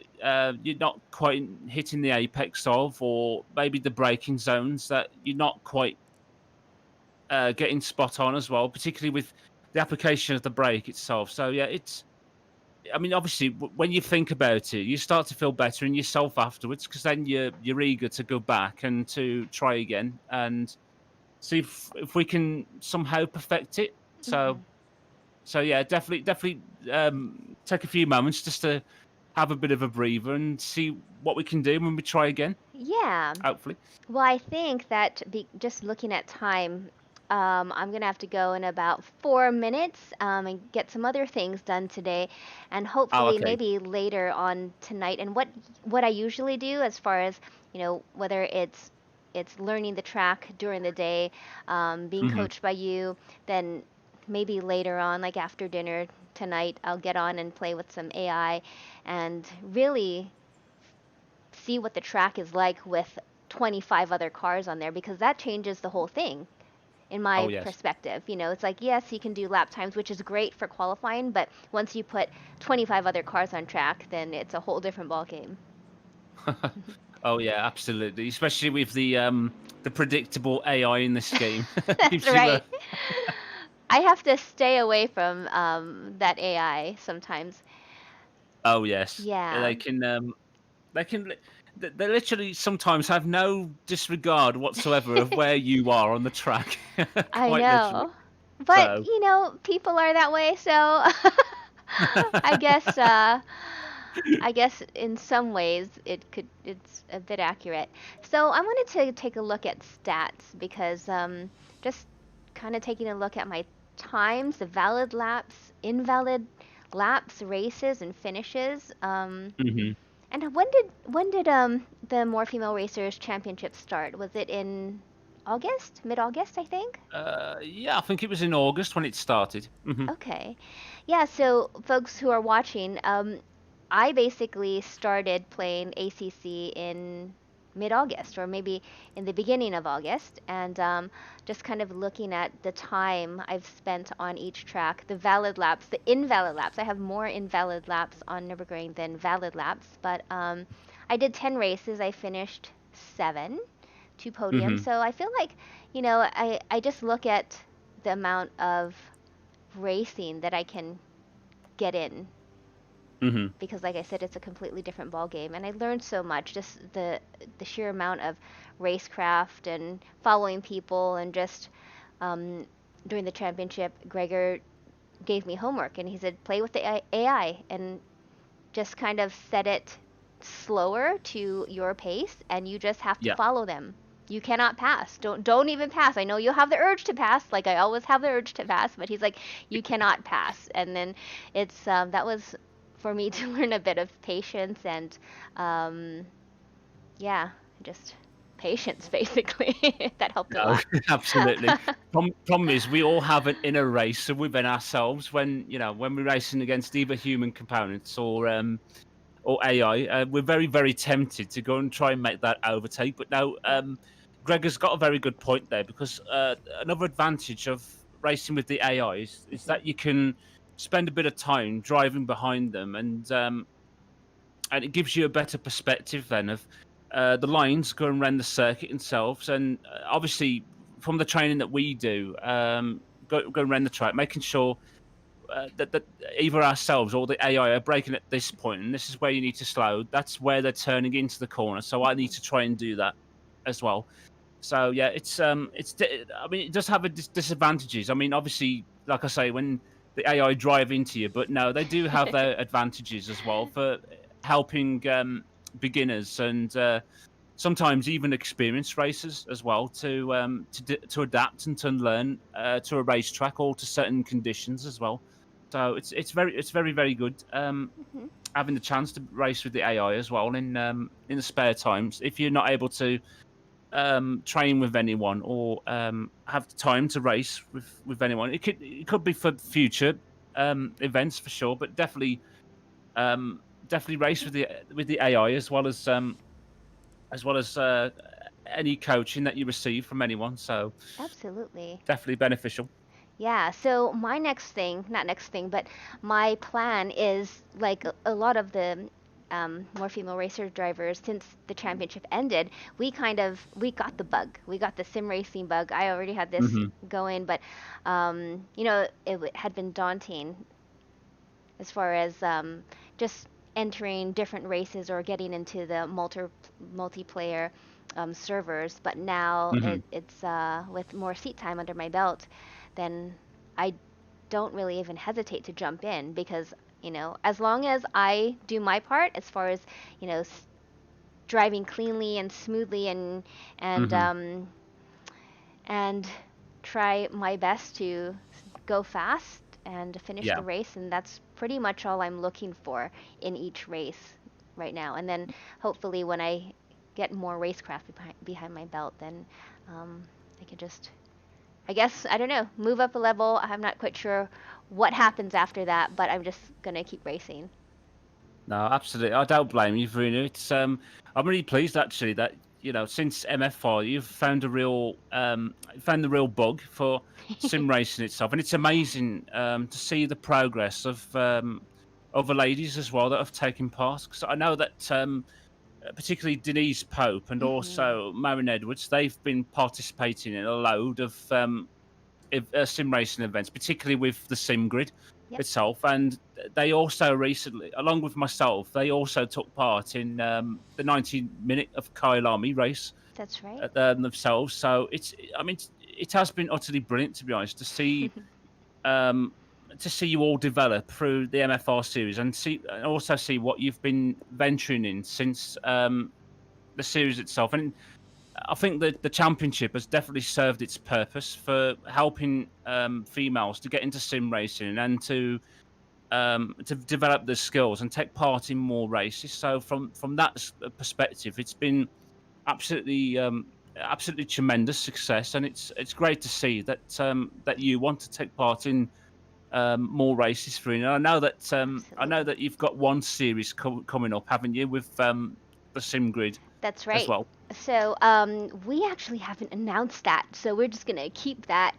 Speaker 2: you're not quite hitting the apex of, or maybe the braking zones that you're not quite getting spot on as well, particularly with the application of the brake itself. So yeah, it's. I mean, obviously, when you think about it, you start to feel better in yourself afterwards, because then you're eager to go back and to try again and see if we can somehow perfect it.
Speaker 1: Mhm.
Speaker 2: So yeah, definitely take a few moments just to have a bit of a breather and see what we can do when we try again.
Speaker 1: Yeah.
Speaker 2: Hopefully.
Speaker 1: Well, I think that just looking at time, I'm gonna have to go in about 4 minutes and get some other things done today, and
Speaker 2: Oh,
Speaker 1: hopefully
Speaker 2: okay.
Speaker 1: maybe later on tonight. And what I usually do, as far as whether it's learning the track during the day, being
Speaker 2: Hmm.
Speaker 1: coached by you, then maybe later on, like after dinner tonight, I'll get on and play with some AI, and really see what the track is like with 25 other cars on there, because that changes the whole thing in
Speaker 2: Oh
Speaker 1: my
Speaker 2: yes.
Speaker 1: perspective. It's like, yes, you can do lap times, which is great for qualifying, but once you put 25 other cars on track, then it's a whole different ball game.
Speaker 2: Oh yeah, absolutely. Especially with the predictable AI in this game,
Speaker 1: That's
Speaker 2: gives you a.
Speaker 1: right. I have to stay away from that AI sometimes.
Speaker 2: Oh yes,
Speaker 1: Yeah,
Speaker 2: they can they literally sometimes have no disregard whatsoever of where you are on the track,
Speaker 1: I
Speaker 2: quite literally.
Speaker 1: know. But,
Speaker 2: So.
Speaker 1: people are that way, so I guess I guess in some ways it's a bit accurate. So I wanted to take a look at stats, because just kind of taking a look at my times, the valid laps, invalid laps, races, and finishes.
Speaker 2: Mhm.
Speaker 1: And when did the More Female Racers Championship start? Was it in August, mid-August, I think?
Speaker 2: Yeah, I think it was in August when it started. Mhm.
Speaker 1: Okay. Yeah, so folks who are watching, I basically started playing ACC in mid-August, or maybe in the beginning of August, and just kind of looking at the time I've spent on each track, the valid laps, the invalid laps. I have more invalid laps on Nürburgring than valid laps, but I did 10 races. I finished 7, 2 podiums.
Speaker 2: Mhm.
Speaker 1: So I feel like, I just look at the amount of racing that I can get in,
Speaker 2: Mhm.
Speaker 1: because like I said, it's a completely different ball game, and I learned so much, just the sheer amount of racecraft and following people, and just um, during the championship, Gregor gave me homework, and he said play with the AI and just kind of set it slower to your pace, and you just have to
Speaker 2: Yeah.
Speaker 1: follow them. You cannot pass. Don't even pass. I know you'll have the urge to pass, like I always have the urge to pass, but he's like, you cannot pass. And then it's that was for me to learn a bit of patience, and um, yeah, just patience basically. That helped a
Speaker 2: No,
Speaker 1: lot.
Speaker 2: absolutely. Problem is, we all have an inner racer within ourselves when when we're racing against either human components or AI. We're very, very tempted to go and try and make that overtake. But now,
Speaker 1: Yep.
Speaker 2: Gregor's got a very good point there, because another advantage of racing with the AI is
Speaker 1: Hmm.
Speaker 2: that you can spend a bit of time driving behind them, and it gives you a better perspective then of the lines going around the circuit themselves, and obviously from the training that we do, going around the track, making sure that either ourselves or the AI are braking at this point, and this is where you need to slow. That's where they're turning into the corner, so I need
Speaker 1: Hmm.
Speaker 2: to try and do that as well. So yeah, I mean, it does have a disadvantages. I mean, obviously, like I say, when the AI drive into you, but no, they do have their advantages as well for helping beginners and sometimes even experienced racers as well to adapt and to learn to a racetrack or to certain conditions as well. So it's very very good.
Speaker 1: Hmm.
Speaker 2: Having the chance to race with the AI as well in the spare times. If you're not able to train with anyone or have time to race with anyone, it could be for future events for sure, but definitely race with the AI as well as any coaching that you receive from anyone. So
Speaker 1: Absolutely.
Speaker 2: definitely beneficial.
Speaker 1: Yeah, so my next thing, not next thing, but my plan is like a lot of the more female racer drivers since the championship ended, we got the bug. We got the sim racing bug. I already had this
Speaker 2: Hmm.
Speaker 1: going, but had been daunting as far as just entering different races or getting into the multiplayer servers. But now
Speaker 2: Hmm.
Speaker 1: it's with more seat time under my belt, then I don't really even hesitate to jump in because as long as I do my part as far as you know s- driving cleanly and smoothly and
Speaker 2: Hmm.
Speaker 1: and try my best to go fast and finish
Speaker 2: Yeah.
Speaker 1: the race. And that's pretty much all I'm looking for in each race right now. And then hopefully, when I get more racecraft behind my belt, then I could just, I guess, I don't know, move up a level. I'm not quite sure what happens after that, but I'm just going to keep racing.
Speaker 2: No, absolutely. I don't blame you, Bruno. It's I'm really pleased actually that since MF4 you've found the real bug for sim racing itself, and it's amazing to see the progress of other ladies as well that have taken part. Because I know that particularly Denise Pope and
Speaker 1: Hmm.
Speaker 2: also Marin Edwards, they've been participating in a load of sim racing events, particularly with the sim grid
Speaker 1: Yep,
Speaker 2: itself. And they also recently, along with myself, they also took part in the 90-minute of Kyle Army race
Speaker 1: that's right.
Speaker 2: themselves. So I mean, it has been utterly brilliant to be honest um, to see you all develop through the MFR series and also see what you've been venturing in since the series itself. And I think that the championship has definitely served its purpose for helping females to get into sim racing and to develop their skills and take part in more races. So from that perspective, it's been absolutely absolutely tremendous success, and it's great to see that you want to take part in more races for you. And I know
Speaker 1: Absolutely.
Speaker 2: that you've got one series coming up, haven't you, with the sim grid
Speaker 1: That's
Speaker 2: as
Speaker 1: right.
Speaker 2: well.
Speaker 1: So, we actually haven't announced that, so we're just gonna keep that.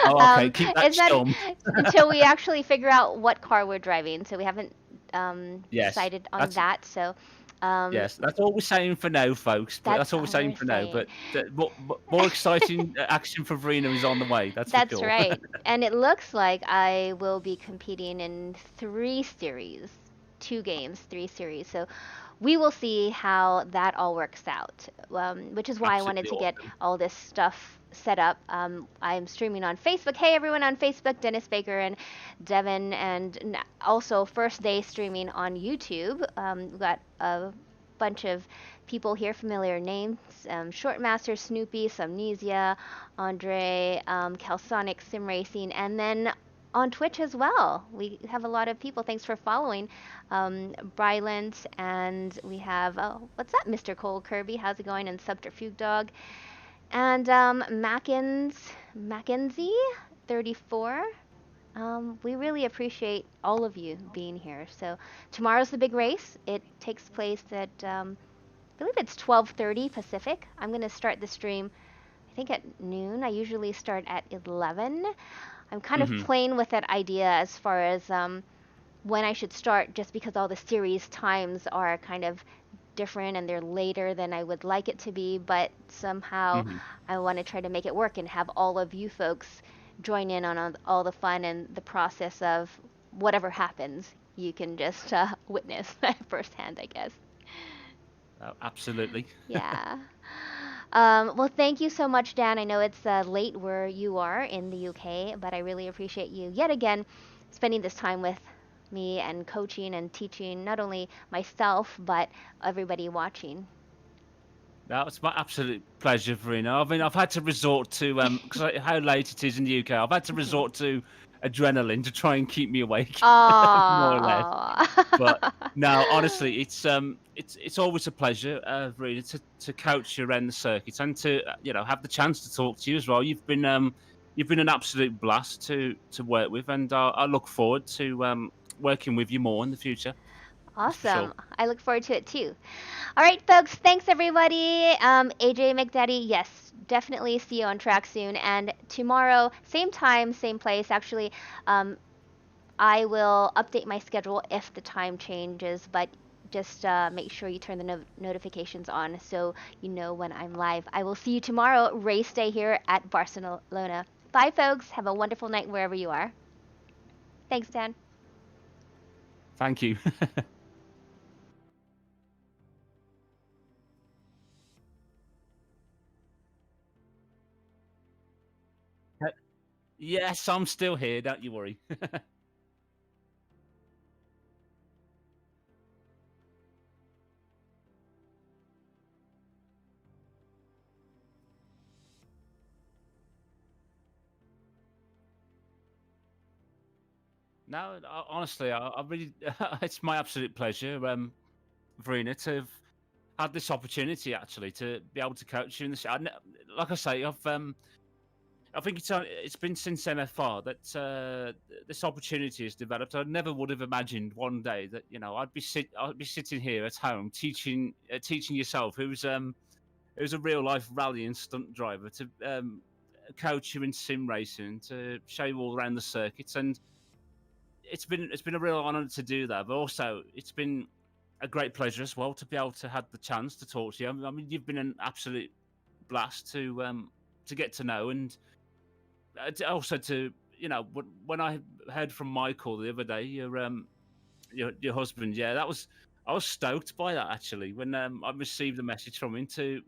Speaker 2: Oh, okay. Keep that
Speaker 1: It's not
Speaker 2: stum.
Speaker 1: until we actually figure out what car we're driving. So we haven't
Speaker 2: Yes,
Speaker 1: decided on
Speaker 2: that's
Speaker 1: that. So, um,
Speaker 2: that's all we're saying for now, folks. But
Speaker 1: that's
Speaker 2: that's all we're
Speaker 1: all we're
Speaker 2: saying for now.
Speaker 1: saying.
Speaker 2: But more exciting action for Verena is on the way. That's for
Speaker 1: That's
Speaker 2: sure.
Speaker 1: right. And it looks like I will be competing in three series, two games, three series. So we will see how that all works out, which is why I wanted
Speaker 2: Absolutely
Speaker 1: to get
Speaker 2: awesome.
Speaker 1: all this stuff set up. I'm streaming on Facebook. Hey, everyone on Facebook, Dennis Baker and Devin, and also first day streaming on YouTube. We've got a bunch of people here, familiar names: Shortmaster, Snoopy, Somnesia, Andre, Calsonic Sim Racing, and then on Twitch as well. We have a lot of people. Thanks for following. Brylant, and we have, oh, what's up, Mr. Cole Kirby? How's it going? And Subterfuge Dog. And Mackenzie 34. We really appreciate all of you being here. So tomorrow's the big race. It takes place at I believe it's 12:30 Pacific. I'm gonna start the stream I think at noon. I usually start at 11. I'm kind of
Speaker 2: Hmm.
Speaker 1: playing with that idea as far as when I should start, just because all the series times are kind of different and they're later than I would like it to be. But somehow
Speaker 2: Hmm.
Speaker 1: I want to try to make it work and have all of you folks join in on all the fun and the process of whatever happens. You can just witness firsthand, I guess.
Speaker 2: Oh, absolutely.
Speaker 1: Yeah. Well, thank you so much, Dan. I know it's late where you are in the UK, but I really appreciate you yet again spending this time with me and coaching and teaching not only myself, but everybody watching.
Speaker 2: No, it's my absolute pleasure, Verena. I mean, I've had to resort to because how late it is in the UK. I've had to
Speaker 1: Mhm.
Speaker 2: resort to adrenaline to try and keep me awake, more or less. But
Speaker 1: Aw.
Speaker 2: no, honestly, it's always a pleasure, Verena, to coach you around the circuit and to have the chance to talk to you as well. You've been an absolute blast to work with, and I look forward to working with you more in the future. That's for sure.
Speaker 1: Awesome. I look forward to it too. All right, folks. Thanks, everybody. AJ McDaddy, yes, definitely see you on track soon. And tomorrow, same time, same place. Actually, um, I will update my schedule if the time changes, but just make sure you turn the notifications on so you know when I'm live. I will see you tomorrow, race day here at Barcelona. Bye, folks. Have a wonderful night wherever you are. Thanks, Dan.
Speaker 2: Thank you. Yes, I'm still here. Don't you worry. No, honestly, I really, it's my absolute pleasure, Verena, to have had this opportunity actually to be able to coach you in this. Like I say, I think it's been since MFR that this opportunity has developed. I never would have imagined one day that I'd be sitting here at home teaching yourself, who's a real life rally and stunt driver, to coach you in sim racing, to show you all around the circuits, and it's been a real honor to do that. But also, it's been a great pleasure as well to be able to have the chance to talk to you. I mean, you've been an absolute blast to get to know, and also to when I heard from Michael the other day, your husband, yeah, that was I was stoked by that actually when I received a message from him to